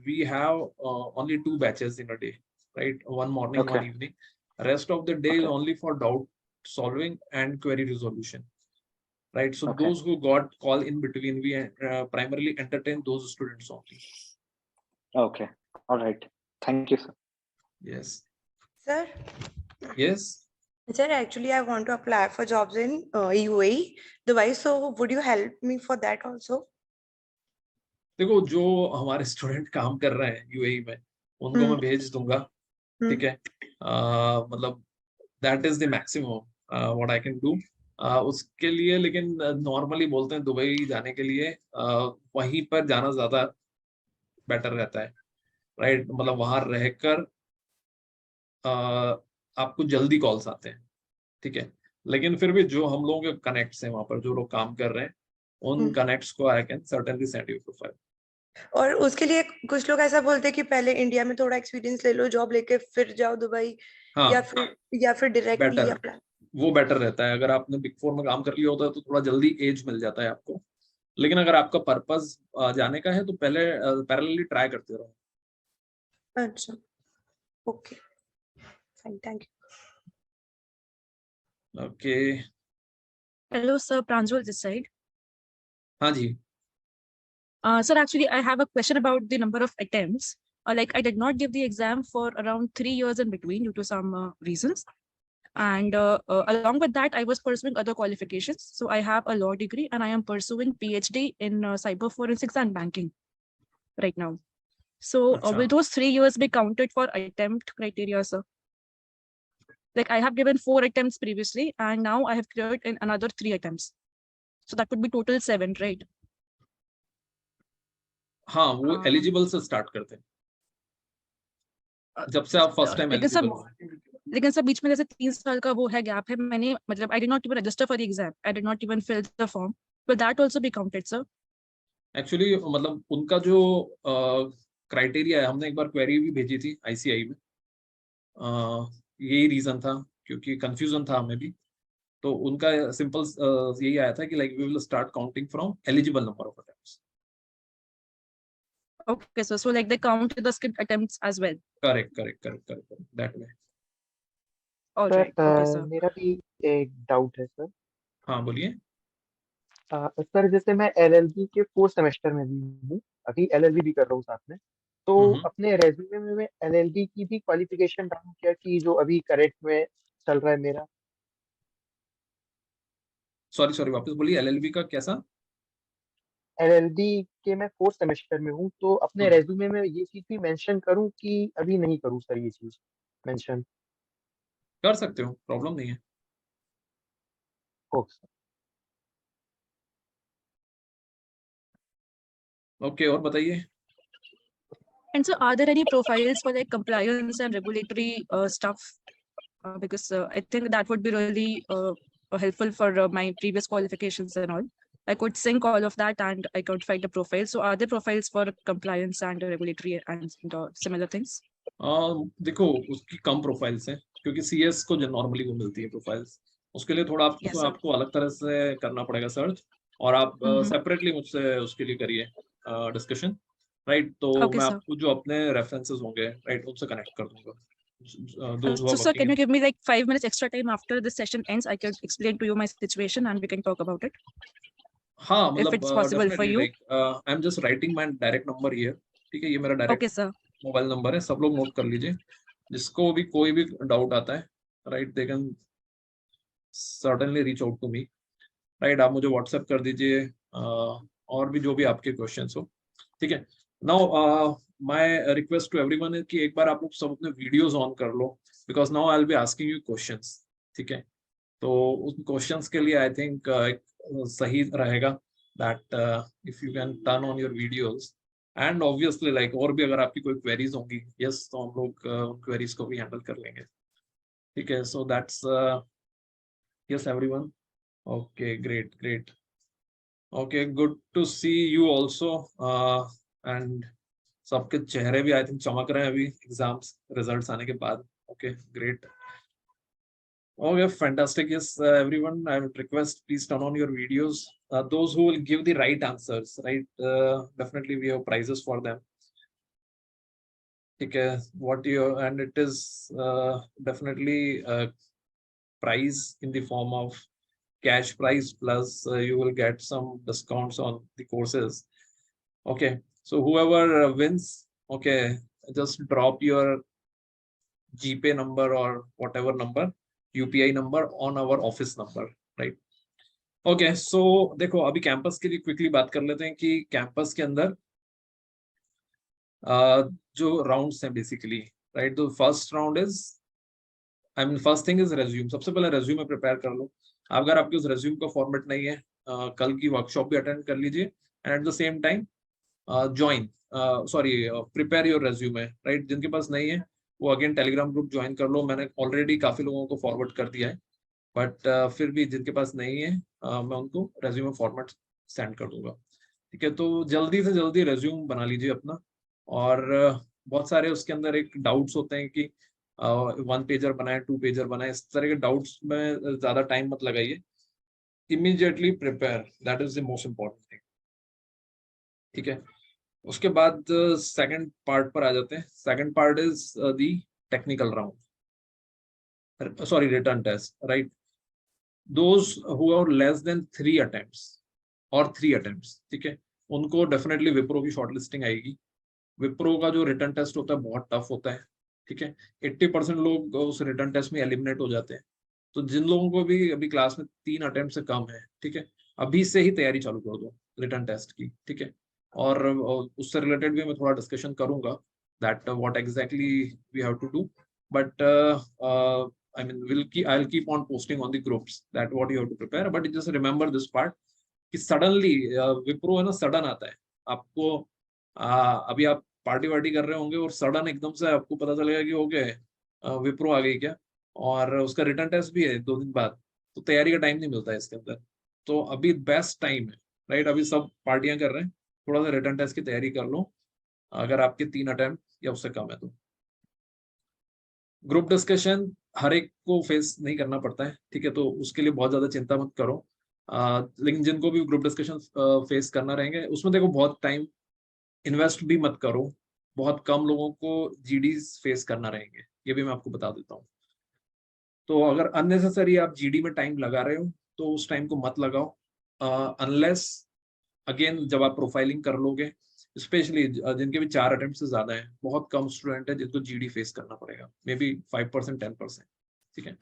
A: we have only 2 batches in a day, right? One morning, one
C: Okay.
A: evening. Rest of the day is
C: Okay.
A: only for doubt solving and query resolution, right? So
C: Okay.
A: those who got call in between, we primarily entertain those students only.
C: Okay. All right. Thank you, sir.
A: Yes.
H: Sir,
A: Yes.
H: sir, actually, I want to apply for jobs in UAE, Dubai. So, would you help me for that also?
A: देखो, जो हमारे student काम कर रहे हैं UAE में, उनको मैं भेज दूंगा, ठीक है? मतलब that is the maximum what I can do उसके लिए। लेकिन नॉर्मली बोलते हैं दुबई जाने के लिए वहीं पर जाना ज्यादा बेटर रहता है, राइट? मतलब वहां रहकर आपको जल्दी कॉल्स आते हैं, ठीक है? लेकिन फिर भी जो हम लोगों के कनेक्ट्स हैं वहां पर, जो लोग काम कर रहे हैं, उन कनेक्ट्स को I can certainly send you profile.
H: और उसके लिए कुछ लोग ऐसा बोलते हैं कि पहले इंडिया में थोड़ा एक्सपीरियंस ले लो, जॉब लेके फिर जाओ दुबई,
A: हाँ,
H: या फिर डायरेक्टली
A: बेटर,
H: अप्लाई।
A: वो बेटर रहता है। अगर आपने बिग 4 में काम कर लिया होता है तो थोड़ा जल्दी एज मिल जाता है आपको। लेकिन अगर आपका पर्पस जाने का है तो पहले पैरेलली ट्राई करते रहो।
H: अच्छा, okay, fine, thank you.
A: Okay,
I: Hello, sir. Pranjal this side.
A: हाँ जी।
I: Sir, actually, I have a question about the number of attempts. Like, I did not give the exam for around 3 years in between due to some reasons. And along with that, I was pursuing other qualifications. So I have a law degree and I am pursuing PhD in cyber forensics and banking right now. So will those 3 years be counted for attempt criteria, sir? Like, I have given 4 attempts previously and now I have cleared in another 3 attempts. So that would be total 7, right?
A: हाँ, वो eligible से start करते हैं जब से आप first time eligible हो।
I: लेकिन सर बीच में जैसे 3 साल का वो है गैप है, मैंने मतलब I did not even register for the exam, I did not even fill the form. Will that also be counted, sir?
A: Actually मतलब उनका जो क्राइटेरिया है, हमने एक बार क्वेरी भी भेजी थी आईसीआई में, यही रीजन था क्योंकि कंफ्यूजन था हमें भी। तो उनका सिंपल यही आया था कि like we will start counting from eligible number of attempts.
I: Okay, so like they count the skipped attempts as well.
A: Correct, that way.
I: All
B: sir,
I: right, okay, sir.
B: मेरा भी एक डाउट है सर।
A: हाँ, बोलिए।
B: सर, जैसे मैं LLB के 4th semester में भी हूँ, अभी एलएलबी भी कर रहा हूँ साथ में, तो अपने रेज्यूमे में मैं एलएलबी की भी क्वालिफिकेशन डालूं क्या, कि जो अभी करेंट में चल रहा है मेरा?
A: सॉरी वापस बोलिए, एलएलबी का कैसा?
B: एलएलबी के मैं 4th सेमेस्टर में हूँ, तो अपने रेज्यूमे में ये चीज भी मेंशन करूँ कि अभी नहीं करूँ सर? ये चीज मेंशन
A: कर सकते हो, प्रॉब्लम नहीं है। ओके, और बताइए।
I: And so are there any profiles for like compliance and regulatory stuff? Because I think that would be really helpful for my previous qualifications and all. I could sync all of that and I could find a profile. So are there profiles for compliance and regulatory and similar things?
A: देखो, उसकी कम profiles हैं क्योंकि CS को जो normally वो मिलती है profiles, उसके लिए थोड़ा आपको अलग तरह से करना पड़ेगा सर्च, और आप सेपरेटली मुझसे उसके लिए करिए डिस्कशन, राइट? तो मैं आपको जो अपने रेफरेंसेस होंगे, राइट, उनसे कनेक्ट कर दूंगा।
I: So sir, can you give me like 5 minutes extra time after this session ends? I can explain to you my situation and we can talk about it.
A: हाँ
I: if
A: मतलब
I: it's possible for
A: definitely
I: you.
A: like I am just writing my direct number here, ठीक है, ये मेरा direct
I: Okay, sir.
A: Mobile number है, सब लोग note कर लीजिए, जिसको भी कोई भी डाउट आता है, right, they can certainly reach out to me, right, आप मुझे व्हाट्सएप कर दीजिए, और भी जो भी आपके क्वेश्चंस हो, ठीक है। Now my request to everyone है कि एक बार आप लोग सब अपने वीडियोस ऑन कर लो, because now I will be asking you questions, ठीक है। तो उन क्वेश्चंस के लिए आई थिंक सही रहेगा that if you can turn on your videos, and obviously like और भी अगर आपकी कोई क्वेरीज होंगी, यस, तो हम लोग उन क्वेरीज को भी हैंडल कर लेंगे, ठीक है। So that's yes everyone, okay, great great, okay, good to see you also, and सबके चेहरे भी आई थिंक चमक रहे हैं अभी एग्जाम्स रिजल्ट्स आने के बाद, okay, great, okay, fantastic. Yes, everyone, I would request please turn on your videos. Those who will give the right answers, right, definitely we have prizes for them, okay, what you, and it is definitely a prize in the form of cash prize, plus you will get some discounts on the courses, okay. So whoever wins, okay, just drop your GPay number or whatever number, UPI number on our office number, right? Okay, so देखो अभी campus के लिए quickly बात कर लेते हैं कि campus के अंदर जो राउंड्स हैं बेसिकली, राइट, तो first round is, I mean first thing is resume, सबसे पहले रेज्यूमे प्रिपेयर कर लो, अगर आपके उस रेज्यूम का फॉर्मेट नहीं है, कल की वर्कशॉप भी अटेंड कर लीजिए, and eight the same time join, sorry, prepare your resume, right, जिनके पास नहीं है वो अगेन टेलीग्राम ग्रुप ज्वाइन कर लो, मैंने ऑलरेडी काफी लोगों को फॉरवर्ड कर दिया है, बट फिर भी जिनके पास नहीं है मैं उनको रेज्यूमे फॉर्मेट सेंड कर दूंगा, ठीक है। तो जल्दी से जल्दी रेज्यूम बना लीजिए अपना, और बहुत सारे उसके अंदर एक डाउट्स होते हैं कि 1 पेजर बनाए, 2 पेजर बनाए, इस तरह के डाउट्स में ज्यादा टाइम मत लगाइए, immediately prepare, that is the most important thing, ठीक है। उसके बाद सेकंड पार्ट पर आ जाते हैं, second part is the technical round, sorry, return test, right, those who are less than 3 attempts or 3 attempts, ठीक है, उनको डेफिनेटली विप्रो की शॉर्टलिस्टिंग आएगी। विप्रो का जो रिटर्न टेस्ट होता है बहुत टफ होता है, ठीक है, 80% लोग उस रिटर्न टेस्ट में एलिमिनेट हो जाते हैं, तो जिन लोगों को भी अभी क्लास में 3 अटेम्प्ट से कम है, ठीक है, अभी से ही तैयारी चालू कर दो रिटर्न टेस्ट की, ठीक है, और उससे रिलेटेड भी मैं थोड़ा डिस्कशन करूंगा that what exactly we have to do, but I mean, I'll keep on posting on the groups that what you have to prepare. But just remember this part कि suddenly विप्रो है ना, sudden आता है आपको, अभी आप party वार्टी कर रहे होंगे और सडन एकदम से आपको पता चलेगा कि ओके विप्रो आ गई क्या, और उसका रिटर्न टेस्ट भी है 2 दिन बाद, तो तैयारी का टाइम नहीं मिलता है इसके अंदर, तो अभी बेस्ट टाइम है, राइट, अभी सब पार्टियां कर रहे हैं, थोड़ा सा रिटर्न टेस्ट की तैयारी कर लो, अगर आपके 3 अटेम्प्ट या उससे कम है तो। ग्रुप डिस्कशन हर एक को फेस नहीं करना पड़ता है, ठीक है, तो उसके लिए बहुत ज्यादा चिंता मत करो, लेकिन जिनको भी ग्रुप डिस्कशन फेस करना रहेंगे उसमें देखो बहुत टाइम इन्वेस्ट भी मत करो, बहुत कम लोगों को जीडीज फेस करना रहेंगे, ये भी मैं आपको बता देता हूँ। तो अगर अननेसेसरी आप जीडी में टाइम लगा रहे हो तो उस टाइम को मत लगाओ, अनलेस अगेन जब आप प्रोफाइलिंग कर लोगे, स्पेशली जिनके भी 4 अटेम्प्ट से ज्यादा है, बहुत कम स्टूडेंट है जिनको जीडी फेस करना पड़ेगा, मे बी 5% 10%, ठीक है,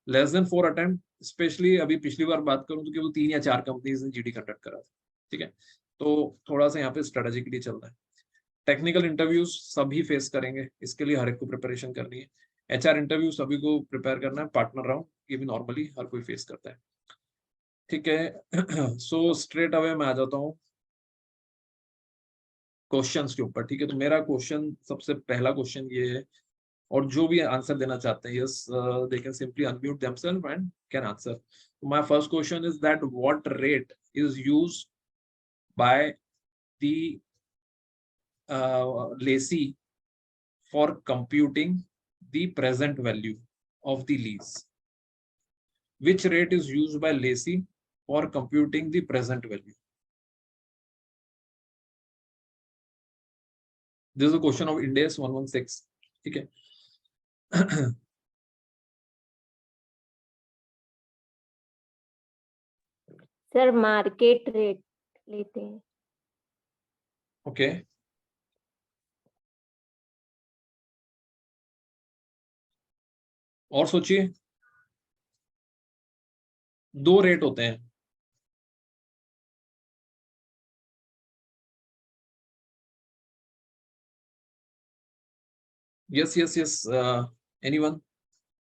A: लेस देन 4 अटेम्प्ट, स्पेशली अभी पिछली बार बात करूं तो केवल 3 या 4 कंपनीज ने जीडी कंडक्ट करा था, ठीक है, तो थोड़ा सा यहाँ पे स्ट्रेटेजिकली चल रहा है। टेक्निकल इंटरव्यूज सभी फेस करेंगे, इसके लिए हर एक को प्रिपरेशन करनी है, एचआर इंटरव्यू सभी को प्रिपेयर करना है, पार्टनर राउंड ये भी नॉर्मली हर कोई फेस करता है, ठीक है। सो स्ट्रेट अवे मैं आ जाता हूँ क्वेश्चंस के ऊपर, ठीक है, तो मेरा क्वेश्चन, सबसे पहला क्वेश्चन ये है, और जो भी आंसर देना चाहते हैं, yes, they can simply unmute themselves and can answer. My first question is that what rate is used by the lessee for computing the present value of the lease, which rate is used by lessee for computing the present value? This is a question of Ind AS 116, ठीक है।
J: Sir market rate लेते हैं।
A: Okay, और सोचिए, 2 rate होते हैं। yes, anyone,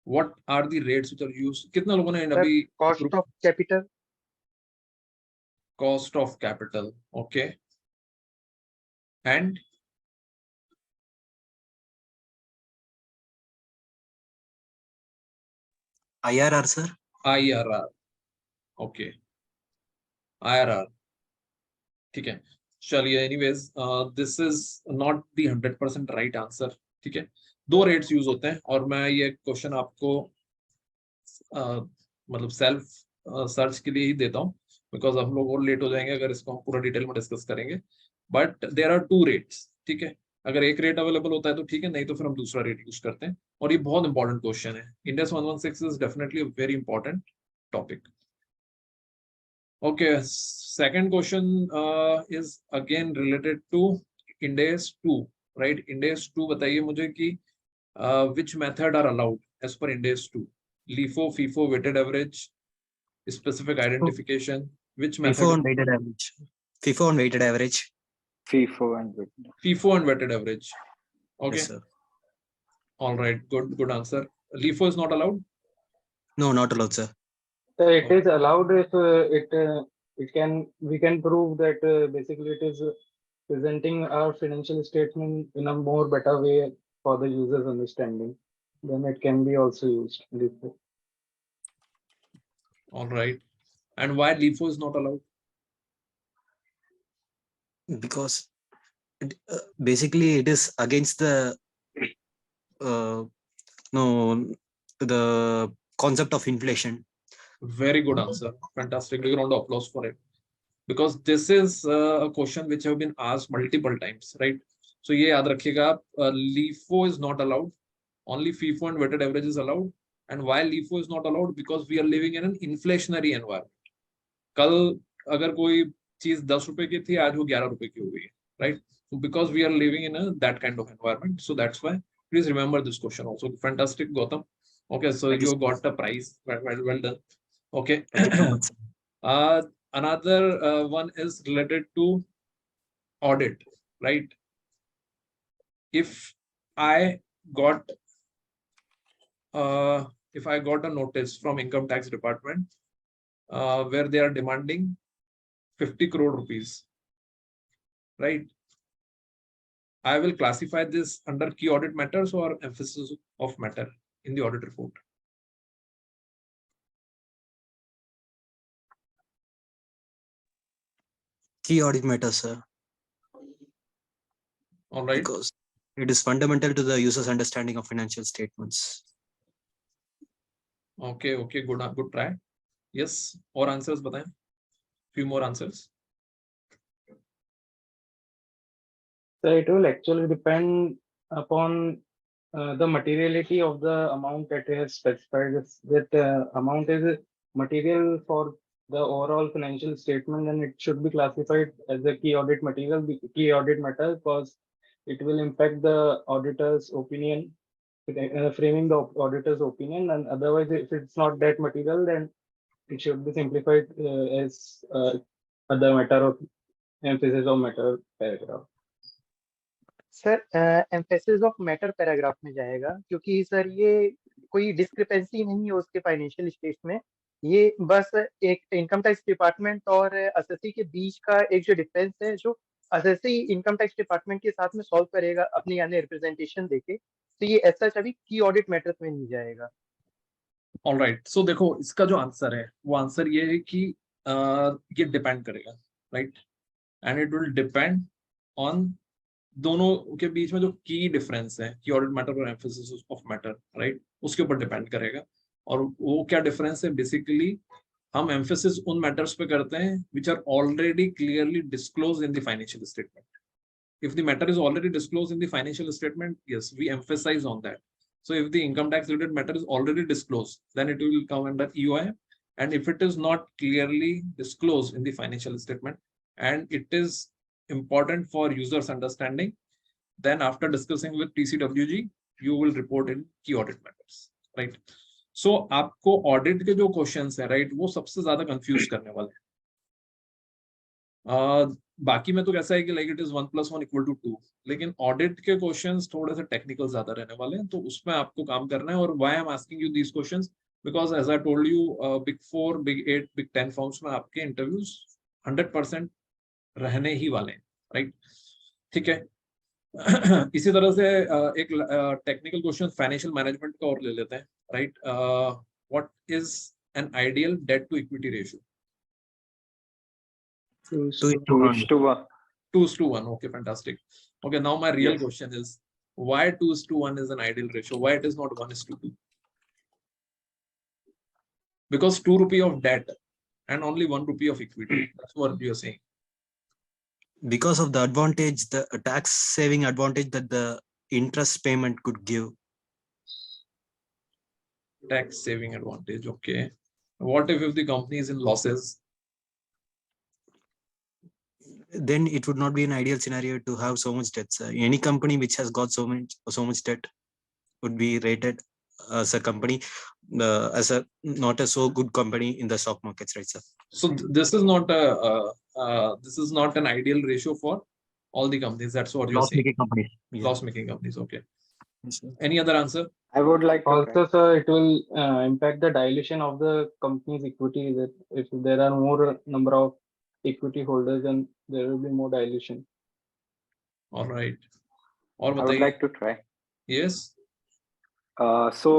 A: what are the rates which are used? कितना लोगों ने अभी
B: cost of capital.
A: cost of capital, okay, and
E: IRR, sir.
A: IRR, okay, IRR, ठीक है। चलिए, anyways, this is not the 100% right answer, ठीक है। 2 रेट्स यूज होते हैं, और मैं ये क्वेश्चन आपको मतलब सेल्फ सर्च के लिए ही देता हूँ, बिकॉज हम लोग और लेट हो जाएंगे अगर इसको हम पूरा डिटेल में डिस्कस करेंगे। बट देयर आर 2 रेट्स, ठीक है। अगर एक रेट अवेलेबल होता है तो ठीक है, नहीं तो फिर हम दूसरा रेट यूज करते हैं। और ये बहुत इंपॉर्टेंट क्वेश्चन है। Index 116 is definitely a very important topic. Okay, second question is again related to Index 2, right? Index 2 बताइए मुझे कि which method are allowed as per Index 2? LIFO, FIFO, weighted average, specific identification, which method?
E: FIFO and weighted average. FIFO and weighted average.
C: FIFO and weighted.
A: FIFO and weighted average. Okay.
E: Yes, sir.
A: All right. Good answer. LIFO is not allowed?
E: No, not allowed, sir.
K: So it is allowed if we can prove that basically it is presenting our financial statement in a more better way for the user's understanding. Then it can be also used.
A: All right. And why LIFO is not allowed?
E: Because basically it is against the the concept of inflation.
A: Very good answer. Fantastic. Big round of applause for it. Because this is a question which have been asked multiple times, right? So ये याद रखिएगा आप, LIFO is not allowed. Only FIFO and weighted average is allowed. And why LIFO is not allowed? Because we are living in an inflationary environment. कल अगर कोई चीज 10 रुपए की थी, आज वो 11 रुपए की हो गई है, right? So because we are living in that kind of environment, so that's why please remember this question also. Fantastic, Gautam. Okay, so you got the prize. Well done. Okay. Another one is related to audit, right? If I got a notice from income tax department where they are demanding 50 crore rupees, right? I will classify this under key audit matters or emphasis of matter in the audit report.
E: Key audit matters, sir.
A: All right.
E: Because it is fundamental to the user's understanding of financial statements.
A: Okay, good try. Yes, और answers बताएं. Few more answers.
K: So it will actually depend upon the materiality of the amount that is specified. That amount is material for the overall financial statement, and it should be classified as a key audit material, key audit matter, because it will impact the auditor's opinion, framing the auditor's opinion. And otherwise, if it's not that material, then it should be simplified as other matter of emphasis of matter paragraph.
B: Sir emphasis of matter paragraph में जाएगा, क्योंकि sir ये कोई discrepancy नहीं है उसके financial state में। ये बस एक इनकम टैक्स डिपार्टमेंट और असेसी के बीच का एक जो डिफरेंस है, जो असेसी इनकम टैक्स डिपार्टमेंट के साथ में सॉल्व करेगा अपनी यानी रिप्रेजेंटेशन देके, तो ये ऐसा अभी की ऑडिट मैटर्स में नहीं जाएगा।
A: All right. So देखो, इसका जो आंसर है वो आंसर ये है कि ये डिपेंड करेगा, right? And it will depend on दोनों के बीच में जो की डिफरेंस है, की ऑडिट मैटर और एम्फेसिस ऑफ मैटर, राइट, उसके ऊपर डिपेंड करेगा। और वो क्या डिफरेंस है? बेसिकली हम एम्फेसिस उन मैटर्स पे करते हैं which are already clearly disclose in the financial statement. If the matter is already disclose in the financial statement, yes, we emphasise on that. So if the income tax related matter is already disclosed, then it will come under EOI. and if it is not clearly disclosed in the financial statement and it is important for users understanding, then after discussing with TCWG, you will report in key audit matters, right? So आपको audit के जो questions है, right, वो सबसे ज्यादा confuse करने वाले हैं. बाकी में तो कैसा है कि लाइक इट इज 1 + 1 = 2, लेकिन ऑडिट के क्वेश्चंस थोड़े से टेक्निकल ज्यादा रहने वाले हैं, तो उसमें आपको काम करना है. और why I am asking you these questions, because as I told you, big 4, big 8, big 10 firms में आपके इंटरव्यूज 100% रहने ही वाले हैं, राइट? ठीक है. इसी तरह से एक टेक्निकल क्वेश्चन फाइनेंशियल मैनेजमेंट का और ले लेते हैं, right? What is an ideal debt to equity ratio?
C: 2:1.
A: 2:1. Okay, fantastic. Okay, now my real question is, why 2:1 is an ideal ratio? Why it is not 1:2? Because 2 rupee of debt and only 1 rupee of equity. That's what you're saying.
E: Because of the advantage, the tax saving advantage that the interest payment could give.
A: Tax saving advantage. Okay. What if the company is in losses?
E: Then it would not be an ideal scenario to have so much debt. Any company which has got so much debt would be rated as a company, as a not a so good company in the stock markets, right, sir?
A: So this is not an ideal ratio for all the companies. That's what you're saying.
E: Loss-making companies. Yeah.
A: Loss-making companies. Okay. Any other answer?
C: I would like to
K: Also, sir, it will impact the dilution of the company's equity. That if there are more number of equity holders, then there will be more dilution.
A: All right. Or
C: I would like to try.
A: Yes.
C: So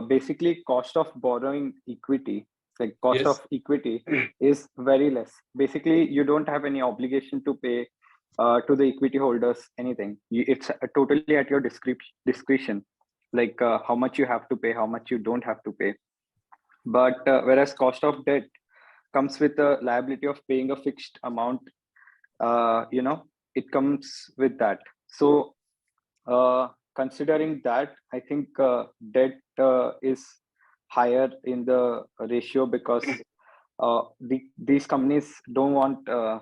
C: basically, cost of borrowing equity, like cost
A: Yes.
C: of equity, is very less. Basically, you don't have any obligation to pay to the equity holders anything. It's totally at your discretion, like how much you have to pay, how much you don't have to pay. But whereas cost of debt comes with the liability of paying a fixed amount, it comes with that. So considering that, I think debt is higher in the ratio because these companies don't want the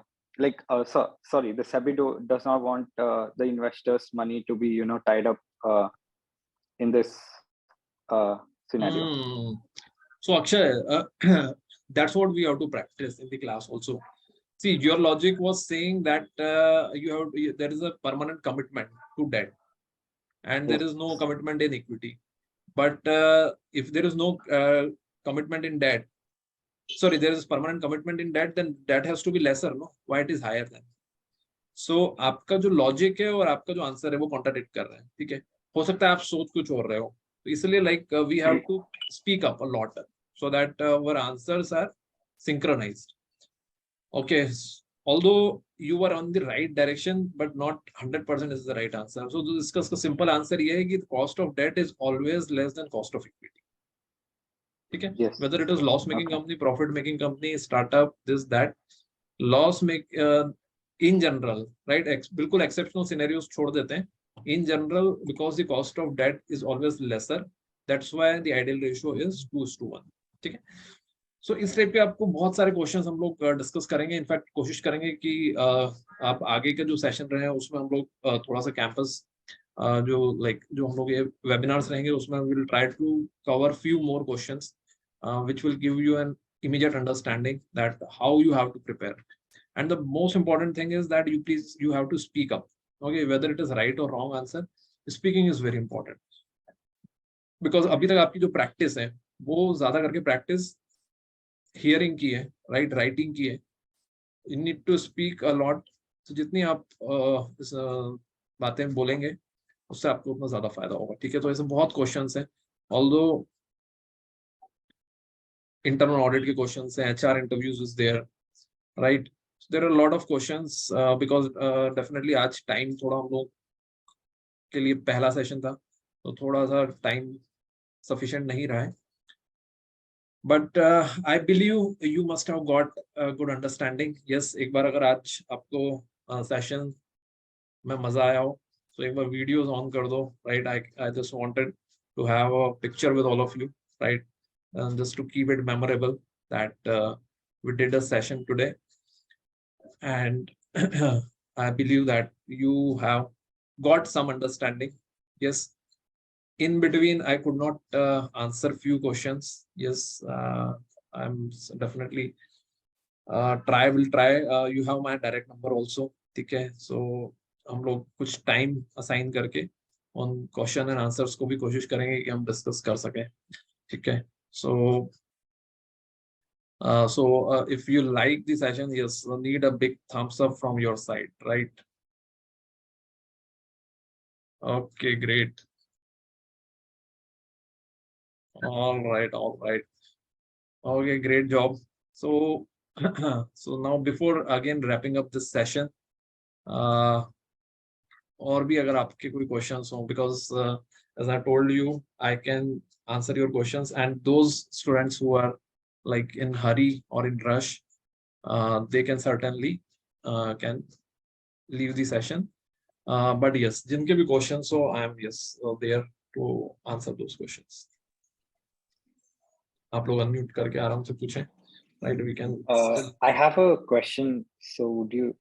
C: SEBI does not want the investors' money to be tied up in this scenario.
A: So Akshay, that's what we have to practice in the class also. See, your logic was saying that there is a permanent commitment to debt, and there is no commitment in equity. But if there is no commitment in debt, sorry, there is permanent commitment in debt, then that has to be lesser, no? Why it is higher then? So आपका जो logic है और आपका जो answer है वो contradict कर रहे हैं, ठीक है? हो सकता है आप सोच कुछ और रहे हो, तो इसलिए like we have to speak up a lot so that our answers are synchronized. Okay, although you were on the right direction, but not 100% is the right answer. So to discuss the simple answer ये है कि the cost of debt is always less than cost of equity. ठीक है?
C: Yes.
A: Whether it is loss making company, profit making company, startup, this, that, loss make in general, right? बिल्कुल exceptional scenarios छोड़ देते हैं. In general, because the cost of debt is always lesser, that's why the ideal ratio is 2:1. ठीक है? So इस type के आपको बहुत सारे क्वेश्चंस हम लोग डिस्कस करेंगे. इनफैक्ट कोशिश करेंगे कि आप आगे के जो सेशन रहे हैं उसमें हम लोग थोड़ा सा कैंपस जो हम लोग ये वेबिनार्स रहेंगे उसमें we will try to cover few more questions which will give you an immediate understanding that how you have to prepare. And the most important thing is that you have to speak up. Okay, whether it is right or wrong answer, speaking is very important. Because अभी तक आपकी जो practice है वो ज्यादा करके practice hearing की है, राइट, राइटिंग की है. You need to speak a lot. तो जितनी आप बातें बोलेंगे उससे आपको उतना ज्यादा फायदा होगा. ठीक है? तो ऐसे बहुत क्वेश्चंस हैं. ऑल्दो इंटरनल ऑडिट के क्वेश्चंस हैं, HR interviews is there, right? There are lot of questions because definitely आज टाइम थोड़ा हम लोग के लिए पहला सेशन था तो थोड़ा सा टाइम सफिशिएंट नहीं रहा है. But I believe you must have got a good understanding. Yes, एक बार अगर आज आपको सेशन में मजा आया हो तो एक बार वीडियोस ऑन कर दो, right? I just wanted to have a picture with all of you, right? And just to keep it memorable. that we did a session today, and I believe that you have got some understanding. Yes, in between I could not answer few questions. Yes, I'm definitely will try. You have my direct number also. ठीक है, so हम लोग कुछ time assign करके उन question and answers को भी कोशिश करेंगे कि हम डिस्कस कर सकें. ठीक है, so if you like the session, yes, need a big thumbs up from your side, right? Okay, great. All right. Okay, great job. So so now, before again wrapping up this session, और भी अगर आपके कोई questions हो, because as I told you, I can answer your questions, and those students who are like in hurry or in rush, they can certainly can leave the session. But yes, जिनके भी questions हो, I am there to answer those questions. आप लोग unmute करके आराम से पूछें. Right, we can.
C: I have a question. So, would you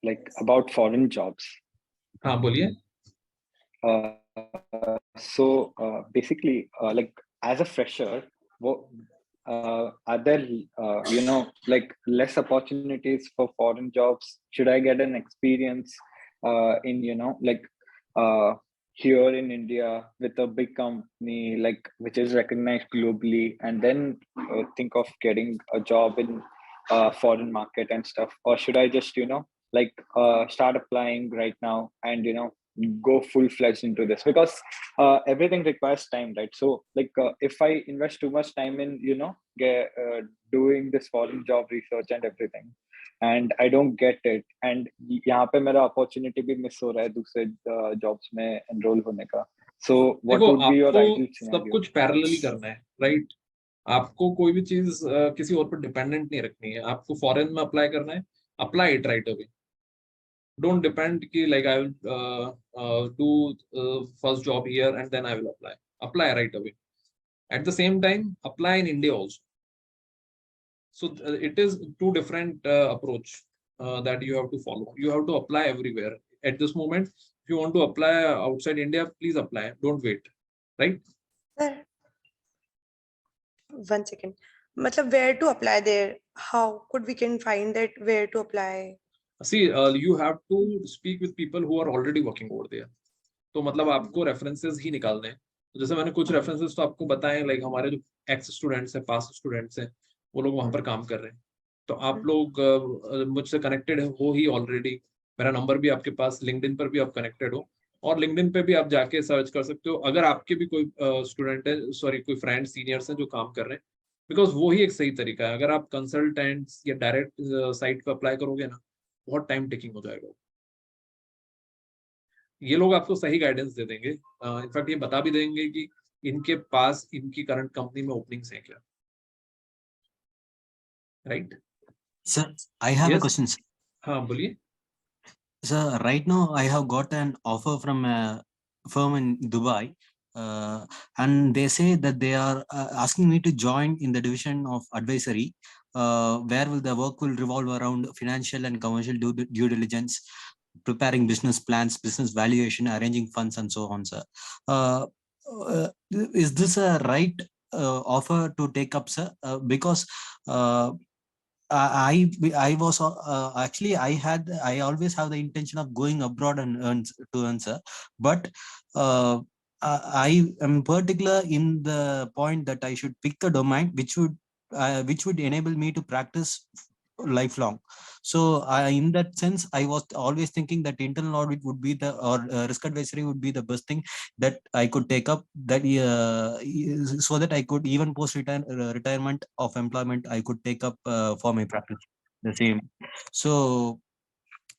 C: like about foreign jobs?
A: हाँ, बोलिए.
C: So basically, like as a fresher, are there like less opportunities for foreign jobs? Should I get an experience in like here in India with a big company like which is recognized globally, and then think of getting a job in foreign market and stuff? Or should I just like start applying right now and go full-fledged into this? Because everything requires time, right? So like if I invest too much time in doing this foreign job research and everything, and I don't get it, and यहाँ पे मेरा opportunity भी miss हो रहा है दूसरे jobs में enroll होने का. So what
A: देखो,
C: would be your
A: आपको
C: ideal
A: सब
C: scenario?
A: कुछ पैरेलली करना है, राइट? आपको कोई भी चीज किसी और पर डिपेंडेंट नहीं रखनी है. आपको फॉरेन में अप्लाई करना है, apply it right away. Don't depend ki like I will do first job here and then I will apply right away. At the same time, apply in India also. So it is two different approach that you have to follow. You have to apply everywhere at this moment. If you want to apply outside India, please apply, don't wait, right?
H: Sir, one second. Matlab, where to apply there? How could we can find that where to apply?
A: See, you have to speak with people who are already working over there. तो मतलब आपको references ही निकालने हैं. तो जैसे मैंने कुछ references तो आपको बताए, लाइक हमारे जो एक्स स्टूडेंट्स हैं, पास्ट स्टूडेंट्स हैं, वो लोग वहां पर काम कर रहे हैं. तो आप लोग मुझसे कनेक्टेड हो ही ऑलरेडी. मेरा नंबर भी आपके पास, लिंक्डइन पर भी आप कनेक्टेड हो, और लिंक्डइन पे भी आप जाके सर्च कर सकते हो. अगर आपके भी कोई स्टूडेंट है, सॉरी कोई फ्रेंड सीनियर्स हैं जो काम कर रहे हैं, बिकॉज वो ही एक सही तरीका है. अगर आप कंसल्टेंट्स या डायरेक्ट साइट पर अप्लाई करोगे ना, बहुत टाइम टेकिंग हो जाएगा. ये लोग आपको सही गाइडेंस दे देंगे. इनफैक्ट ये बता भी देंगे कि इनके पास इनकी करंट कंपनी में ओपनिंग्स हैं क्या, right?
E: Sir, I have a question, sir.
A: हाँ, बोलिए.
E: Sir, right now I have got an offer from a firm in Dubai, and they say that they are asking me to join in the division of advisory, where the work will revolve around financial and commercial due diligence, preparing business plans, business valuation, arranging funds, and so on, sir. Is this a right offer to take up, sir? Because I was actually I always have the intention of going abroad and earn, sir. But I am particular in the point that I should pick a domain which would enable me to practice lifelong. So in that sense, I was always thinking that internal audit would be risk advisory would be the best thing that I could take up, that so that I could, even post retirement of employment, I could take up for my practice the same. So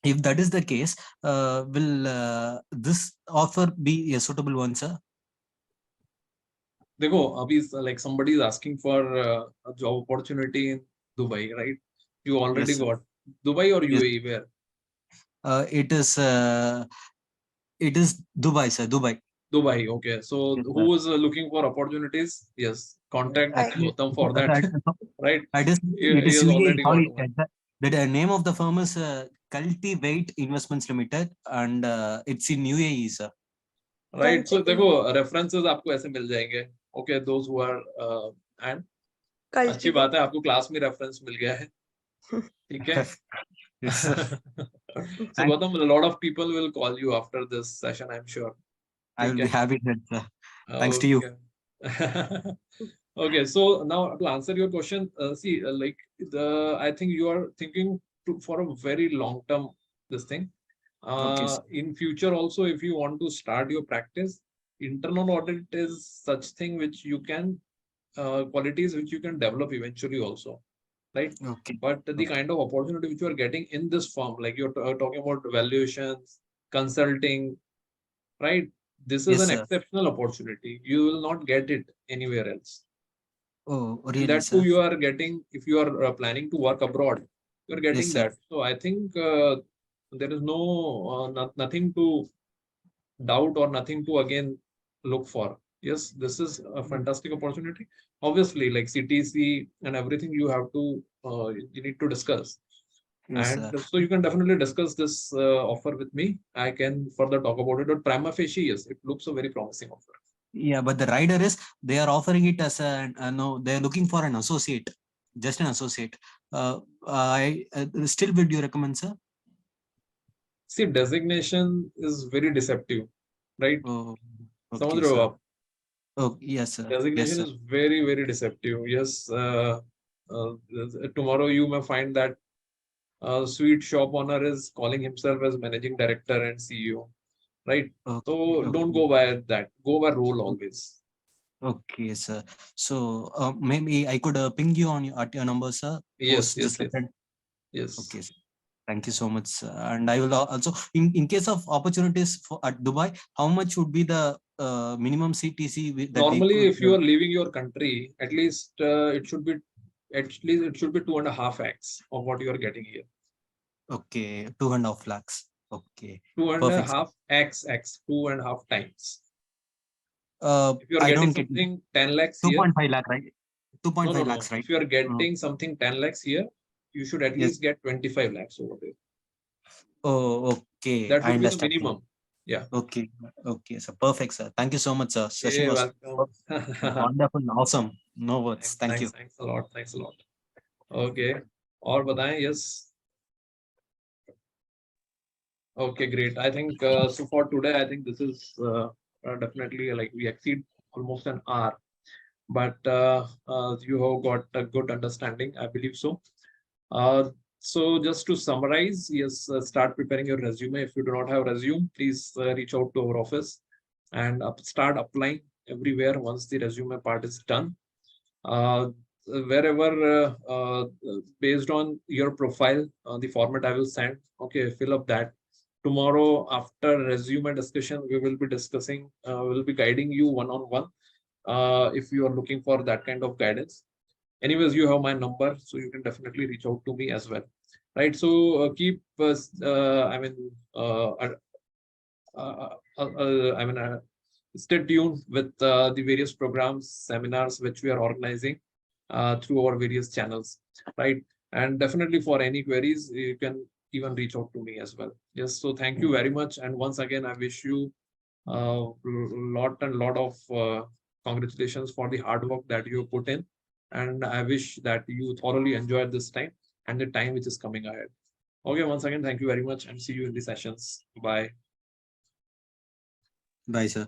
E: if that is the case, will this offer be a suitable one, sir?
A: देखो, अभी like somebody is asking for a job opportunity in Dubai, right? You already
E: Yes,
A: got Dubai or
E: yes.
A: UAE? Where?
E: It is Dubai, sir. Dubai.
A: Okay. So
E: Yes,
A: who is looking for opportunities? Yes. contact
E: Actually,
A: Gautam for that, right?
E: it is
A: He has
E: UAE.
A: already got
E: Sorry,
A: one.
E: the name of the firm is Cultivate Investments Limited, and it's in UAE, sir.
A: Right. So देखो references आपको ऐसे मिल जाएंगे. Okay, those who are and अच्छी बात है आपको class में reference मिल गया है. ठीक है.
E: Yes, sir.
A: So Gautam, a lot of people will call you after this session, I'm sure.
E: I will be happy to help, sir. Thanks to you.
A: Okay, so now to answer your question, see, I think you are thinking for a very long term this thing. In future also, if you want to start your practice, internal audit is such thing which you can qualities which you can develop eventually also, right?
E: Okay.
A: But the kind of opportunity which you are getting in this firm, like you're talking about valuations, consulting, right? This is an exceptional opportunity. You will not get it anywhere else.
E: Oh, really,
A: that
E: sir?
A: too you are getting if you are planning to work abroad. You are getting that. So I think there is nothing to doubt or nothing to again look for. Yes, this is a fantastic opportunity. Obviously, like CTC and everything, you have to you need to discuss.
E: Yes,
A: and so you can definitely discuss this offer with me. I can further talk about it. But prima facie, yes, it looks a very promising offer.
E: Yeah, but the rider is they are offering it as a no. They are looking for an associate, just an associate. I still would you recommend, sir?
A: See, designation is very deceptive, right?
E: Oh,
A: okay, sir.
E: Oh, yes, sir.
A: Designation
E: yes, sir.
A: is very, very deceptive. Yes, tomorrow you may find that a sweet shop owner is calling himself as managing director and CEO, right? So don't go by that. Go by role always.
E: Okay, sir. So maybe I could ping you on at your number, sir.
A: Yes, yes. Yes.
E: Okay, sir. Thank you so much, sir. And I will also, in case of opportunities at Dubai, how much would be the minimum CTC?
A: Normally, if you are leaving your country, at least it should be 2.5x of what you are getting here.
E: Okay, 2.5 lakhs. Okay.
A: 2.5x, 2.5 times. If you are
E: I
A: getting
E: don't get
A: something 10 lakhs
E: 2.5 lakh, right? 2.5
A: no,
E: lakhs, right?
A: If you are getting something 10 lakhs here, you should at least get 25 lakhs over there.
E: Oh, okay.
A: That
E: I
A: would be the
E: understand.
A: minimum. Yeah.
E: Okay. Okay. So perfect, sir. Thank you so much, sir. Session
A: You're
E: was
A: welcome.
E: wonderful, awesome. No words. Thank you.
A: Thanks a lot. Thanks a lot. Okay. Or बताएं, yes. Okay, great. I think so for today, I think this is definitely like we exceed almost an hour, but you have got a good understanding, I believe so. So just to summarize, yes, start preparing your resume. If you do not have a resume, please reach out to our office and start applying everywhere once the resume part is done. Wherever based on your profile, the format I will send, okay, fill up that. Tomorrow after resume discussion, we will be discussing, we'll be guiding you one-on-one if you are looking for that kind of guidance. Anyways, you have my number, so you can definitely reach out to me as well, right? So keep stay tuned with the various programs, seminars which we are organizing through our various channels, right? And definitely for any queries, you can even reach out to me as well. Yes, so thank you very much, and once again I wish you a lot of congratulations for the hard work that you put in. And I wish that you thoroughly enjoyed this time and the time which is coming ahead. Okay, once again, thank you very much and see you in the sessions. Bye.
E: Bye, sir.